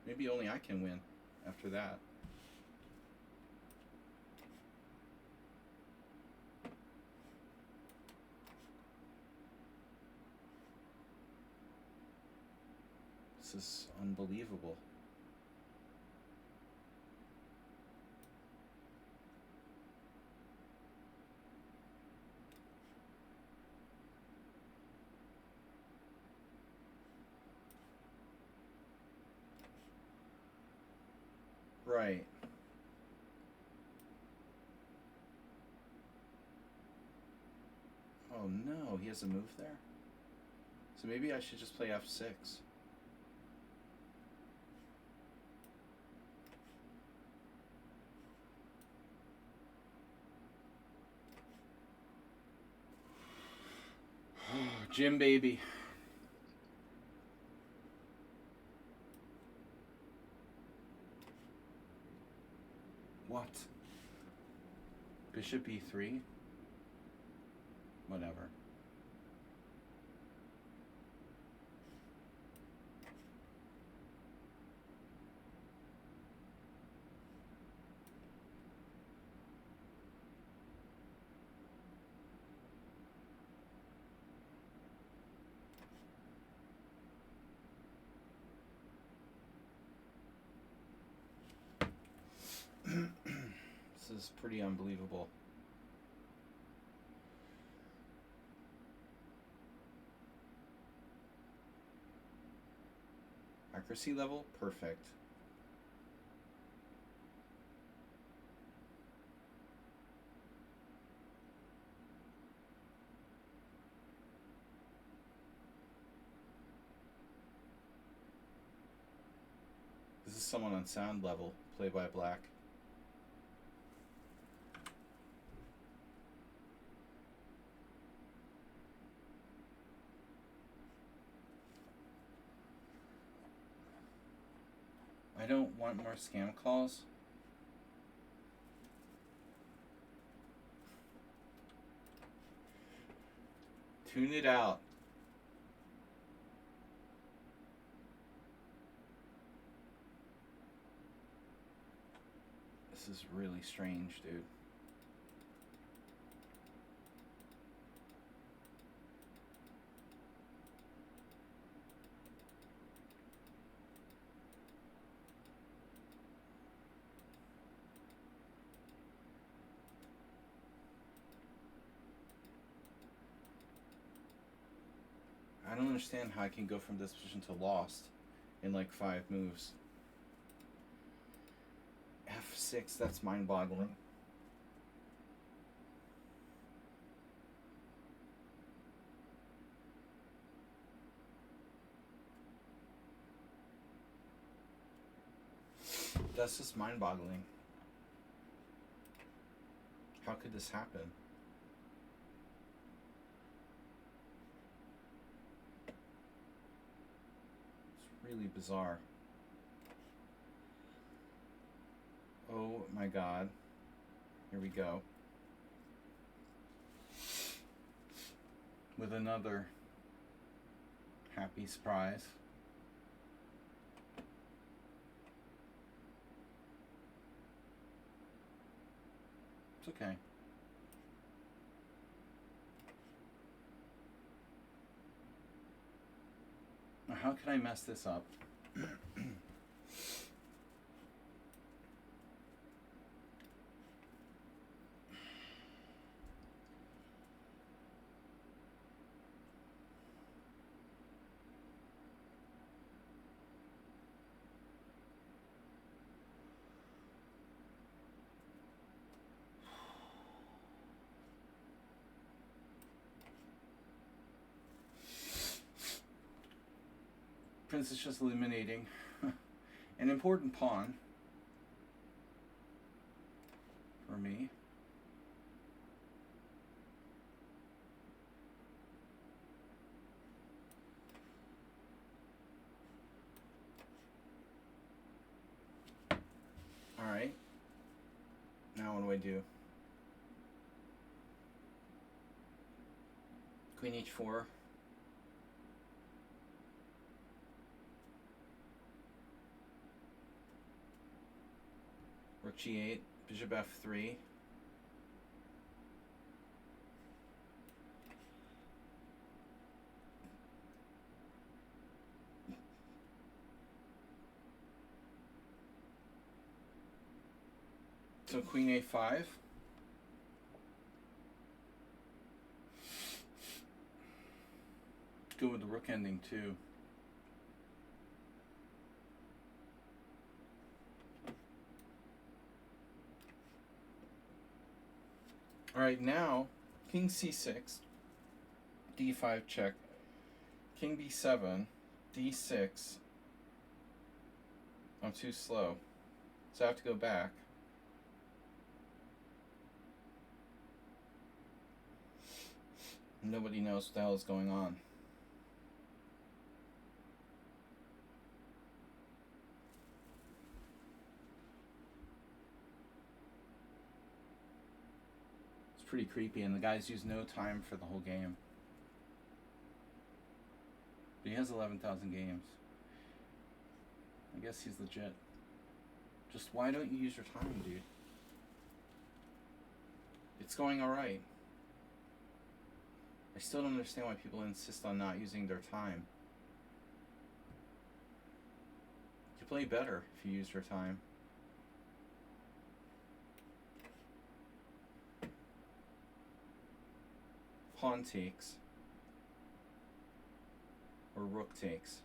Maybe only I can win after that. This is unbelievable. Right. Oh no, he has a move there? So maybe I should just play f6. Jim baby. What? Bishop e3? Whatever. This is pretty unbelievable. Accuracy level, perfect. This is someone on sound level, play by black. I don't want more scam calls. Tune it out. This is really strange, dude. I don't understand how I can go from this position to lost in like 5 moves. F6, that's mind-boggling. That's just mind-boggling. How could this happen? It's really bizarre. Oh my god. Here we go. With another happy surprise. It's okay. How could I mess this up? Prince is just eliminating an important pawn for me. Alright. Now what do I do? Queen h4. Rook g8. Bishop f3. So queen a5. Good with the rook ending too. Alright, now king c6, d5 check, king b7, d6. I'm too slow, so I have to go back. Nobody knows what the hell is going on. It's pretty creepy, and the guy's used no time for the whole game. But he has 11,000 games. I guess he's legit. Just why don't you use your time, dude? It's going alright. I still don't understand why people insist on not using their time. You play better if you use your time. Pawn takes. Or rook takes.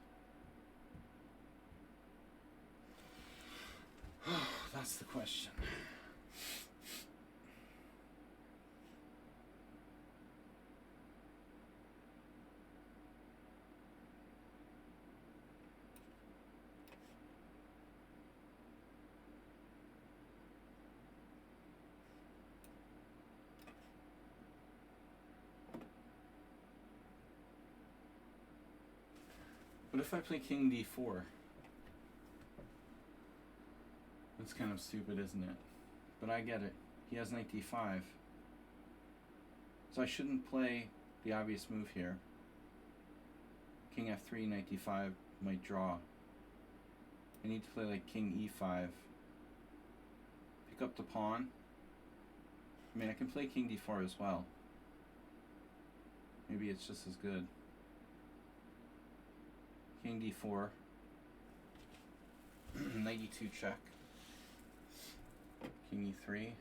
That's the question. What if I play king d4? That's kind of stupid, isn't it? But I get it. He has knight d5. So I shouldn't play the obvious move here. King f3, knight d5 might draw. I need to play like king e5. Pick up the pawn. I mean, I can play king d4 as well. Maybe it's just as good. King d4. Knight e2 check. King e3.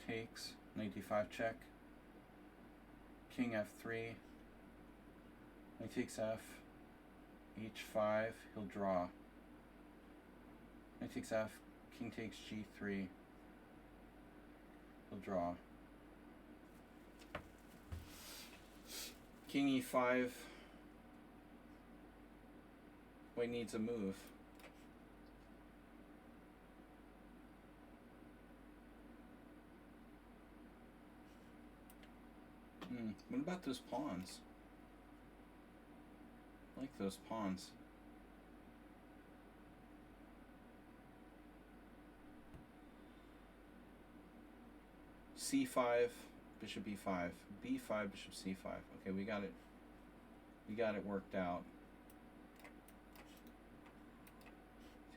Takes. Knight d5 check. King f3. Knight takes f. h5. He'll draw. Knight takes f. King takes g3. He'll draw. King e5. White needs a move. What about those pawns? I like those pawns. c5, bishop e5, b5, bishop c5. Okay, we got it. We got it worked out.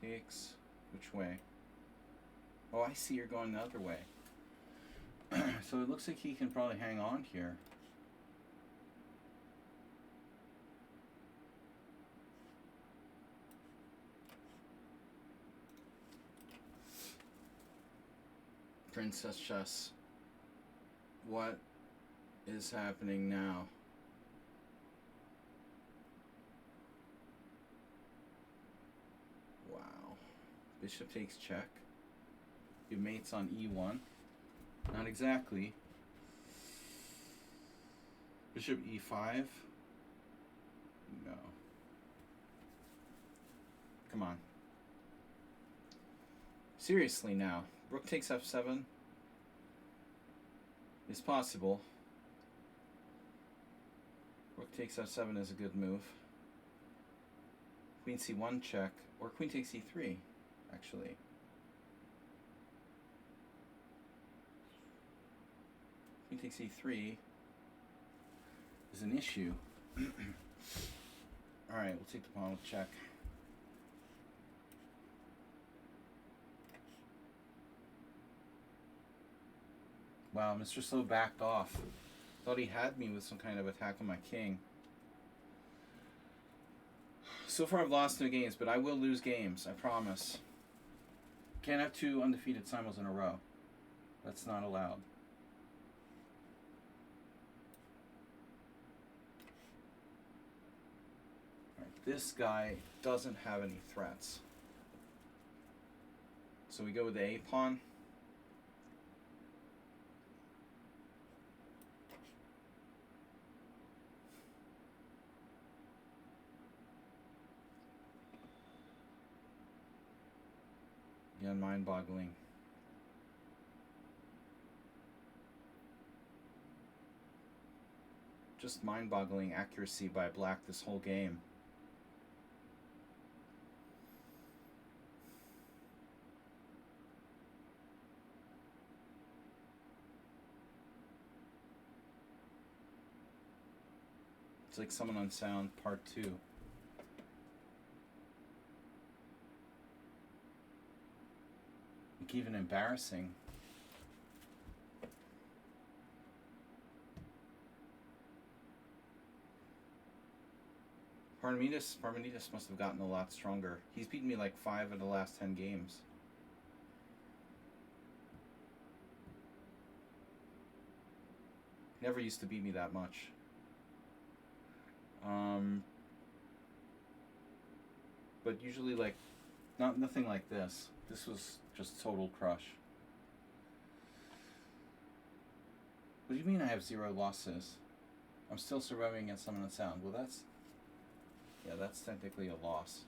Takes which way? Oh, I see you're going the other way. So it looks like he can probably hang on here. Princess Chess. What is happening now? Wow. Bishop takes check. Your mate's on e1. Not exactly. Bishop e5. No. Come on. Seriously now. Rook takes f7. is possible. Rook takes f7 is a good move. Queen c1 check, or queen takes e3, actually. Queen takes e3 is an issue. Alright, we'll take the pawn with check. Wow, Mr. Slow backed off. Thought he had me with some kind of attack on my king. So far I've lost no games, but I will lose games, I promise. Can't have 2 undefeated simuls in a row. That's not allowed. Alright, this guy doesn't have any threats. So we go with the A pawn. Again, mind-boggling. Just mind-boggling accuracy by black this whole game. It's like Someone Unsound Part 2. Like even embarrassing. Parmenides must have gotten a lot stronger. He's beaten me like 5 of the last 10 games. Never used to beat me that much. But usually like, nothing like this. This was just total crush. What do you mean I have 0 losses? I'm still surviving against Someone Unsound. Well, that's technically a loss.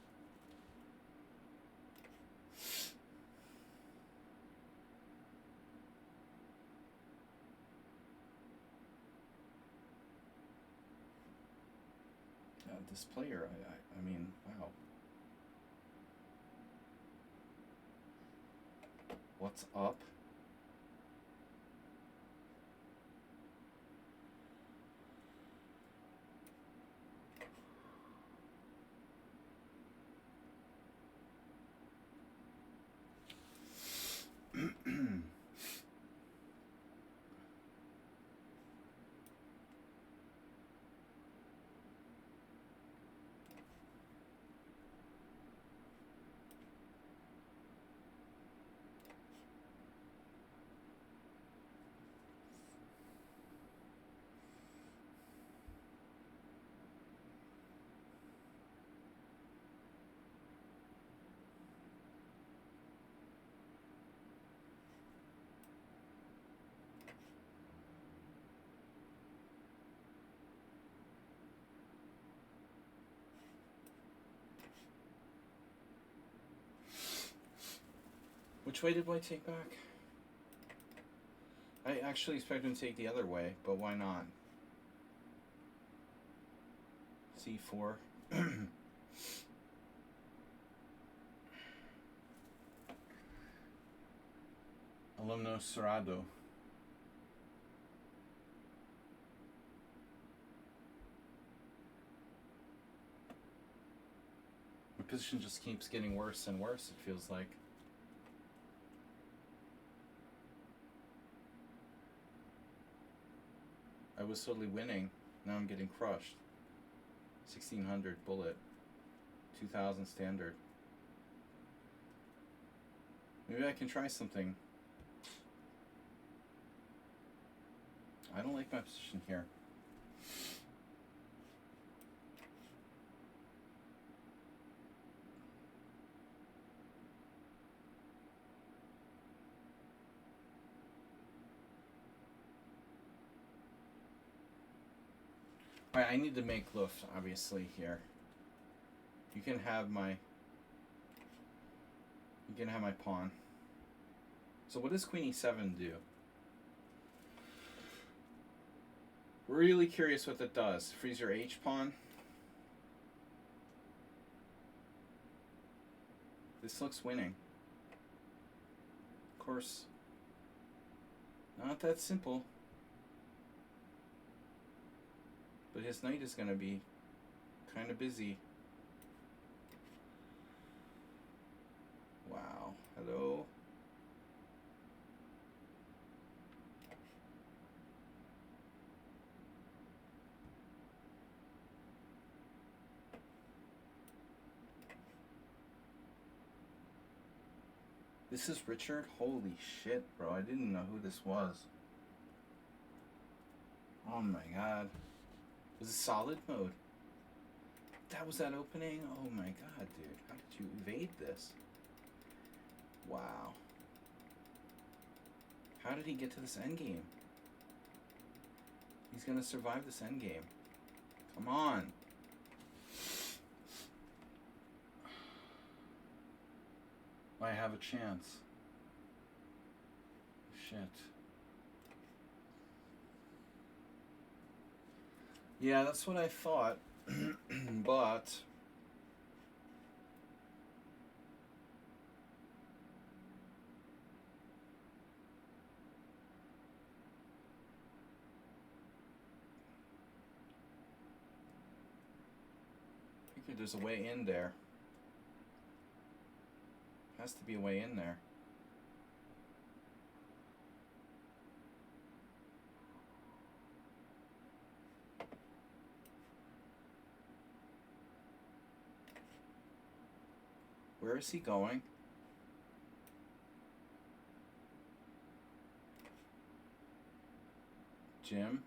This player, I mean, wow. What's up? Which way did White take back? I actually expect him to take the other way, but why not? C4. Alumno Cerrado. My position just keeps getting worse and worse, it feels like. I was totally winning. Now I'm getting crushed. 1600 bullet. 2000 standard. Maybe I can try something. I don't like my position here. Alright, I need to make Luft, obviously, here. You can have my pawn. So what does Queen e7 do? Really curious what that does. Freeze your H pawn. This looks winning. Of course, not that simple. But his knight is going to be kind of busy. Wow. Hello. This is Richard? Holy shit, bro. I didn't know who this was. Oh my god. Was it solid mode? That was that opening? Oh my god, dude. How did you evade this? Wow. How did he get to this endgame? He's gonna survive this endgame. Come on. I have a chance. Shit. Yeah, that's what I thought. But I figured there's a way in there. Has to be a way in there. Where is he going? Jim?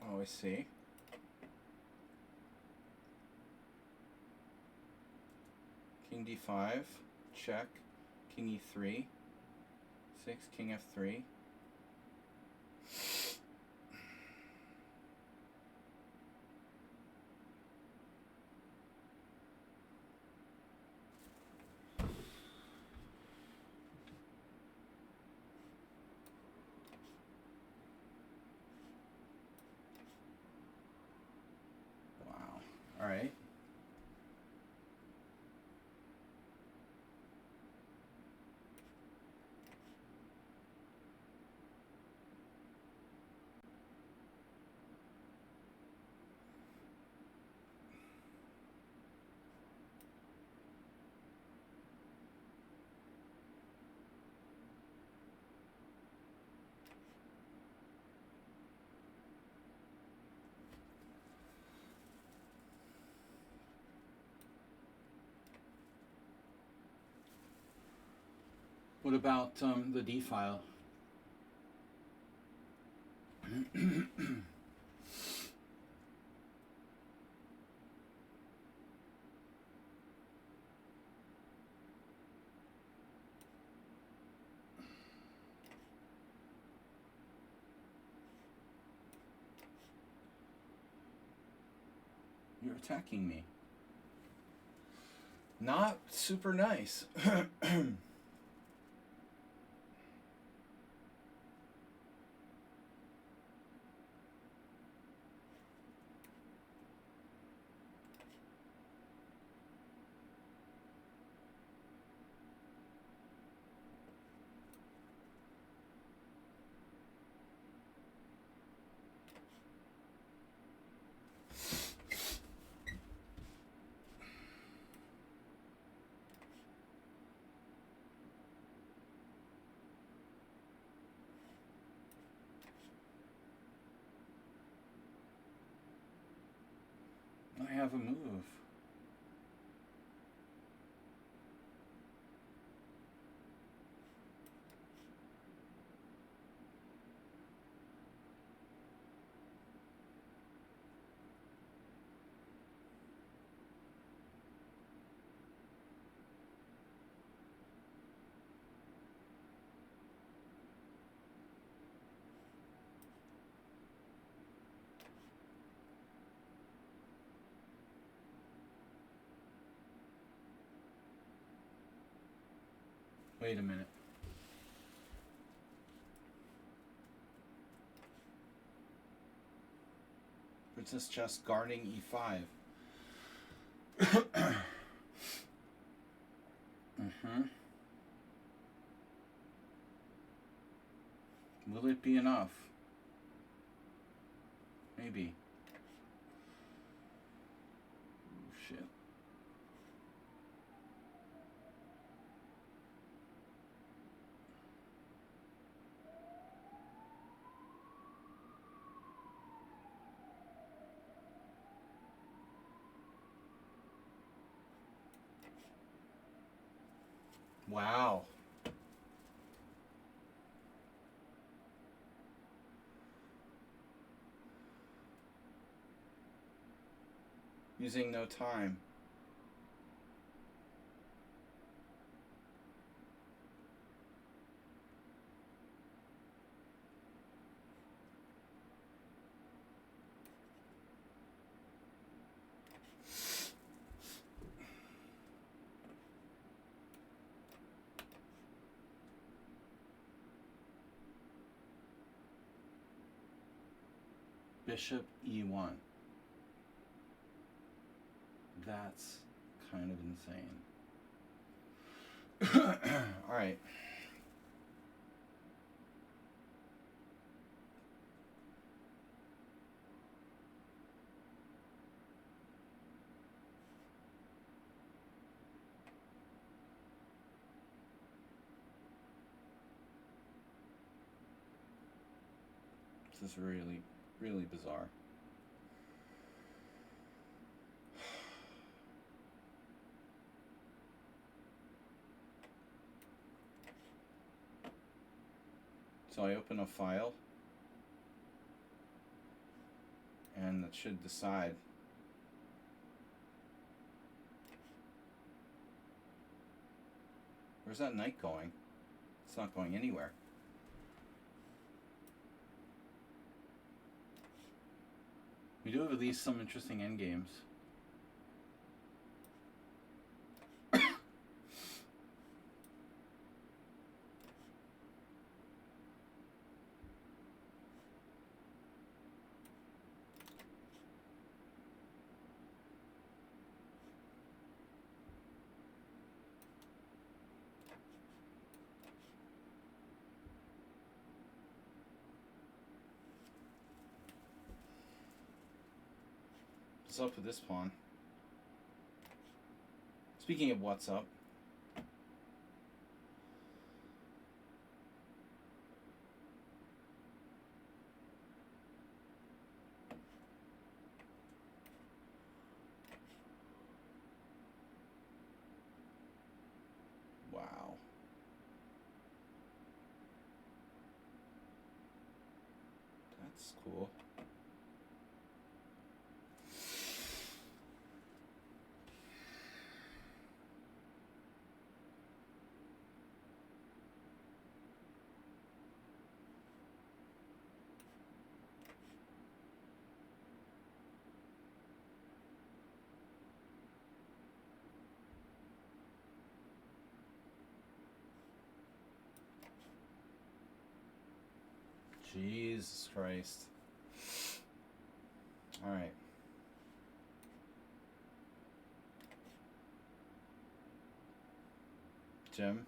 Oh, I see. King d5, check. King e3, 6, king f3. Wow. All right. What about the D file? You're attacking me. Not super nice. I have a move. Wait a minute. Princess chess guarding e5. Mm-hmm. Will it be enough? Maybe. Oh, shit. Wow. Using no time. Bishop e1. That's kind of insane. All right. This is really, really bizarre. So I open a file, and that should decide. Where's that knight going? It's not going anywhere. We do have at least some interesting endgames. What's up with this pawn? Speaking of what's up, wow. That's cool. Jesus Christ. All right. Jim.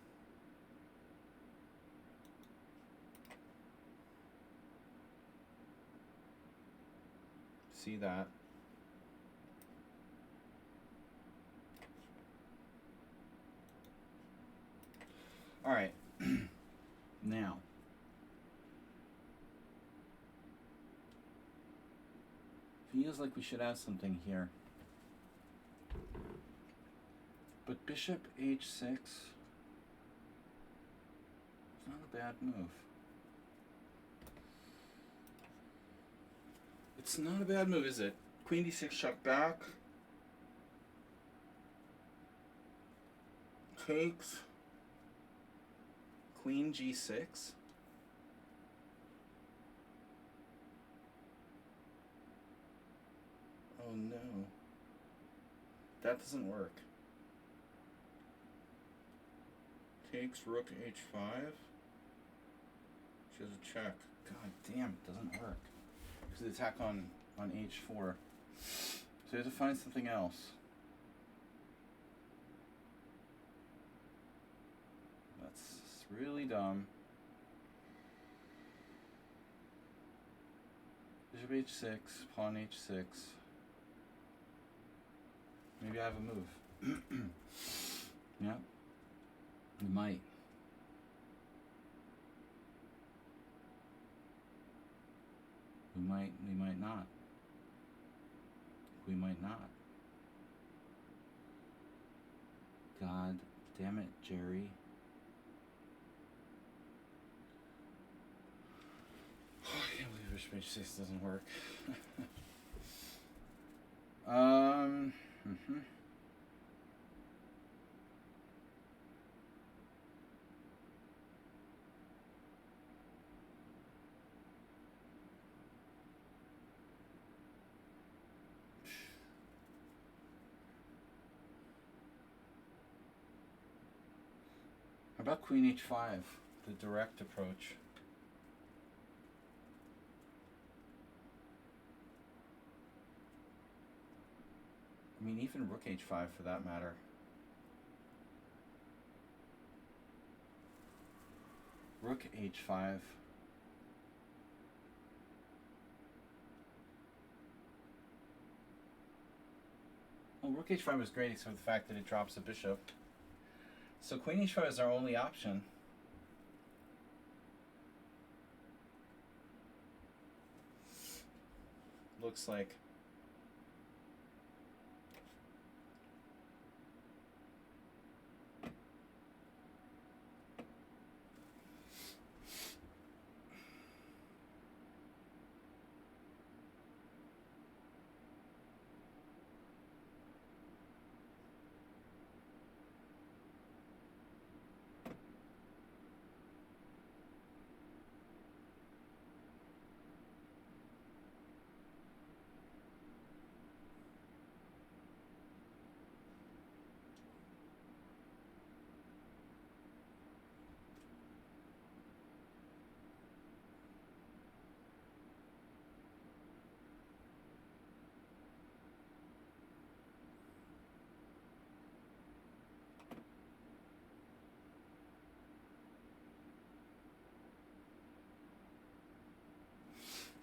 See that. All right. Now. Feels like we should have something here. But bishop h6 is not a bad move. It's not a bad move, is it? Queen d6 check back. Takes. Queen g6. Oh no. That doesn't work. takes rook h5. She has a check. God damn, it doesn't work. Because the attack on h4. So you have to find something else. That's really dumb. Bishop h6, pawn h6. Maybe I have a move. Yeah. You might. We might not. We might not. God damn it, Jerry. I can't believe bishop h6 doesn't work. How about queen h5, the direct approach? I mean, even rook h5 for that matter. Rook h5. Well, rook h5 is great except for the fact that it drops a bishop. So queen h5 is our only option. Looks like.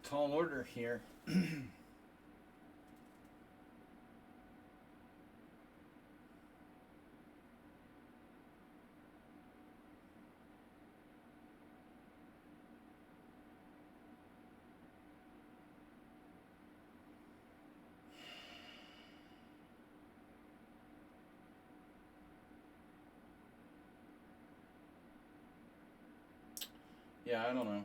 Tall order here. Yeah, I don't know.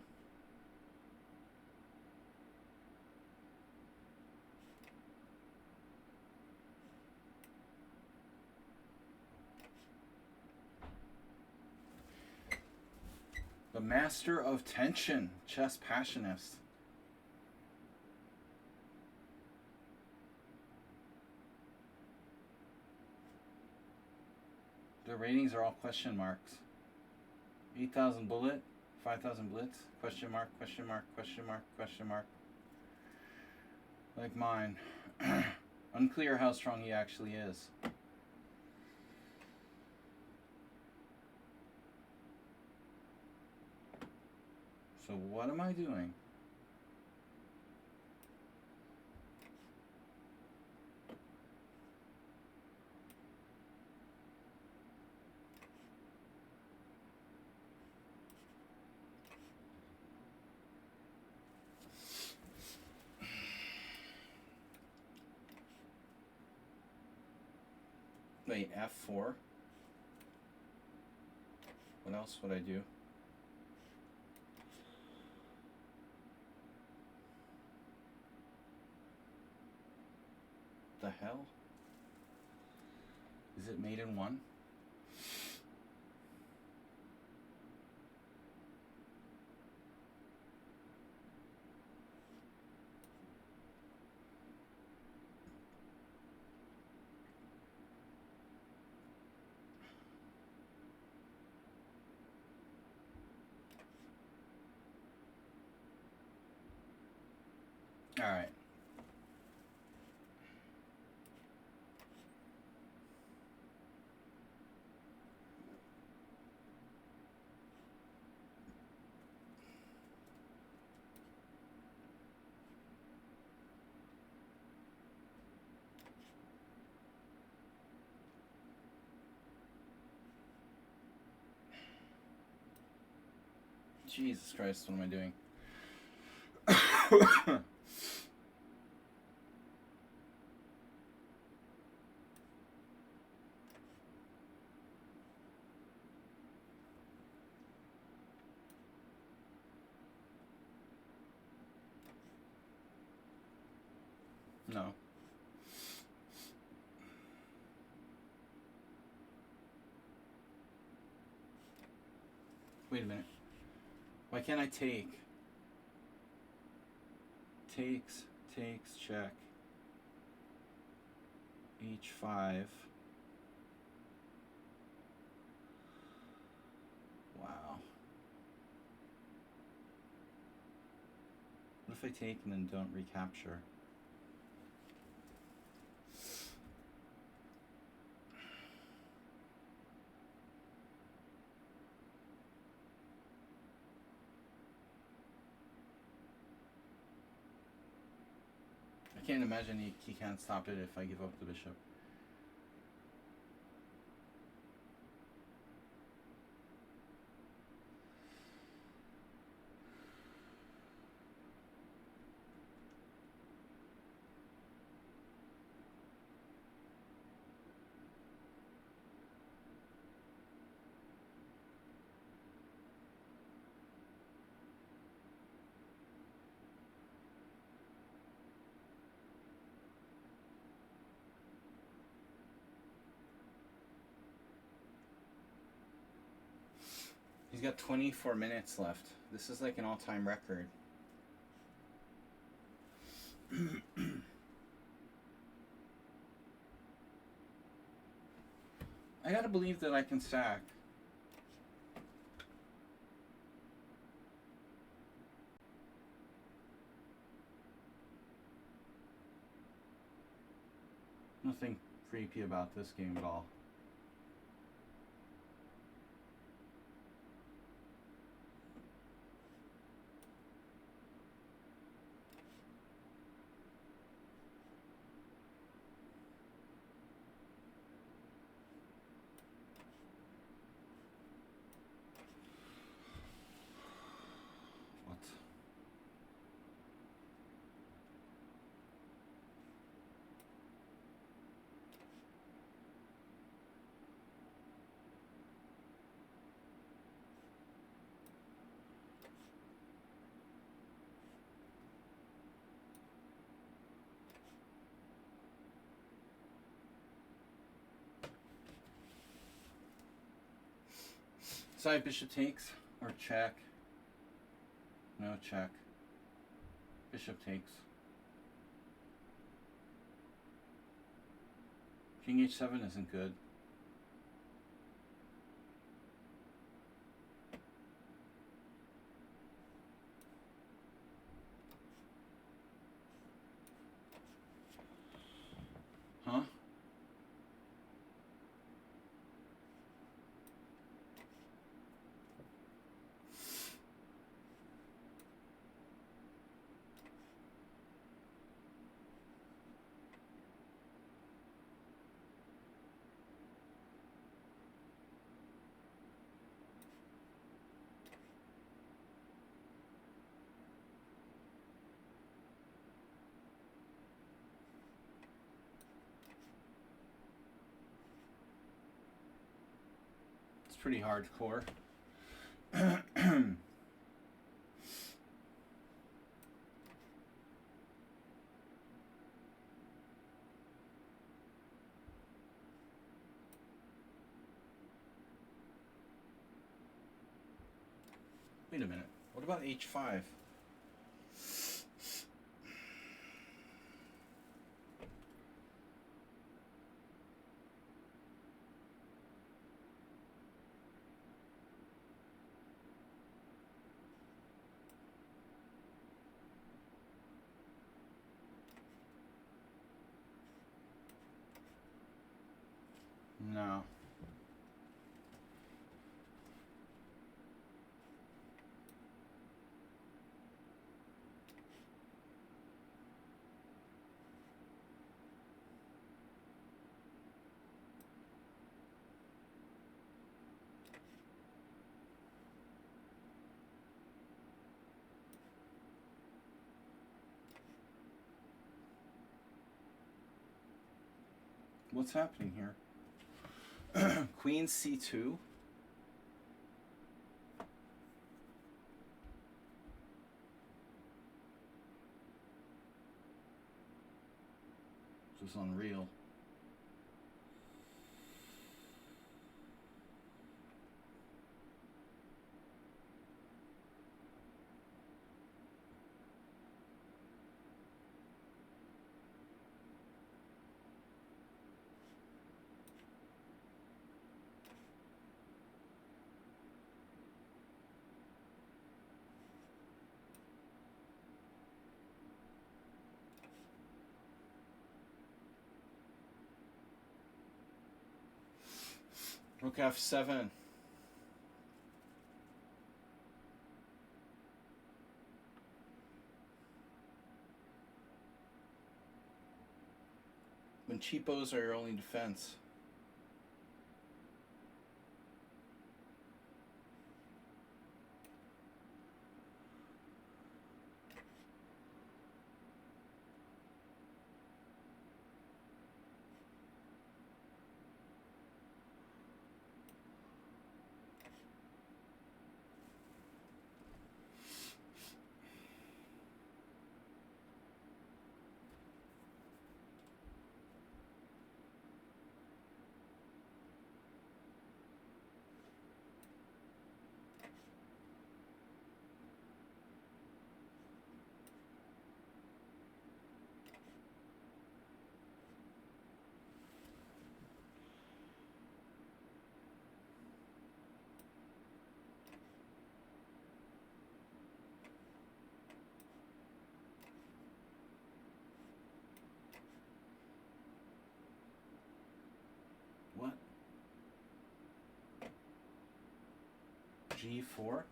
The master of tension, chess passionist. The ratings are all question marks. 8,000 bullet, 5,000 blitz, question mark, question mark, question mark, question mark. Like mine. Unclear how strong he actually is. So what am I doing? Wait, F4? What else would I do? The hell? Is it mate in one? All right. Jesus Christ, what am I doing? No. Wait a minute. Why can't I take? Takes, check. H5. Wow. What if I take and then don't recapture? I can't imagine he can't stop it if I give up the bishop. He's got 24 minutes left. This is like an all-time record. I gotta believe that I can stack. Nothing creepy about this game at all. What? Side bishop takes or check? No, check. Bishop takes. King h7 isn't good. Huh? It's pretty hardcore. Wait a minute. What about h5? No. What's happening here? Queen c2. This is unreal. Rook f7. When cheapos are your only defense. What? G4?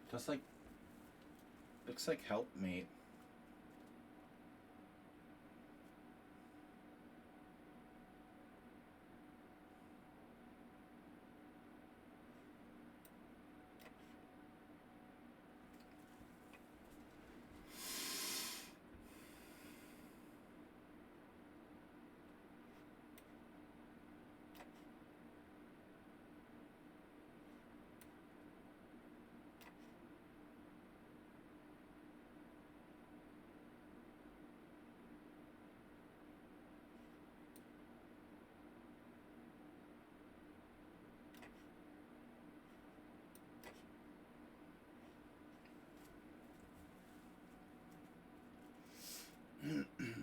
Just like, looks like helpmate.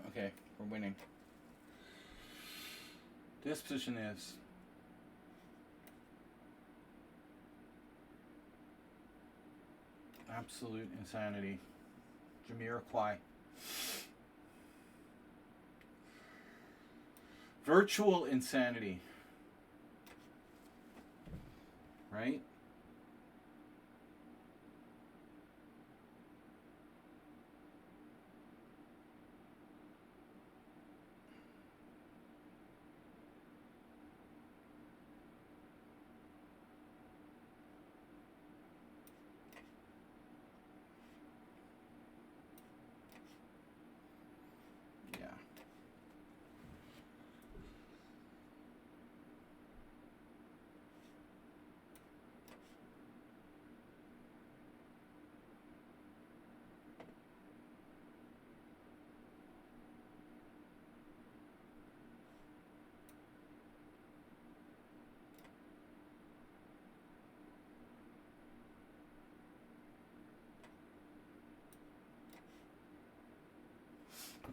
Okay, we're winning. This position is absolute insanity. Jamiroquai. Virtual insanity. Right? Yeah.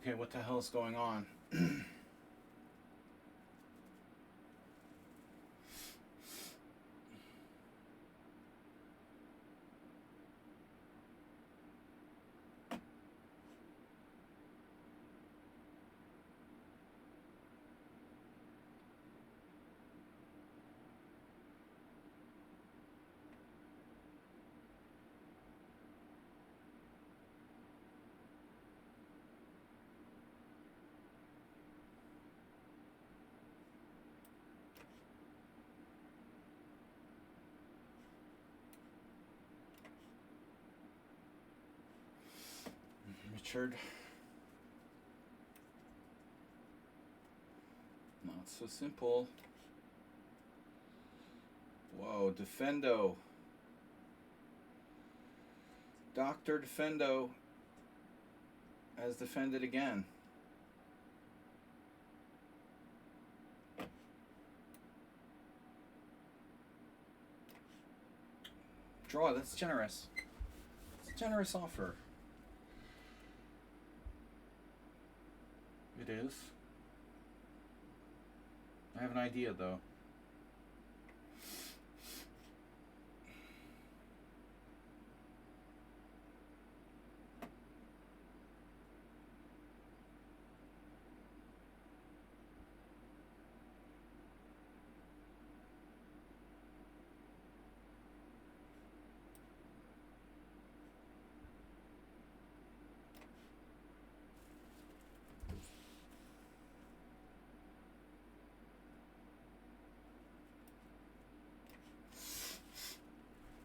Okay, what the hell is going on? Richard. Not so simple. Whoa, Defendo. Dr. Defendo has defended again. Draw, that's generous. It's a generous offer. It is. I have an idea though.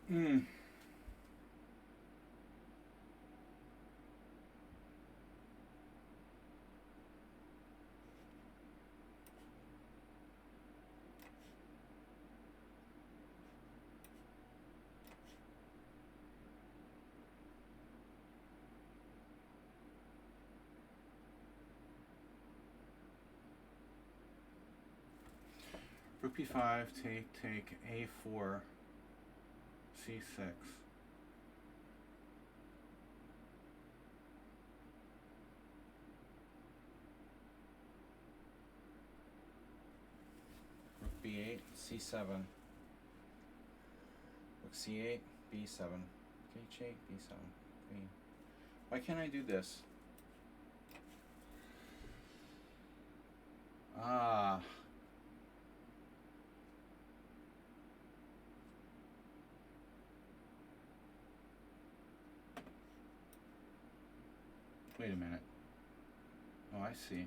Hmm. Rook b5, take, a4, c6. Rook b8, c7. Rook c8, b7. H8, b7. Queen. Why can't I do this? Ah. Wait a minute. Oh, I see.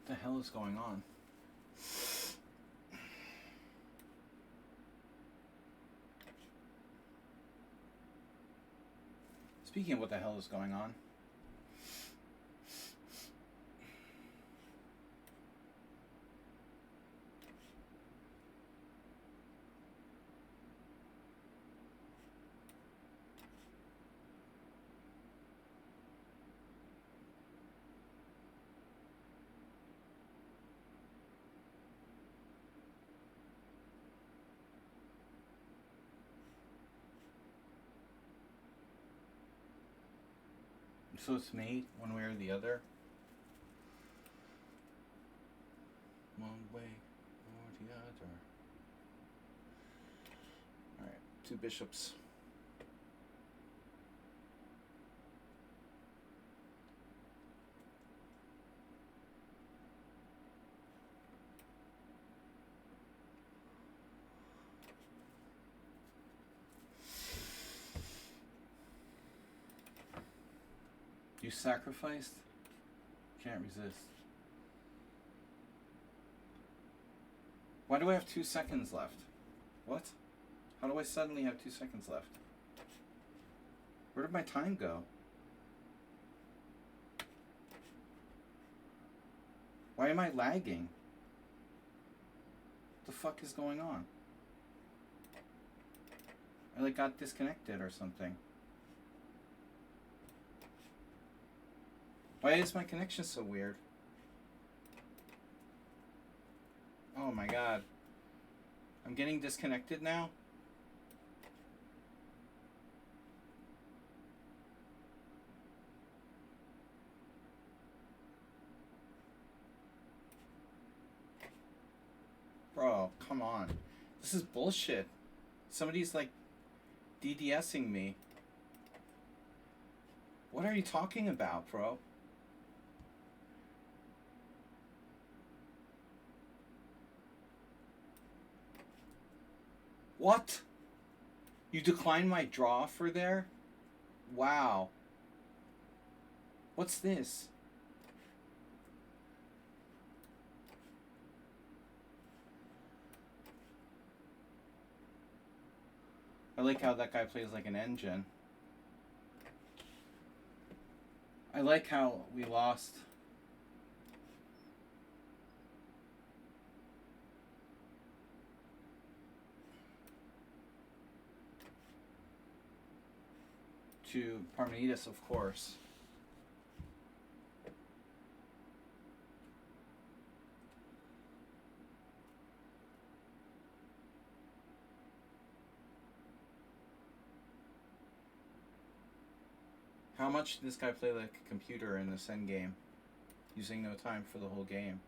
What the hell is going on? Speaking of what the hell is going on, so it's mate one way or the other. One way or the other. Alright, two bishops. You sacrificed? Can't resist. Why Why do I have 2 seconds left? What? How do I suddenly have 2 seconds left? Where did my time go? Why am I lagging? What the fuck is going on? I like got disconnected or something. Why is my connection so weird? Oh my god. I'm getting disconnected now? Bro, come on. This is bullshit. Somebody's like DDSing me. What are you talking about, bro? What? You declined my draw for there? Wow. What's this? I like how that guy plays like an engine. I like how we lost. To Parmenides, of course. How much did this guy play like a computer in this endgame? Using no time for the whole game.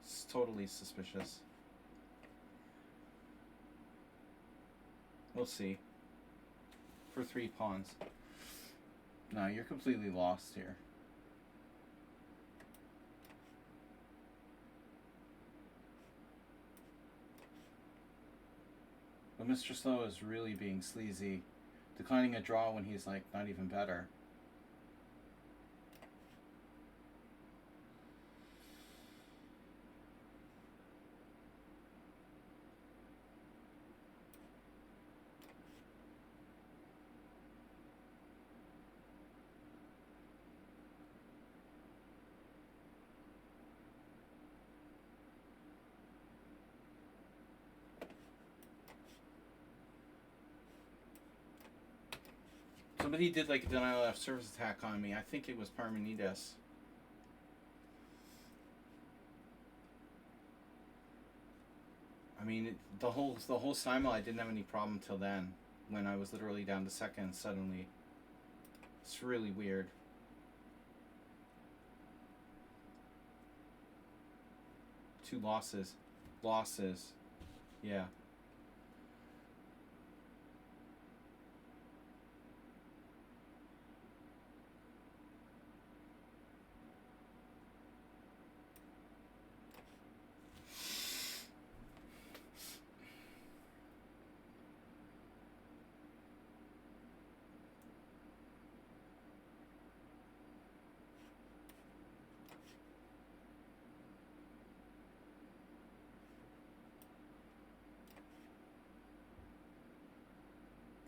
It's totally suspicious. We'll see. For 3 pawns. No, you're completely lost here. But Mr. Slow is really being sleazy. Declining a draw when he's like not even better. Somebody did like a denial of service attack on me. I think it was Parmenides. I mean, the whole Simul, I didn't have any problem till then, when I was literally down to second suddenly. It's really weird. Two losses. Yeah.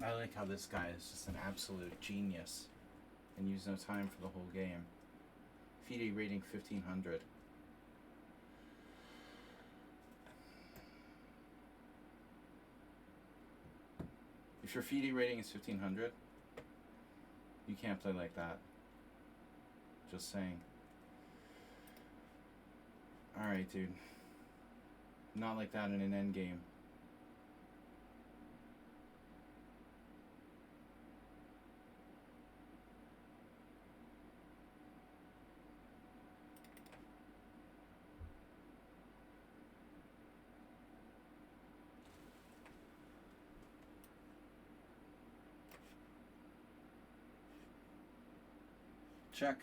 I like how this guy is just an absolute genius and used no time for the whole game. FIDE rating 1500. If your FIDE rating is 1500, you can't play like that. Just saying. Alright, dude. Not like that in an endgame. Check.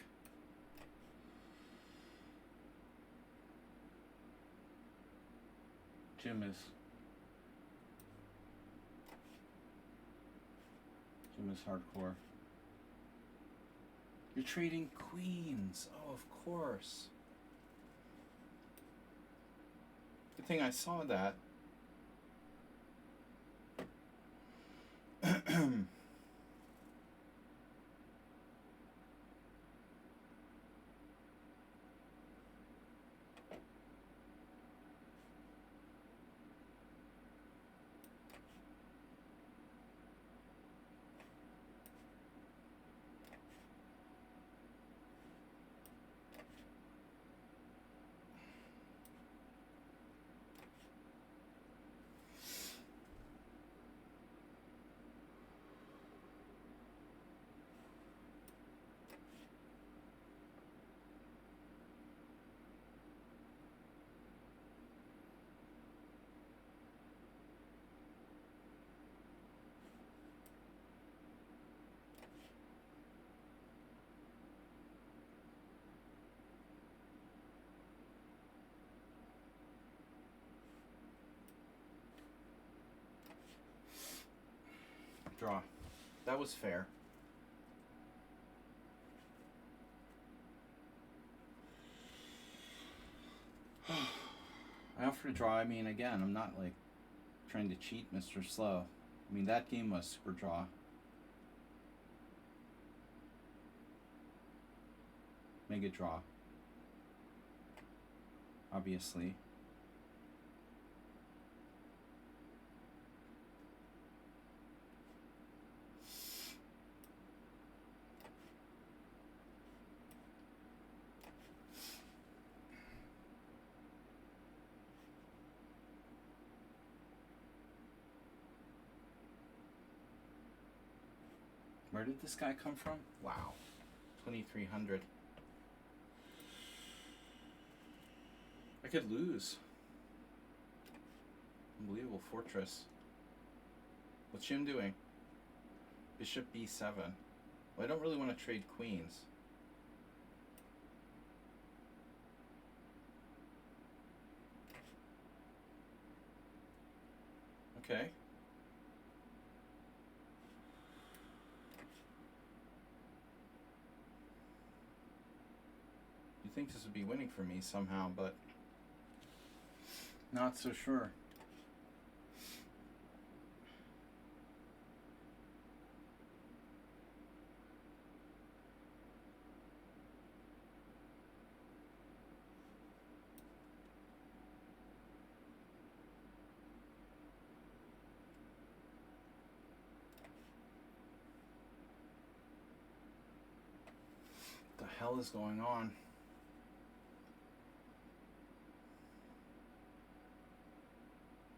Jim is hardcore. You're trading queens. Oh, of course. thing I saw that. Draw. That was fair. I offer to draw. I mean, again, I'm not like trying to cheat Mr. Slow. I mean, that game was super draw. Mega draw. Obviously. Where did this guy come from? Wow. 2,300. I could lose. Unbelievable fortress. What's Jim doing? Bishop b7. Well, I don't really want to trade queens. Okay. You think this would be winning for me somehow, but not so sure. What the hell is going on?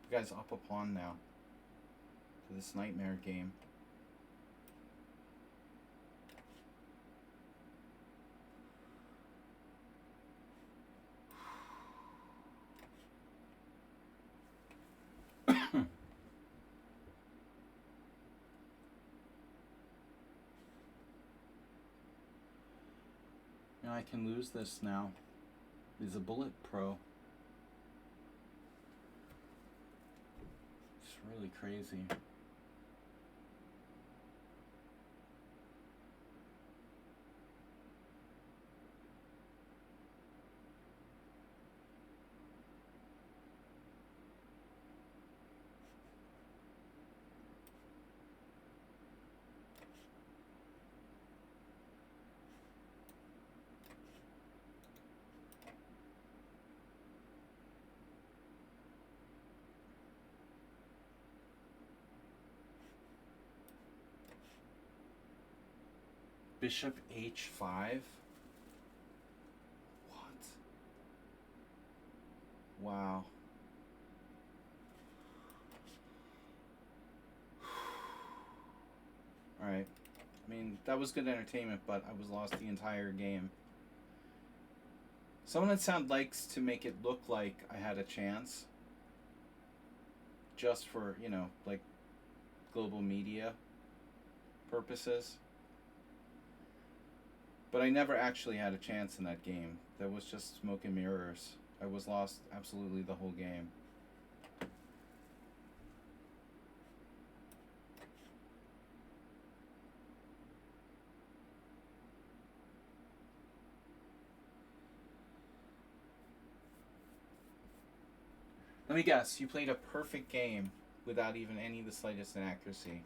The guy's up a pawn now to this nightmare game. I can lose this now. He's a bullet pro. It's really crazy. Bishop h5? What? Wow. Alright. I mean, that was good entertainment, but I was lost the entire game. Someone at Sound likes to make it look like I had a chance. Just for, you know, like, global media purposes. But I never actually had a chance in that game. That was just smoke and mirrors. I was lost absolutely the whole game. Let me guess. You played a perfect game without even any of the slightest inaccuracy.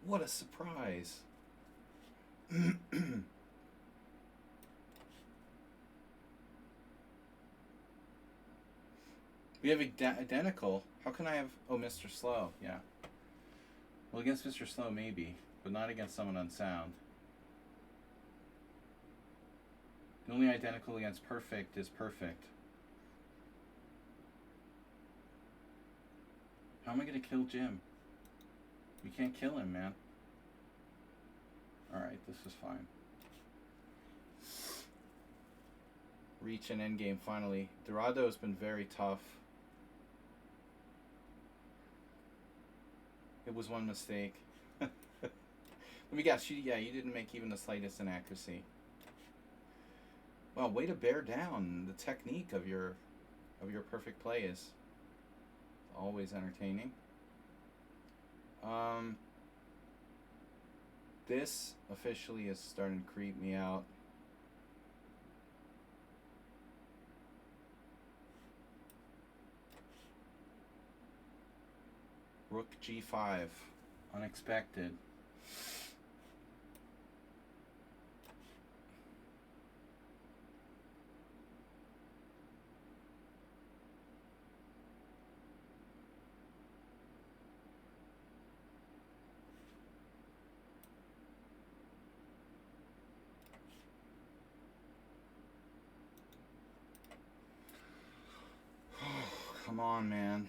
What a surprise. We have identical. How can I have... Oh, Mr. Slow. Yeah. Well, against Mr. Slow, maybe. But not against someone unsound. The only identical against perfect is perfect. How am I going to kill Jim? You can't kill him, man. Alright, this is fine. Reach an endgame, finally. Dorado has been very tough. It was one mistake. Let me guess. You didn't make even the slightest inaccuracy. Well, way to bear down. The technique of your perfect play is always entertaining. This officially is starting to creep me out. Rook G5. Unexpected. Come on, man.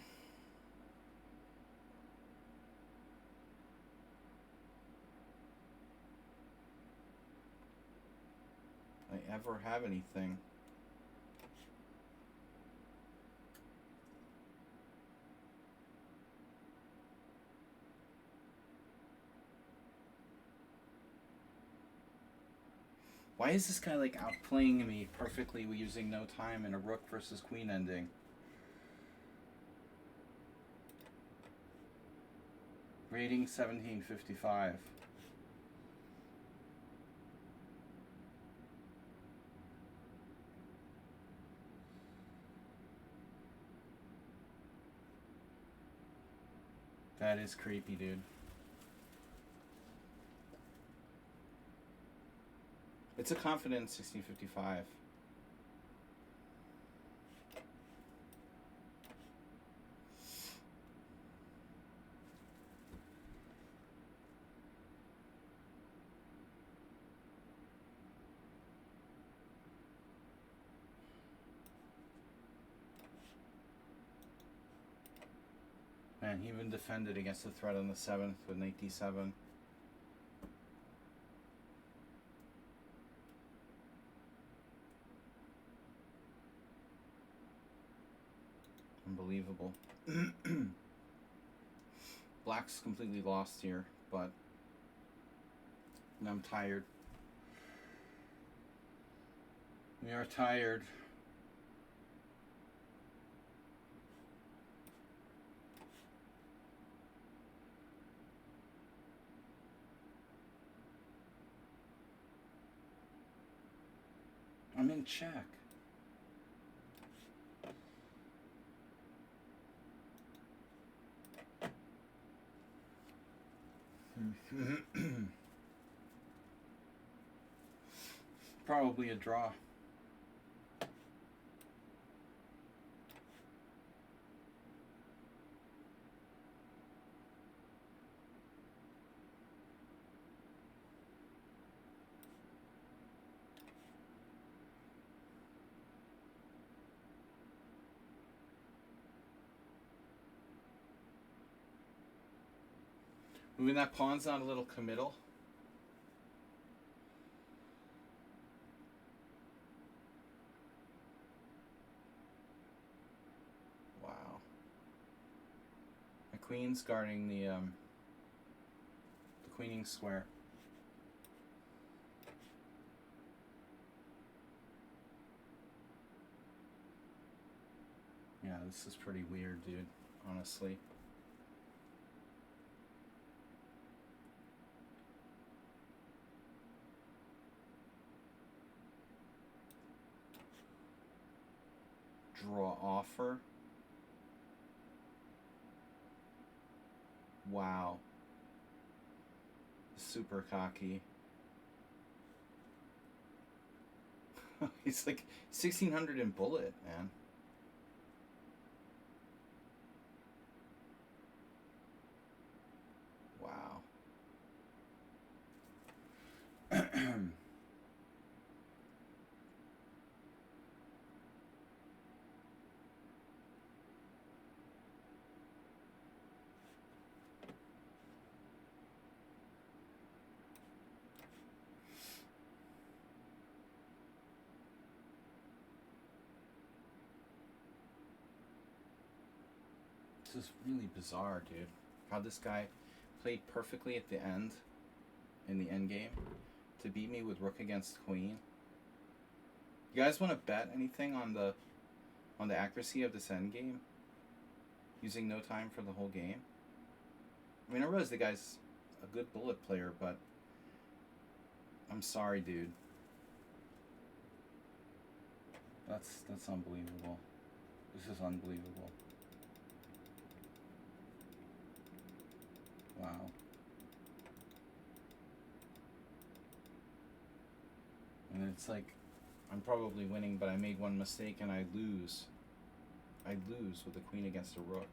I ever have anything? Why is this guy like outplaying me perfectly using no time in a rook versus queen ending? Rating 1755. That is creepy, dude. It's a confident 1655. Man, he even defended against the threat on the 7th with knight d7. Unbelievable. Black's completely lost here, but I'm tired. We are tired. I'm in check. Probably a draw. Moving that pawn's not a little committal. Wow. My queen's guarding the queening square. Yeah, this is pretty weird, dude, honestly. Draw offer. Wow. Super cocky. He's like 1600 in bullet, man. Wow. This is really bizarre, dude. How this guy played perfectly at the end, in the end game, to beat me with rook against queen. You guys want to bet anything on the accuracy of this end game? Using no time for the whole game? I mean, I realize the guy's a good bullet player, but I'm sorry, dude. That's unbelievable. This is unbelievable. Wow. And it's like, I'm probably winning, but I made one mistake and I lose. I lose with the queen against a rook.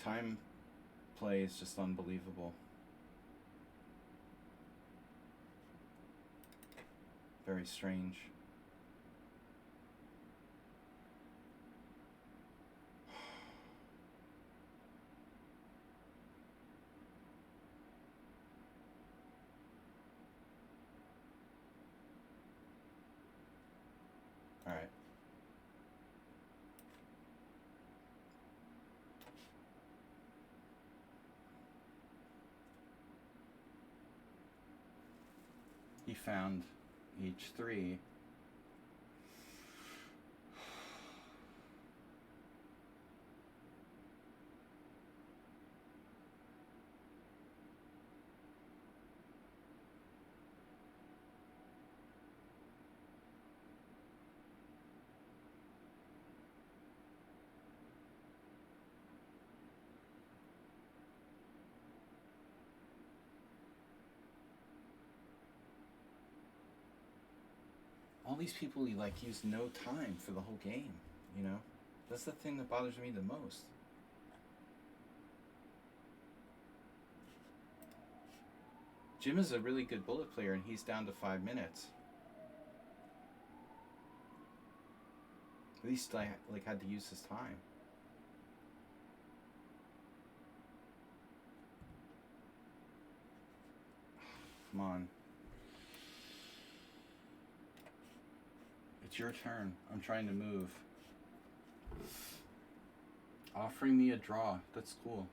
Time play is just unbelievable. Very strange. All right. He found h3. All these people, like, use no time for the whole game, you know? That's the thing that bothers me the most. Jim is a really good bullet player, and he's down to 5 minutes. At least I, like, had to use his time. Come on. It's your turn. I'm trying to move. Offering me a draw. That's cool.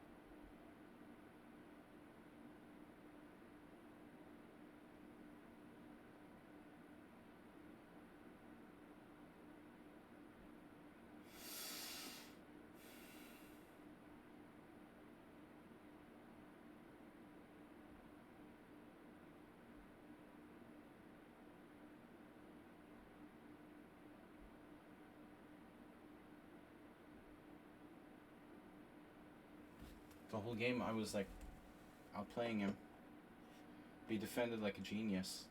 The whole game I was like outplaying him. He defended like a genius.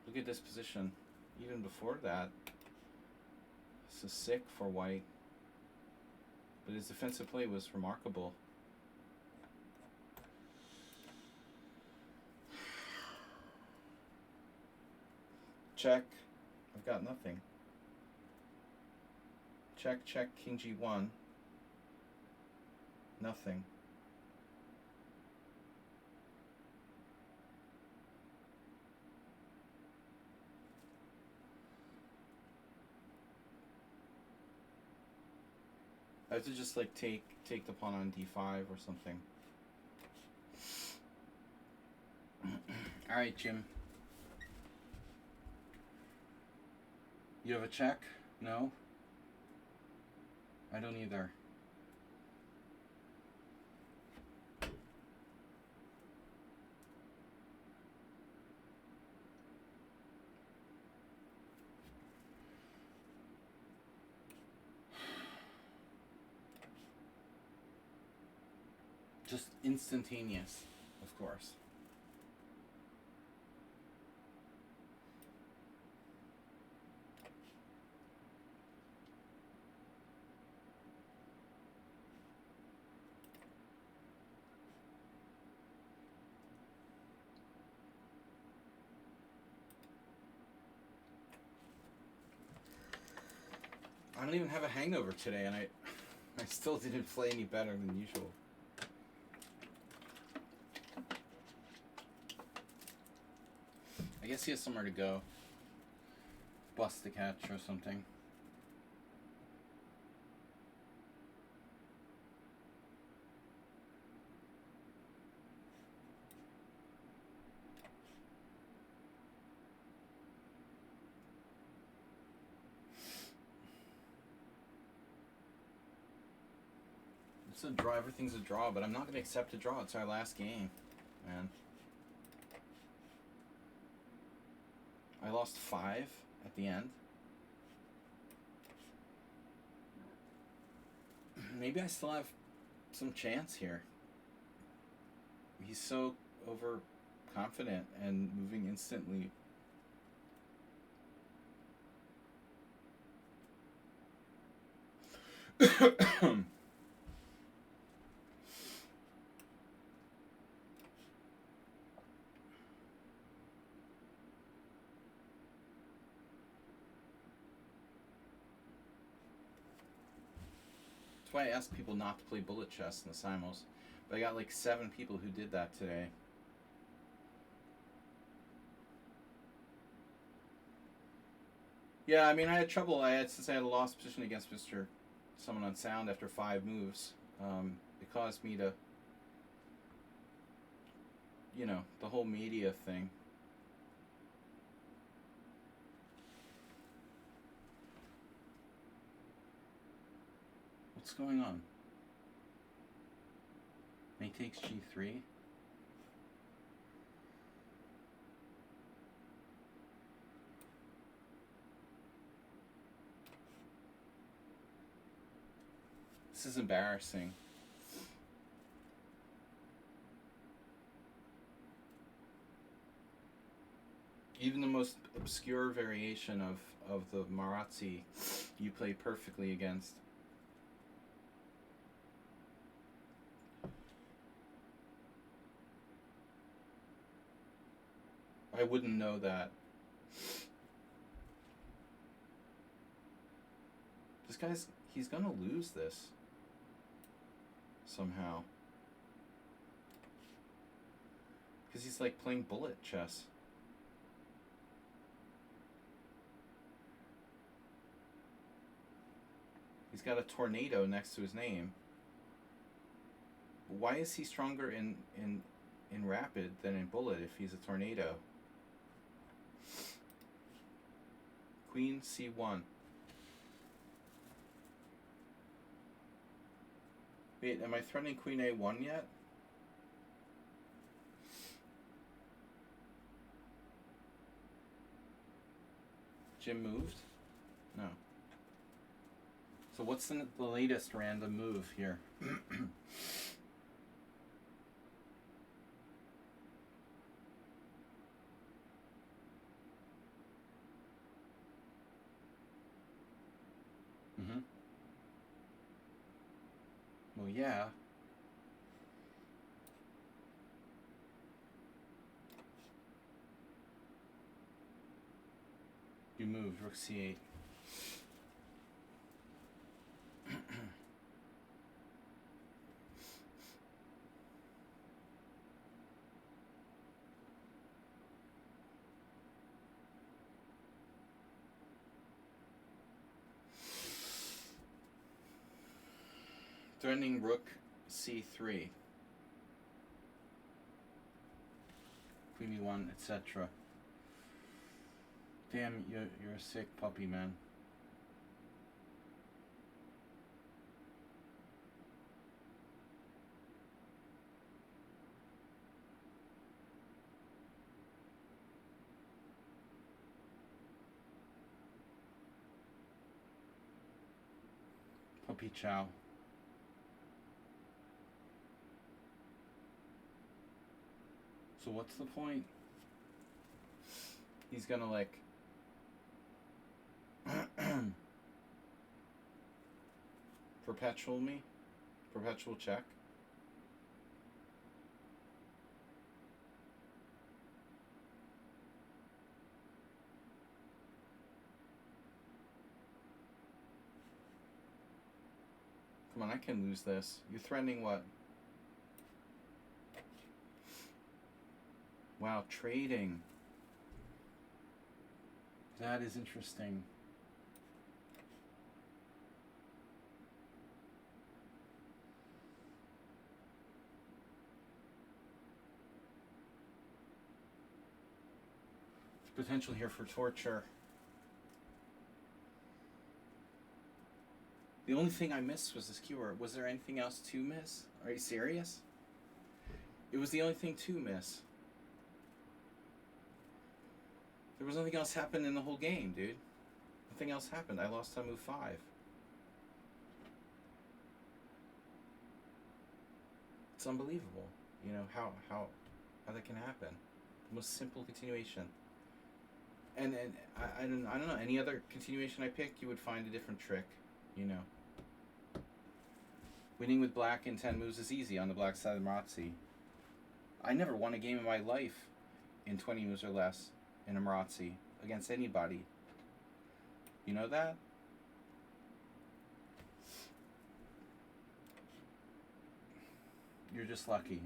Look at this position. Even before that, this is sick for white. But his defensive play was remarkable. Check. I've got nothing. Check, check, king g1. Nothing. I have to just like take the pawn on d5 or something. All right, Jim. You have a check? No? I don't either. Just instantaneous, of course. I don't even have a hangover today, and I still didn't play any better than usual. I guess he has somewhere to go. Bust the catch or something. It's a draw. Everything's a draw, but I'm not going to accept a draw. It's our last game, man. I lost 5 at the end. Maybe I still have some chance here. He's so overconfident and moving instantly. That's why I ask people not to play bullet chess in the simuls. But I got like 7 people who did that today. Yeah, I mean, I had trouble. Since I had a lost position against someone on sound after 5 moves. It caused me to, the whole media thing. What's going on? Mate takes g3. This is embarrassing. Even the most obscure variation of the Marazzi you play perfectly against. I wouldn't know that. This he's gonna lose this somehow. Because he's like playing bullet chess. He's got a tornado next to his name. Why is he stronger in rapid than in bullet if he's a tornado? Queen c1. Wait, am I threatening queen a1 yet? Jim moved? No. So what's the latest random move here? Mm-hmm. Well, yeah. You moved, rook c8. Threatening rook c3. Queen e1, etc. Damn, you're a sick puppy, man. Puppy chow. So what's the point? He's gonna like perpetual me? Perpetual check? Come on, I can lose this. You're threatening what? Wow, trading. That is interesting. There's potential here for torture. The only thing I missed was this keyword. Was there anything else to miss? Are you serious? It was the only thing to miss. There was nothing else happened in the whole game, dude. Nothing else happened. I lost on move 5. It's unbelievable. You know, how that can happen. The most simple continuation. And I don't know. Any other continuation I pick, you would find a different trick, you know. Winning with black in 10 moves is easy on the black side of the Marazzi. I never won a game in my life in 20 moves or less in a Marazzi against anybody. You know that? You're just lucky.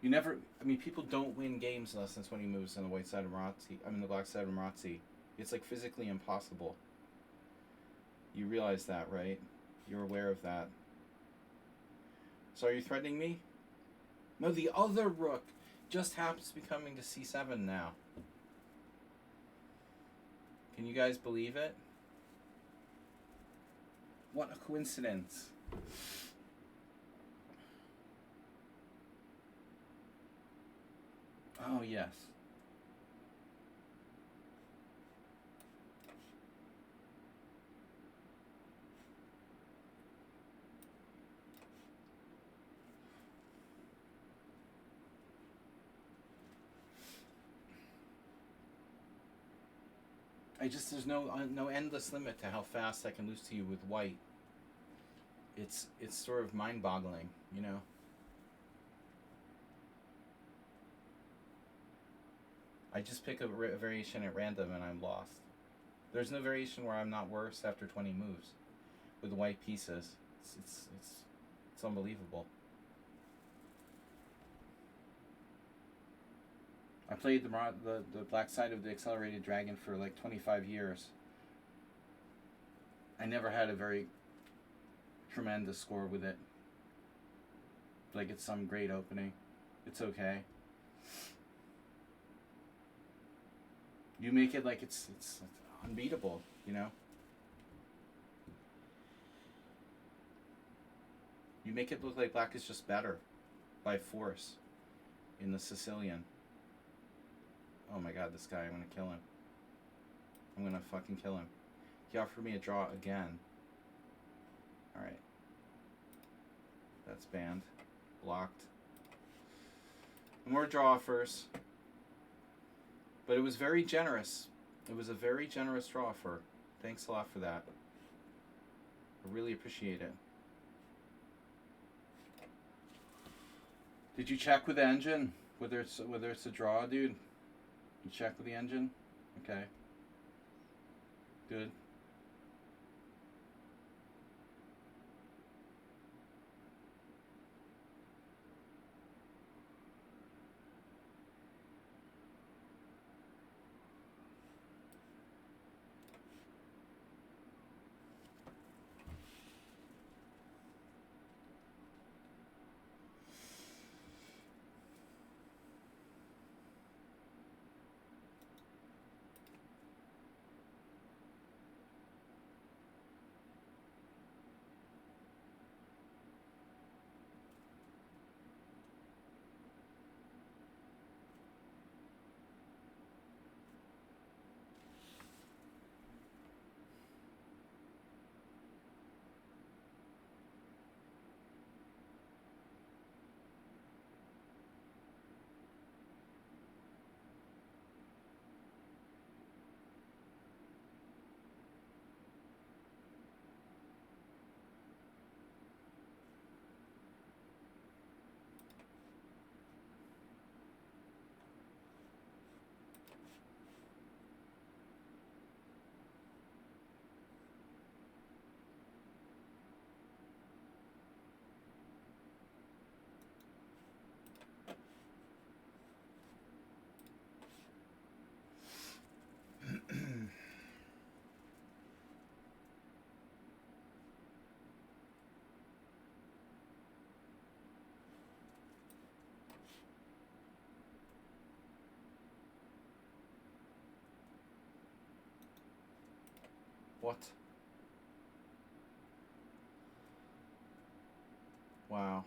You never, I mean, people don't win games less than 20 moves on the white side of Marazzi. I mean, the black side of Marazzi. It's like physically impossible. You realize that, right? You're aware of that. So are you threatening me? No, the other rook just happens to be coming to c7 now. Can you guys believe it? What a coincidence. Oh, yes. There's no endless limit to how fast I can lose to you with white. It's sort of mind-boggling, you know. I just pick a variation at random and I'm lost. There's no variation where I'm not worse after 20 moves with white pieces. It's unbelievable. I played the black side of the accelerated dragon for like 25 years. I never had a very tremendous score with it. Like it's some great opening. It's okay. You make it like it's unbeatable, you know? You make it look like black is just better by force in the Sicilian. Oh my god, this guy, I'm gonna kill him. I'm gonna fucking kill him. He offered me a draw again. Alright. That's banned. Blocked. More draw offers. But it was very generous. It was a very generous draw offer. Thanks a lot for that. I really appreciate it. Did you check with the engine? Whether it's a draw, dude? You check with the engine? Okay. Good. What? Wow.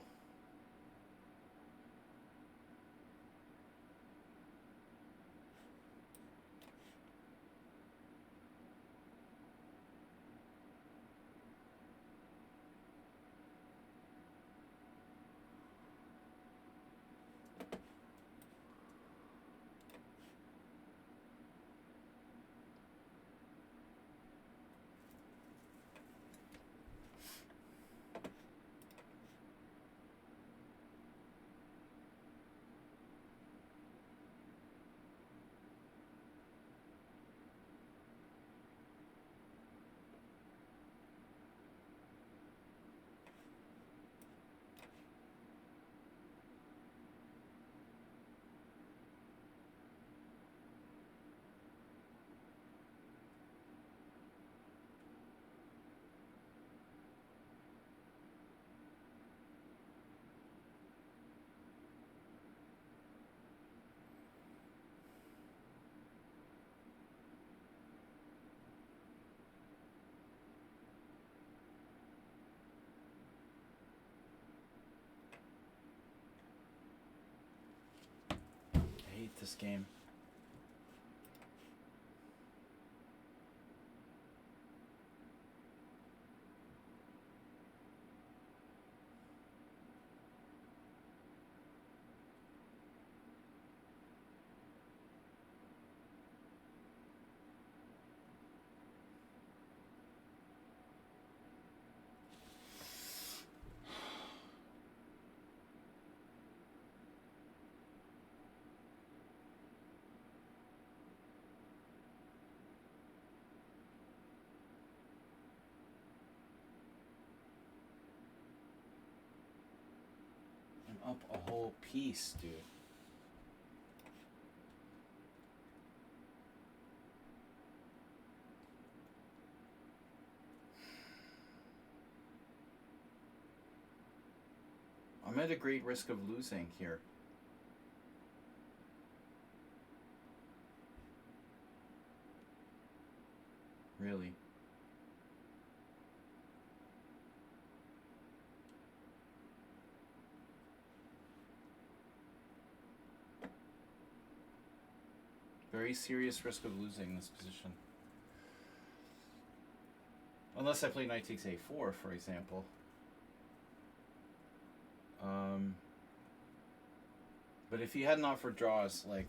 I hate this game. I'm up a whole piece, dude. I'm at a great risk of losing here. Really. Very serious risk of losing this position. Unless I play knight takes a4, for example. But if he hadn't offered draws, like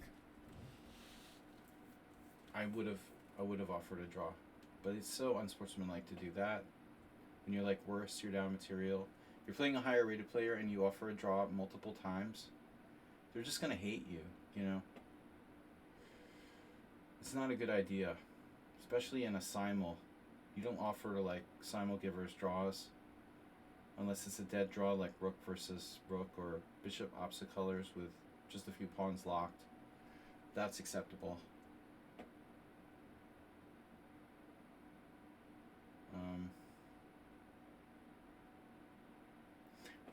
I would have offered a draw. But it's so unsportsmanlike to do that. When you're like worse, you're down material. You're playing a higher rated player and you offer a draw multiple times. They're just gonna hate you, you know. It's not a good idea, especially in a simul. You don't offer to like simul givers draws unless it's a dead draw like rook versus rook or bishop opposite colors with just a few pawns locked. That's acceptable.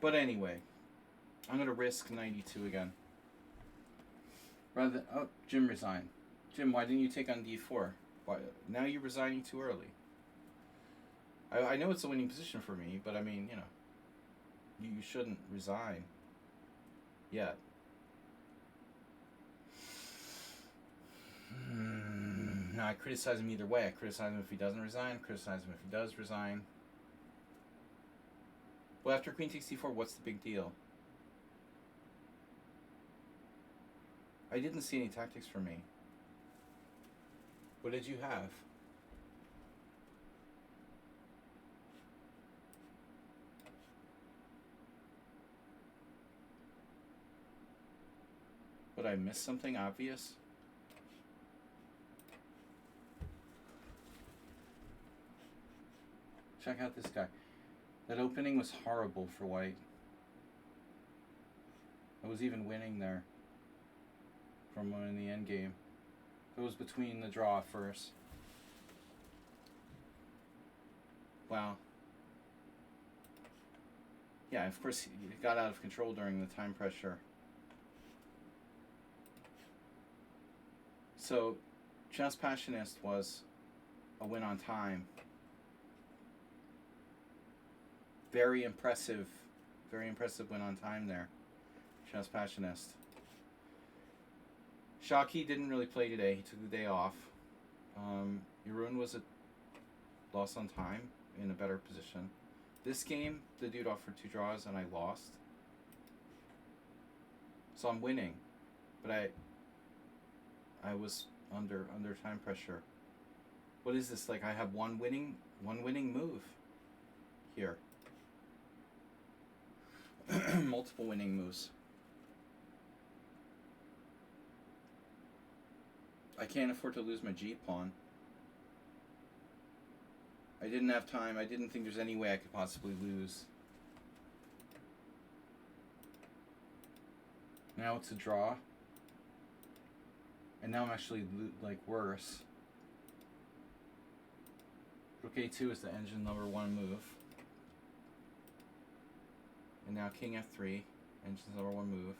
But anyway, I'm gonna risk 92 again. Rather than, oh, Jim resigned. Jim, why didn't you take on d4? Why now you're resigning too early? I know it's a winning position for me, but I mean, you know, you shouldn't resign yet. No, I criticize him either way. I criticize him if he doesn't resign, criticize him if he does resign. Well, after queen takes d4, what's the big deal? I didn't see any tactics for me. What did you have? Would I miss something obvious? Check out this guy. That opening was horrible for white. I was even winning there from in the end game. It was between the draw first. Wow. Yeah, of course, he got out of control during the time pressure. So, Chess Passionist was a win on time. Very impressive. Very impressive win on time there. Chess Passionist. Shockey didn't really play today. He took the day off. Irun was a loss on time in a better position. This game, the dude offered 2 draws and I lost. So I'm winning. But I was under time pressure. What is this? Like I have one winning move here. Multiple winning moves. I can't afford to lose my G pawn. I didn't have time. I didn't think there's any way I could possibly lose. Now it's a draw. And now I'm actually like worse. Rook A2 is the engine number 1 move. And now King F3, engine number 1 move.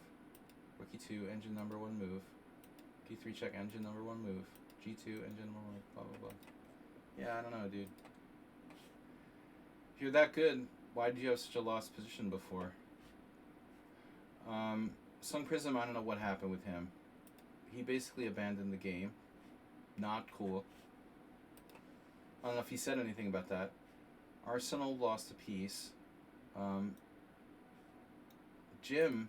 Rook E2, engine number 1 move. P3 check, engine number 1 move. G2, engine number 1, blah blah blah. Yeah, I don't know, dude. If you're that good, why did you have such a lost position before? Sun Prism, I don't know what happened with him. He basically abandoned the game. Not cool. I don't know if he said anything about that. Arsenal lost a piece. Jim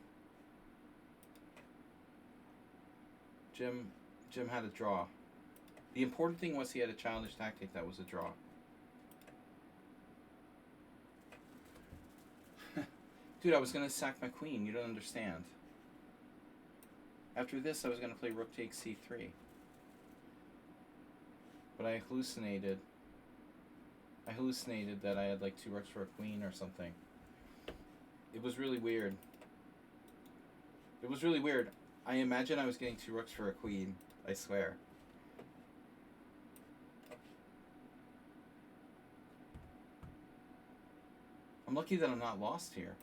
had a draw. The important thing was he had a childish tactic that was a draw. Dude, I was going to sack my queen. You don't understand. After this, I was going to play rook takes c3. But I hallucinated. That I had like 2 rooks for a queen or something. It was really weird. I imagine I was getting 2 rooks for a queen. I swear. I'm lucky that I'm not lost here.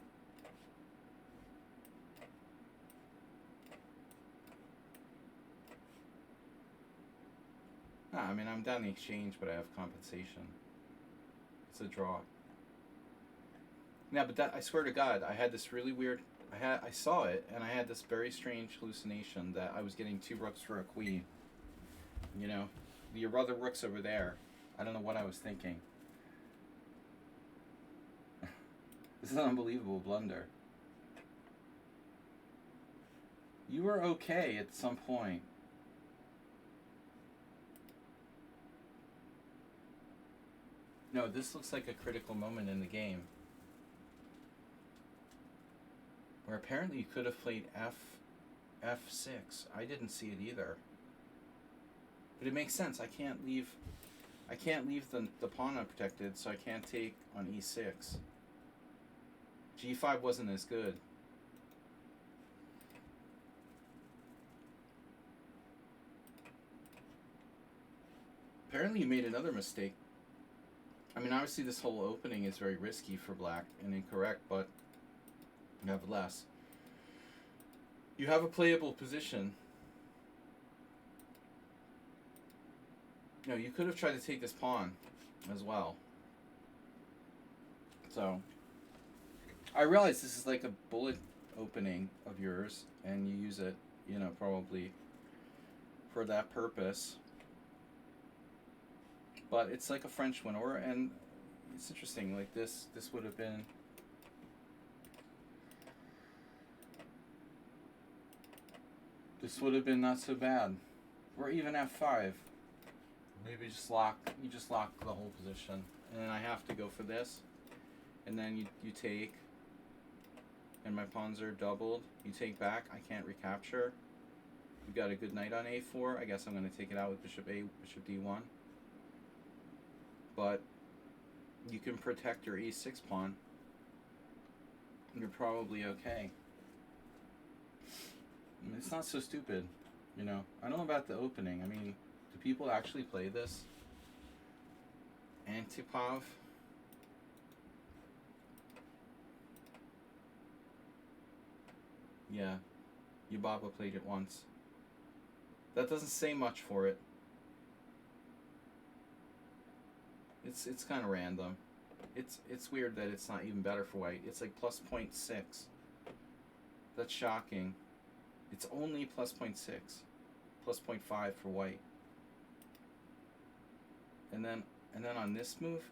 Nah, I mean, I'm down the exchange, but I have compensation. It's a draw. Yeah, but that, I swear to God, I had this really weird... I saw it, and I had this very strange hallucination that I was getting 2 rooks for a queen. You know? Your other rook's over there. I don't know what I was thinking. This is an unbelievable blunder. You were okay at some point. No, this looks like a critical moment in the game. Where apparently you could have played F6. I didn't see it either. But it makes sense. I can't leave the pawn unprotected, so I can't take on E6. G5 wasn't as good. Apparently you made another mistake. I mean, obviously this whole opening is very risky for black and incorrect, but nevertheless, you have a playable position. No, you could have tried to take this pawn as well. So, I realize this is like a bullet opening of yours, and you use it, you know, probably for that purpose. But it's like a French one, and it's interesting. Like this would have been. This would have been not so bad. Or even F5. Maybe you just lock the whole position. And then I have to go for this. And then you take. And my pawns are doubled. You take back. I can't recapture. You've got a good knight on A4. I guess I'm going to take it out with bishop D1. But you can protect your E6 pawn. You're probably okay. I mean, it's not so stupid, you know. I don't know about the opening. I mean, do people actually play this? Antipov? Yeah. Yubaba played it once. That doesn't say much for it. It's kind of random. It's weird that it's not even better for white. It's like plus 0.6. That's shocking. It's only plus 0.6. Plus 0.5 for white. And then on this move,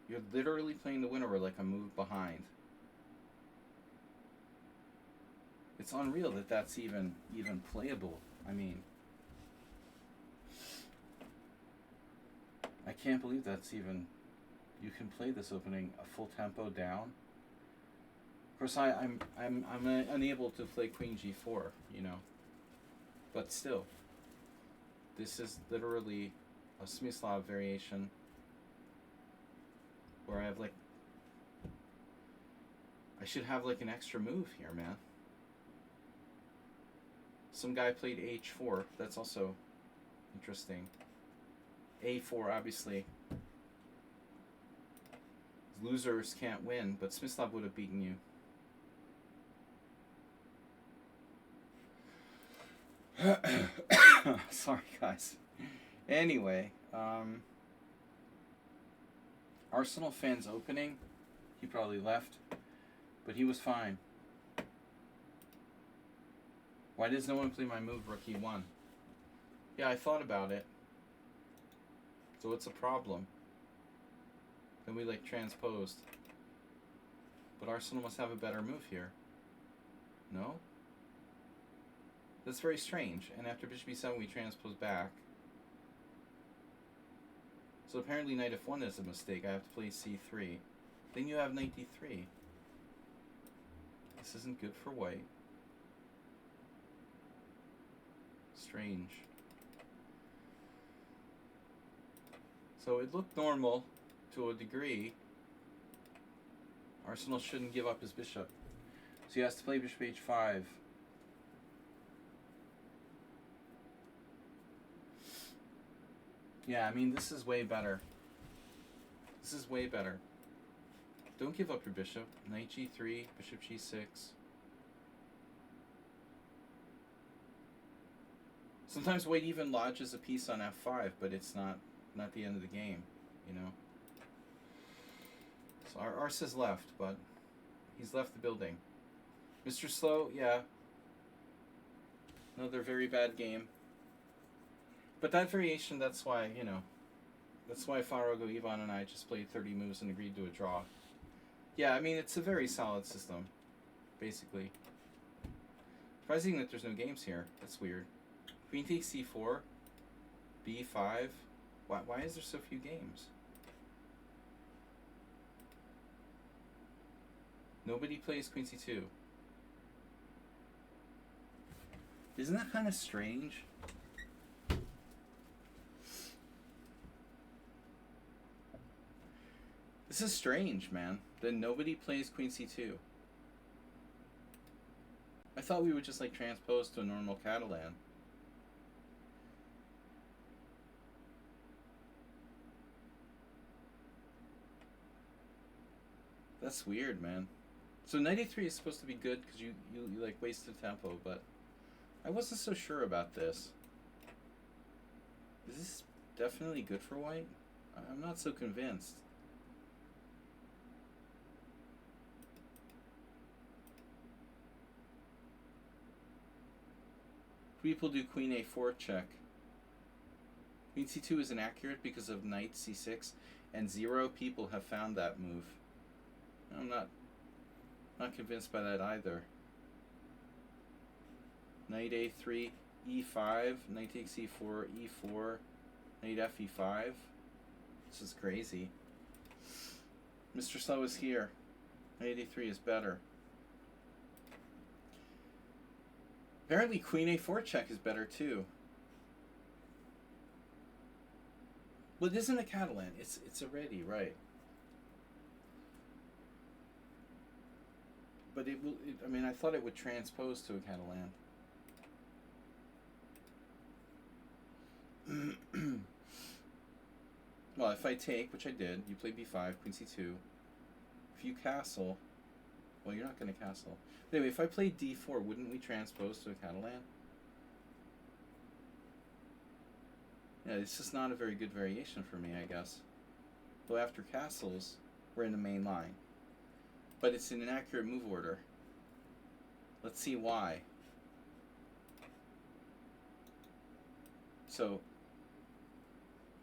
you're literally playing the winner like a move behind. It's unreal that that's even playable. I mean, I can't believe that's even. You can play this opening a full tempo down. Of course, I'm unable to play Queen G4, you know. But still, this is literally a Smyslov variation where I have like. I should have like an extra move here, man. Some guy played H4. That's also interesting. A4, obviously. Losers can't win, but Smyslov would have beaten you. Sorry, guys. Anyway, Arsenal fans opening. He probably left, but he was fine. Why does no one play my move, Rook E1? Yeah, I thought about it. So it's a problem. Then we like transposed. But Arsenal must have a better move here. No? That's very strange. And after Bishop E7 we transpose back. So apparently Knight F1 is a mistake. I have to play C3. Then you have Knight D3. This isn't good for white. Strange. So it looked normal to a degree. Arsenal shouldn't give up his bishop. So he has to play Bishop H5. Yeah, I mean, this is way better. This is way better. Don't give up your bishop. Knight G3, Bishop G6. Sometimes white even lodges a piece on F5, but it's not the end of the game, you know. So our Ars has left, but he's left the building. Mr. Slow, yeah. Another very bad game. But that variation, that's why, you know, that's why Farago, Ivan, and I just played 30 moves and agreed to a draw. Yeah, I mean, it's a very solid system, basically. Surprising that there's no games here. That's weird. Queen takes C4, B5. Why is there so few games? Nobody plays Queen C2. Isn't that kind of strange? This is strange, man. That nobody plays Queen C2. I thought we would just like transpose to a normal Catalan. That's weird, man. So Knight A3 is supposed to be good because you like wasted tempo, but I wasn't so sure about this. Is this definitely good for white? I'm not so convinced. People do Queen A4 check. Queen C2 is inaccurate because of Knight C6, and 0 people have found that move. I'm not convinced by that either. Knight A3, E5, Knight takes E4, E4, Knight F E5. This is crazy. Mr. Slow is here. Knight A3 is better. Apparently Queen A4 check is better too. Well, it isn't a Catalan. It's already, right. But it will, I mean, I thought it would transpose to a Catalan. Well, if I take, which I did, you play B5, Queen C2. If you castle, well, you're not going to castle. But anyway, if I play D4, wouldn't we transpose to a Catalan? Yeah, it's just not a very good variation for me, I guess. Go after castles, we're in the main line. But it's an inaccurate move order. Let's see why. So,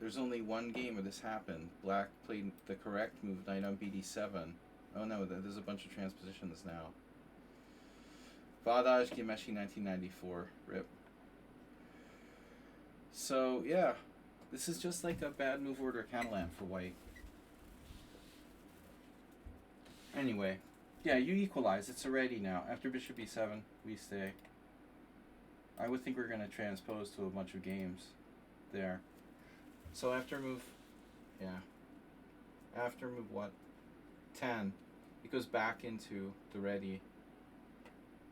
there's only one game where this happened. Black played the correct move, knight on bd7. Oh no, there's a bunch of transpositions now. Vadaj Gimeshi 1994. RIP. So, yeah. This is just like a bad move order Catalan for white. Anyway. Yeah, you equalize. It's already now. After bishop e7, we stay. I would think we're going to transpose to a bunch of games there. So after move... Yeah. After move what? 10. It goes back into the ready.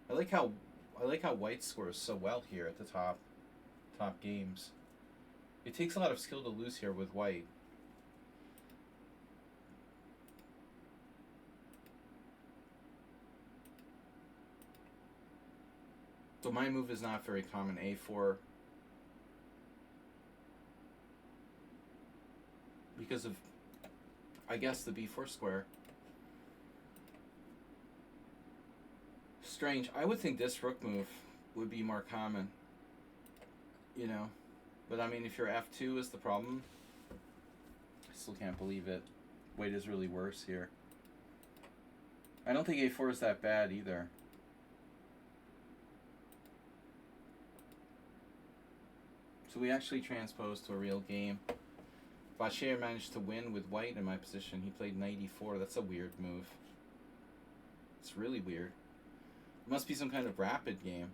I like how white scores so well here at the top games. It takes a lot of skill to lose here with white. So my move is not very common. A4. Because of, I guess, the b4 square. Strange. I would think this rook move would be more common. You know. But I mean, if your f2 is the problem, I still can't believe it. White is really worse here. I don't think a4 is that bad either. So we actually transposed to a real game. Bacher managed to win with white in my position. He played knight e4. That's a weird move. It's really weird. It must be some kind of rapid game.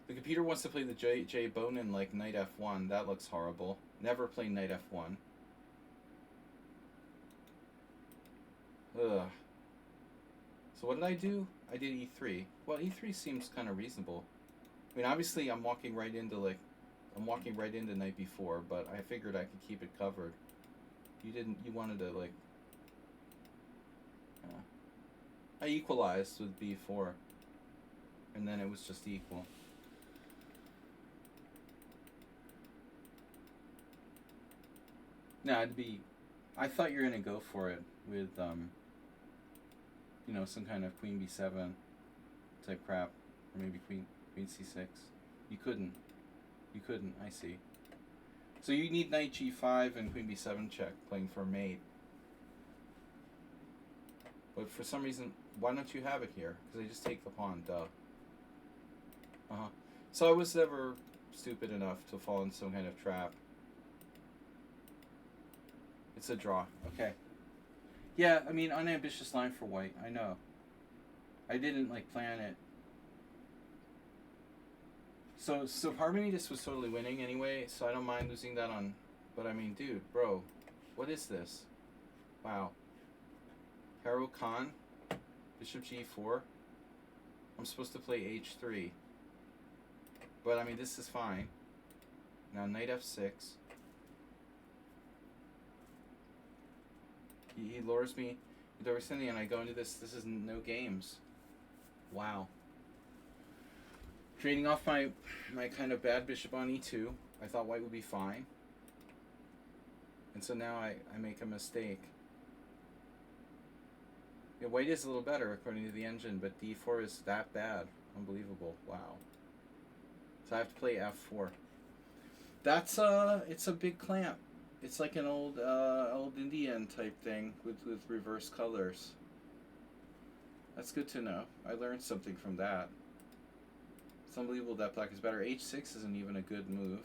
The computer wants to play the J Bonin like knight f1. That looks horrible. Never play knight f1. Ugh. So what did I do? I did e3. Well, e3 seems kind of reasonable. I mean, obviously I'm walking right into knight b4, but I figured I could keep it covered. You wanted to like... I equalized with b4. And then it was just equal. No, I thought you were going to go for it with, you know, some kind of queen b7 type crap. Or maybe queen c6. You couldn't. I see. So you need knight g5 and queen b7 check, playing for mate. But for some reason, why don't you have it here? Because I just take the pawn, duh. So I was never stupid enough to fall in some kind of trap. It's a draw. Okay. Yeah, I mean, unambitious line for white. I know. I didn't, like, plan it. So part of me just was totally winning anyway, so I don't mind losing that on... But I mean, dude, bro, what is this? Wow. Haro Khan, bishop g4. I'm supposed to play h3. But I mean, this is fine. Now knight f6. He lures me into overextending, and I go into this. This is no games. Wow. Trading off my kind of bad bishop on e2. I thought white would be fine. And so now I make a mistake. Yeah, white is a little better according to the engine, but d4 is that bad. Unbelievable. Wow. So I have to play f4. That's it's a big clamp. It's like an old Indian type thing with reverse colors. That's good to know. I learned something from that. It's unbelievable that black is better. h6 isn't even a good move.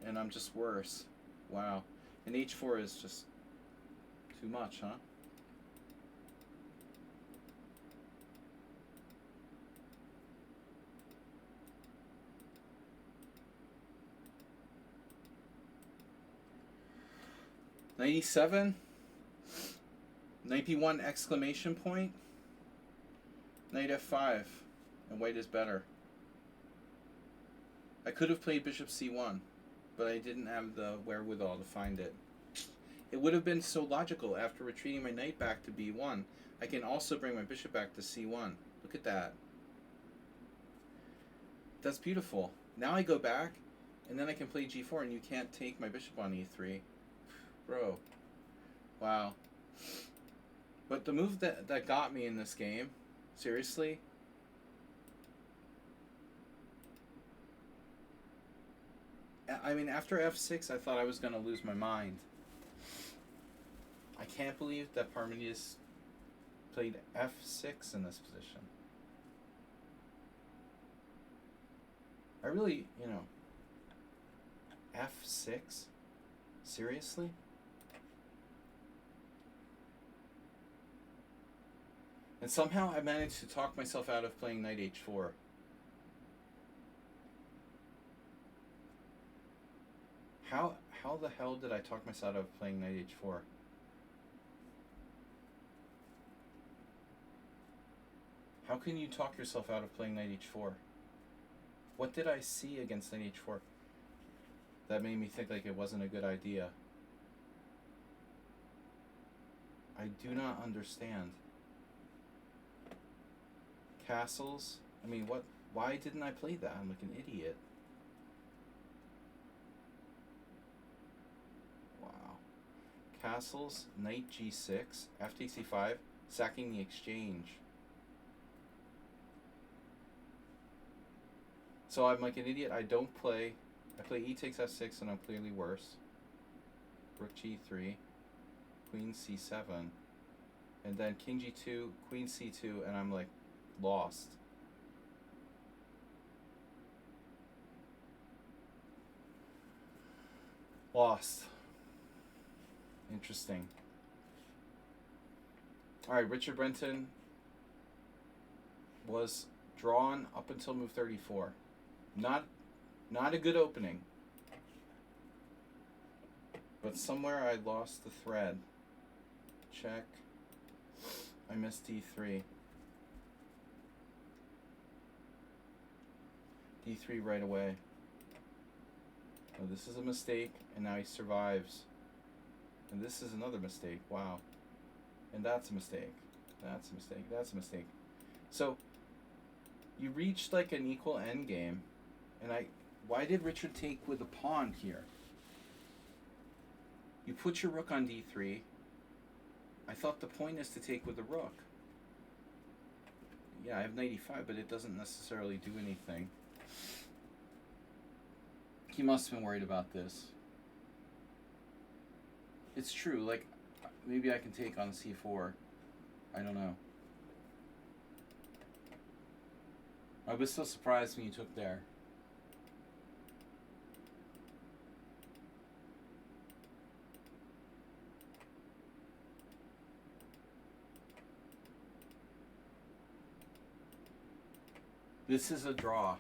And I'm just worse. Wow. And h4 is just too much, huh? Knight e7. Knight b1 exclamation point. Knight f5. And white is better. I could have played bishop c1, but I didn't have the wherewithal to find it. It would have been so logical. After retreating my knight back to b1, I can also bring my bishop back to c1. Look at that. That's beautiful. Now I go back, And then I can play g4 and you can't take my bishop on e3. Bro. Wow. But the move that got me in this game, seriously, I mean, after f6, I thought I was going to lose my mind. I can't believe that Parmenides played f6 in this position. I really, f6? Seriously? And somehow I managed to talk myself out of playing knight h4. How the hell did I talk myself out of playing knight h4? How can you talk yourself out of playing knight h4? What did I see against knight h4 that made me think like it wasn't a good idea? I do not understand. Castles? I mean, what? Why didn't I play that? I'm like an idiot. Wow. Castles, knight g6, f takes c5, sacking the exchange. So I'm like an idiot. I don't play. I play e takes f6 and I'm clearly worse. Rook g3, queen c7, and then king g2, queen c2, and I'm like lost. Lost. Interesting. Alright, Richard Brenton was drawn up until move 34. Not a good opening. But somewhere I lost the thread. Check. I missed d3. d3 right away. Oh, this is a mistake, and now he survives. And this is another mistake. Wow. And that's a mistake. That's a mistake. That's a mistake. So you reached like an equal endgame, and why did Richard take with a pawn here? You put your rook on d3. I thought the point is to take with the rook. Yeah, I have knight e5, but it doesn't necessarily do anything. He must have been worried about this. It's true, like, maybe I can take on c4. I don't know. I was so surprised when you took there. This is a draw.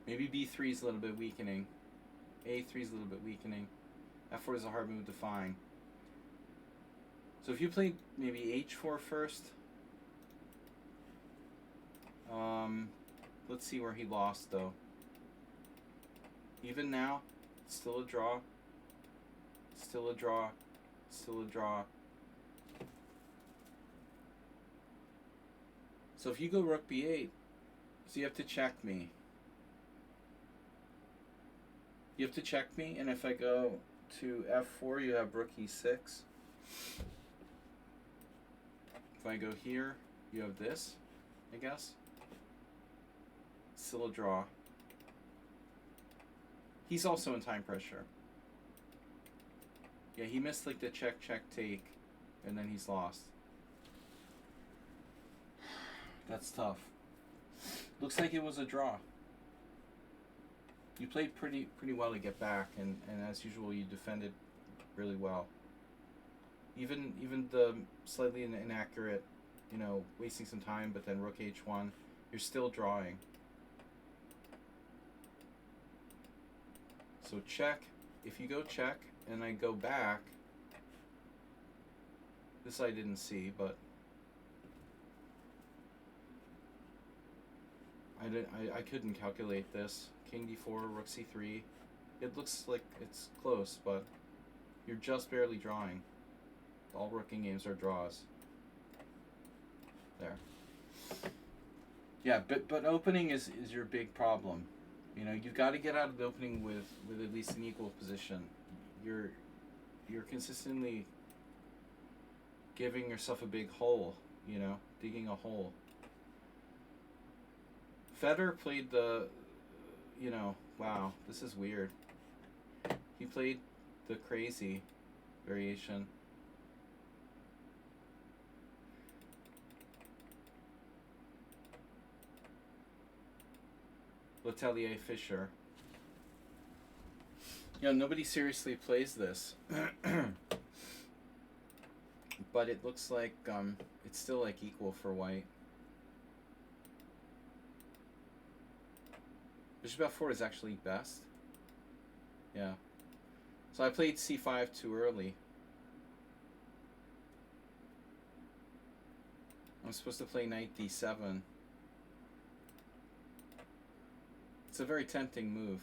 Maybe b3 is a little bit weakening. a3 is a little bit weakening. f4 is a hard move to find. So if you played maybe h4 first, let's see where he lost though. Even now, it's still a draw. Still a draw. Still a draw. So if you go rook b8, so you have to check me. You have to check me, and if I go to f4, you have rook e6. If I go here, you have this, I guess. Still a draw. He's also in time pressure. Yeah, he missed like the check, check, take, and then he's lost. That's tough. Looks like it was a draw. You played pretty well to get back, and as usual, you defended really well. Even the slightly inaccurate, wasting some time, but then rook h1, you're still drawing. So check. If you go check, and I go back, this I didn't see, but I couldn't calculate this. King d4, rook c3. It looks like it's close, but you're just barely drawing. All rooking games are draws. There. Yeah, but opening is your big problem. You know, you've got to get out of the opening with at least an equal position. You're you're consistently giving yourself a big hole. You know, digging a hole. Federer played the, you know, wow, this is weird. He played the crazy variation. Letelier Fisher. You know, nobody seriously plays this. But it looks like it's still like equal for white. Bishop f4 is actually best. Yeah. So I played c5 too early. I'm supposed to play knight d7. It's a very tempting move.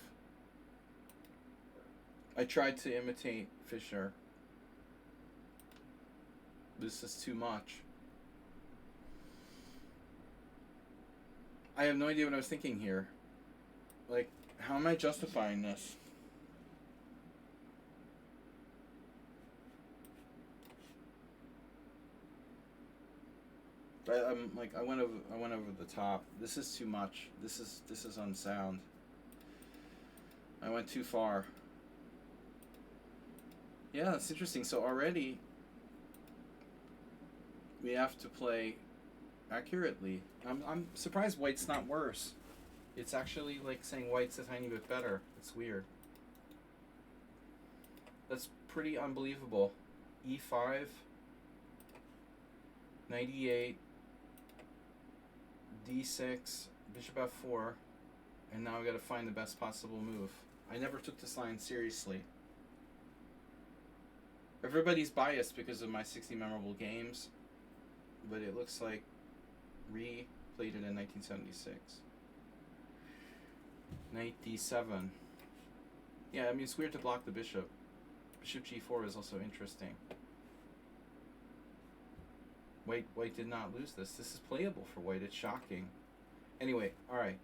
I tried to imitate Fischer. This is too much. I have no idea what I was thinking here. Like, how am I justifying this? I'm like, I went over the top. This is too much. This is unsound. I went too far. Yeah, that's interesting. So already we have to play accurately. I'm surprised white's not worse. It's actually like saying white's a tiny bit better. It's weird. That's pretty unbelievable. E5, knight e8, d6, bishop f4, and now we got to find the best possible move. I never took this line seriously. Everybody's biased because of my 60 memorable games, but it looks like Ree played it in 1976. Knight d7. Yeah, I mean, it's weird to block the bishop. Bishop g4 is also interesting. White did not lose this. This is playable for white. It's shocking. Anyway, alright.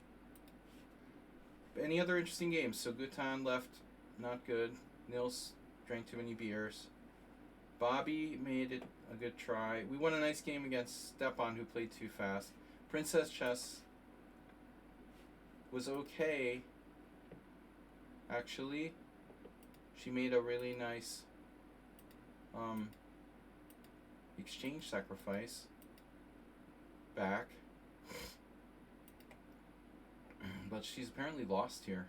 Any other interesting games? So Gutan left, not good. Nils drank too many beers. Bobby made it a good try. We won a nice game against Stepan, who played too fast. Princess Chess was okay, actually. She made a really nice exchange sacrifice back. But she's apparently lost here.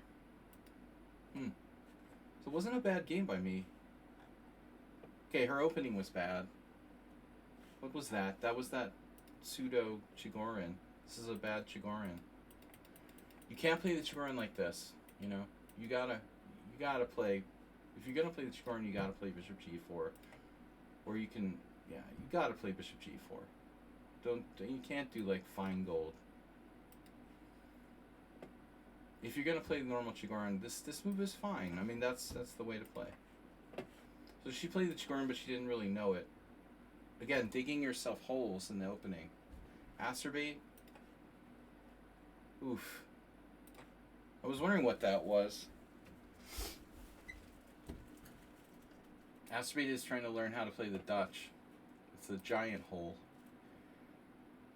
So it wasn't a bad game by me. Okay, her opening was bad. What was that? That was that pseudo Chigorin. This is a bad Chigorin. You can't play the Chigorin like this, you know? You gotta play, if you're gonna play the Chigorin, you gotta play Bishop G4. Or you can, yeah, you gotta play Bishop G4. You can't do like fine gold. If you're gonna play the normal Chigorin, this move is fine. I mean, that's the way to play. So she played the Chigorin, but she didn't really know it. Again, digging yourself holes in the opening. Acerbate. Oof. I was wondering what that was. Acerbate is trying to learn how to play the Dutch. It's a giant hole.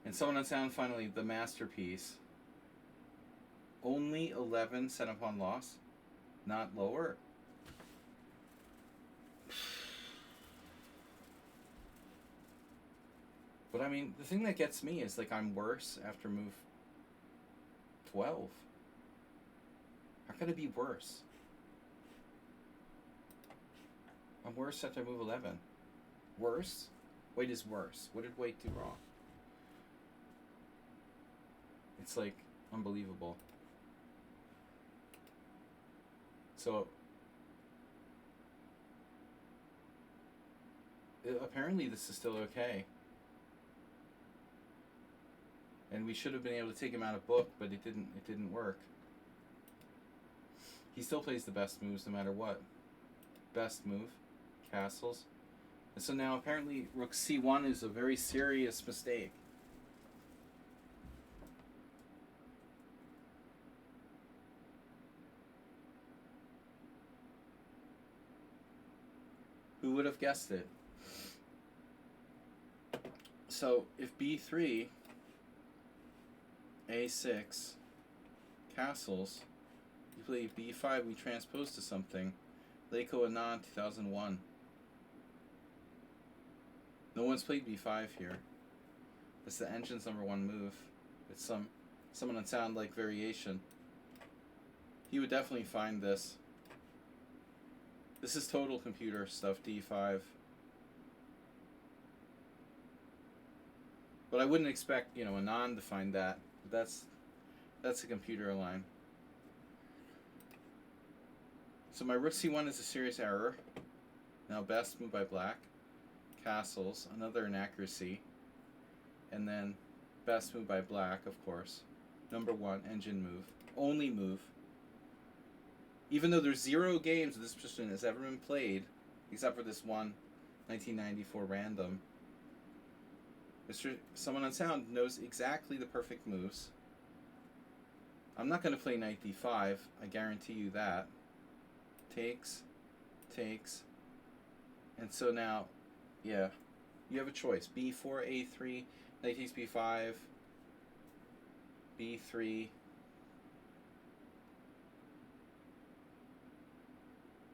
And Someone Unsound, finally, the masterpiece. Only 11 set upon loss? Not lower? But I mean, the thing that gets me is like I'm worse after move 12. How could it be worse? I'm worse after move 11. Worse? White is worse. What did White do wrong? It's like unbelievable. So apparently this is still okay. And we should have been able to take him out of book, but it didn't work. He still plays the best moves no matter what. Best move, castles. And so now apparently rook c1 is a very serious mistake. Who would have guessed it? So if b3, a6, castles, you play b5, we transpose to something. Leiko Anand, 2001. No one's played b5 here. It's the engine's #1 move. It's someone on sound like variation. He would definitely find this. This is total computer stuff, d5. But I wouldn't expect, Anand to find that. That's a computer line. So my rook c1 is a serious error. Now best move by black. Castles, another inaccuracy. And then best move by black, of course. #1, engine move. Only move. Even though there's 0 games this position has ever been played, except for this one, 1994 random, someone on sound knows exactly the perfect moves. I'm not going to play knight d5, I guarantee you that. Takes. And so now, yeah, you have a choice. b4, a3, knight takes b5, b3.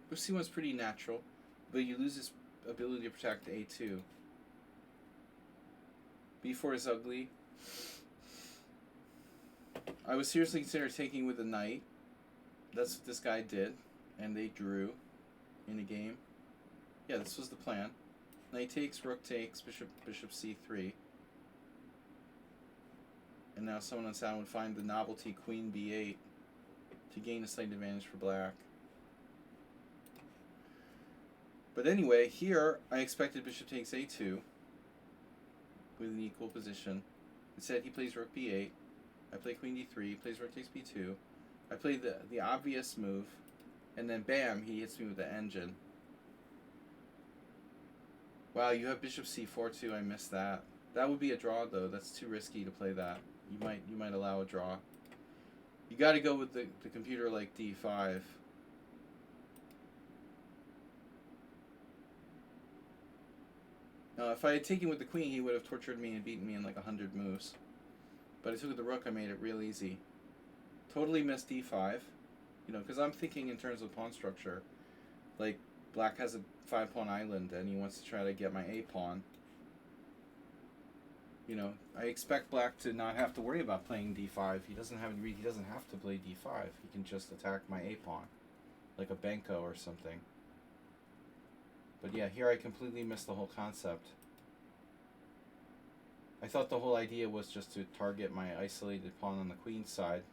Rook c1 is pretty natural, but you lose this ability to protect a2. b4 is ugly. I was seriously considering taking with a knight. That's what this guy did, and they drew in a game. Yeah, this was the plan. Knight takes, rook takes, bishop c3. And now someone on sound would find the novelty queen b8 to gain a slight advantage for black. But anyway, here I expected bishop takes a2 with an equal position. Instead he plays rook b8. I play queen d3, he plays rook takes b2. I play the obvious move, and then bam, he hits me with the engine. Wow, you have bishop c4 too, I missed that. That would be a draw though, that's too risky to play that. You might allow a draw. You gotta go with the computer like d5. Now, if I had taken with the queen, he would have tortured me and beaten me in like 100 moves. But I took with the rook, I made it real easy. Totally missed d5. Because I'm thinking in terms of pawn structure. Like, black has a 5-pawn island, and he wants to try to get my a-pawn. I expect black to not have to worry about playing d5. He doesn't have to play d5. He can just attack my a-pawn. Like a Benko or something. But yeah, here I completely missed the whole concept. I thought the whole idea was just to target my isolated pawn on the queen's side.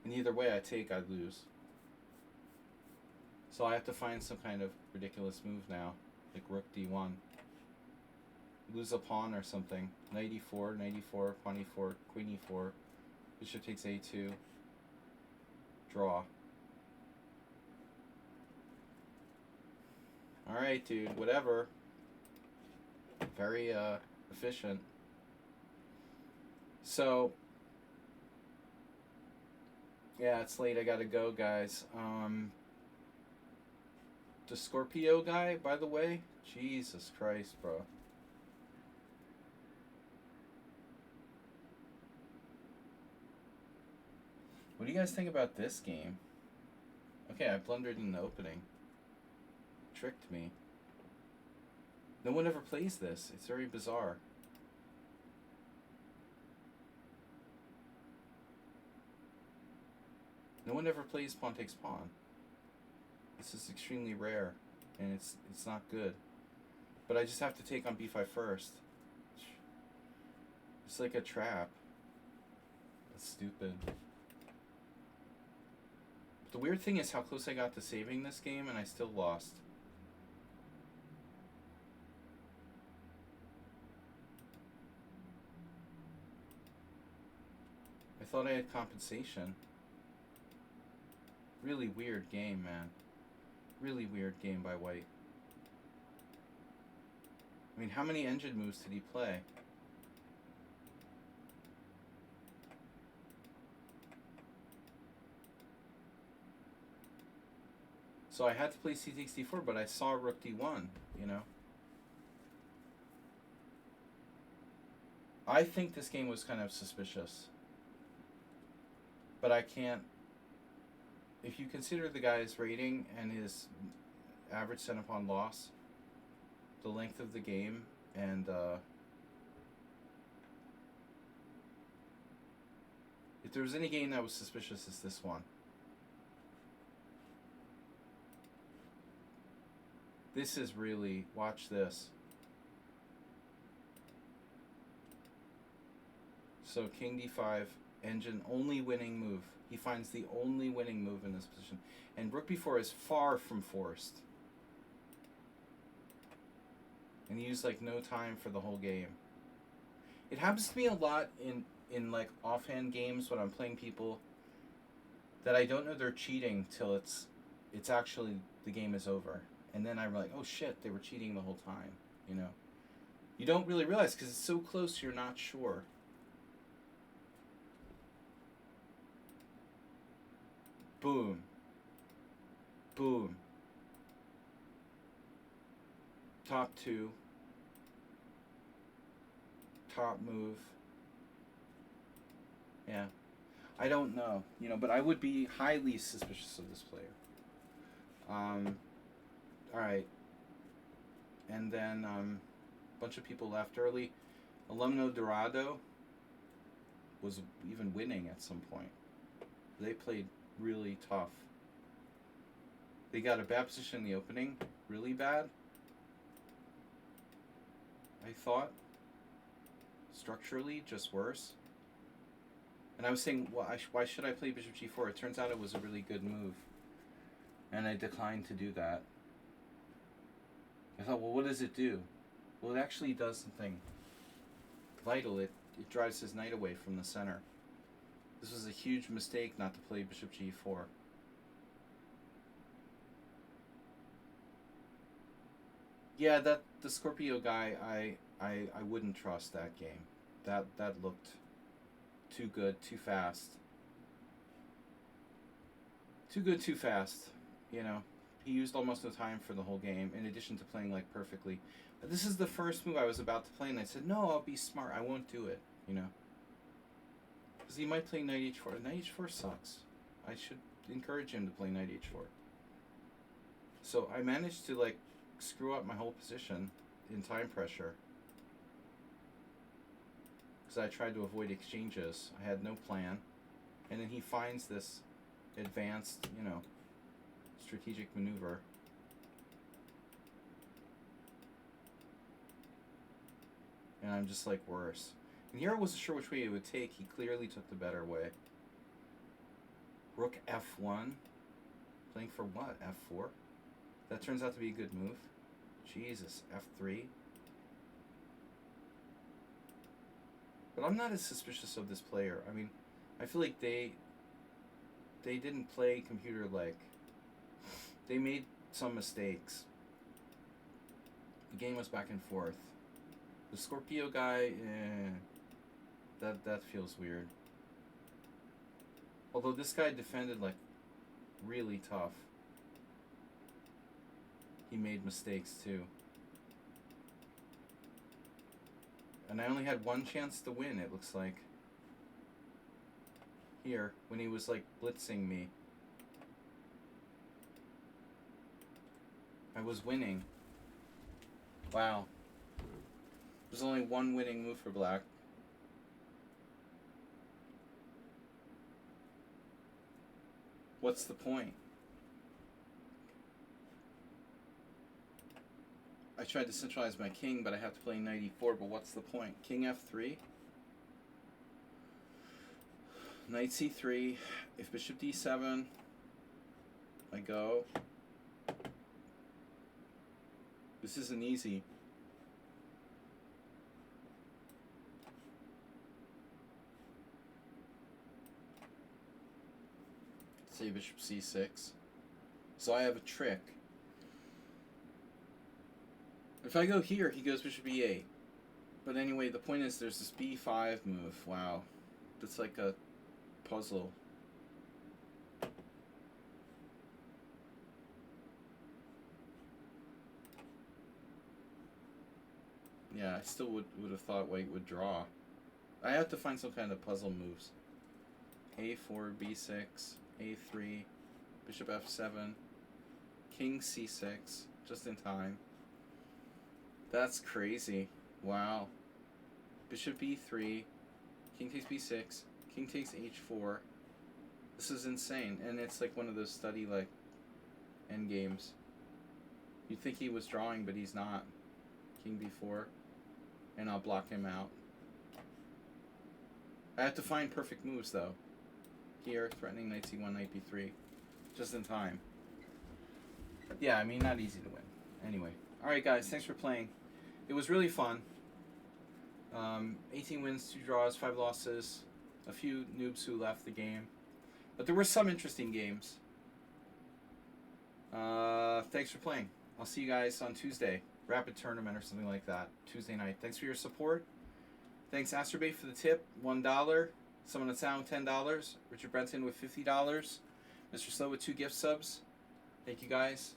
And either way I take, I lose. So I have to find some kind of ridiculous move now, like rook d1. Lose a pawn or something. Knight e4, pawn e4, queen e4, bishop takes a2, draw. Alright, dude, whatever. Very efficient. So, yeah, it's late, I gotta go, guys. The Scorpio guy, by the way, Jesus Christ, bro. What do you guys think about this game? Okay, I blundered in the opening. Tricked me. No one ever plays this. It's very bizarre. No one ever plays pawn takes pawn. This is extremely rare, and it's not good. But I just have to take on b5 first. It's like a trap. That's stupid. But the weird thing is how close I got to saving this game, and I still lost. I thought I had compensation. Really weird game, man. Really weird game by white. I mean, how many engine moves did he play? So I had to play c takes d4, but I saw rook d1, you know. I think this game was kind of suspicious. But I can't... If you consider the guy's rating and his average set upon loss, the length of the game, and if there was any game that was suspicious, it's this one. This is really... Watch this. So king d5, engine, only winning move. He finds the only winning move in this position. And rook b4 is far from forced. And he used like no time for the whole game. It happens to me a lot in like offhand games when I'm playing people that I don't know they're cheating till it's actually the game is over. And then I'm like, oh shit, they were cheating the whole time, you know. You don't really realize because it's so close you're not sure. Boom. Boom. Top two. Top move. Yeah. I don't know, you know, but I would be highly suspicious of this player. Alright. And then a bunch of people left early. Alumno Dorado was even winning at some point. They played really tough. They got a bad position in the opening, really bad. I thought structurally just worse. And I was saying, well, why should I play bishop g4? It turns out it was a really good move, and I declined to do that. I thought, well, what does it do? Well, it actually does something vital. It drives his knight away from the center. This was a huge mistake not to play bishop g4. Yeah, the Scorpio guy, I wouldn't trust that game. That looked too good, too fast. Too good, too fast. You know, he used almost no time for the whole game, in addition to playing like perfectly. This is the first move I was about to play, and I said, no, I'll be smart. I won't do it, you know. Because he might play knight h4. Knight h4 sucks. I should encourage him to play knight h4. So I managed to like screw up my whole position in time pressure. Because I tried to avoid exchanges. I had no plan. And then he finds this advanced, you know, strategic maneuver. And I'm just like worse. And here I wasn't sure which way he would take. He clearly took the better way. Rook f1. Playing for what? f4? That turns out to be a good move. Jesus, f3. But I'm not as suspicious of this player. I mean, I feel like they didn't play computer like. They made some mistakes. The game was back and forth. The Scorpio guy, that feels weird. Although this guy defended like really tough. He made mistakes too. And I only had one chance to win, it looks like. Here, when he was like blitzing me. I was winning. Wow. There's only one winning move for black. What's the point? I tried to centralize my king, but I have to play knight e4, but what's the point? King f3? Knight c3. If bishop d7, I go. This isn't easy. Say bishop c6. So I have a trick. If I go here, he goes bishop e8. But anyway, the point is there's this b5 move. Wow. That's like a puzzle. Yeah, I still would have thought white would draw. I have to find some kind of puzzle moves. A4, B6, A3, bishop F7, king C6, just in time. That's crazy. Wow. Bishop B3, king takes B6, king takes H4. This is insane, and it's like one of those study like end games. You'd think he was drawing, but he's not. King B4, and I'll block him out. I have to find perfect moves though. Here, threatening knight C1, knight B3, just in time. Yeah, I mean, not easy to win. Anyway, all right, guys, thanks for playing. It was really fun. 18 wins, 2 draws, 5 losses. A few noobs who left the game, but there were some interesting games. Thanks for playing. I'll see you guys on Tuesday. Rapid tournament or something like that. Tuesday night. Thanks for your support. Thanks Asterbait for the tip. $1. Someone at Sound $10. Richard Brenton with $50. Mr. Slow with 2 gift subs. Thank you guys.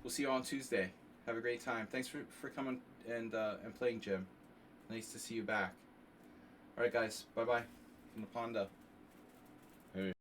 We'll see you on Tuesday. Have a great time. Thanks for coming and playing, Jim. Nice to see you back. All right, guys. Bye bye from the Ponda. Hey.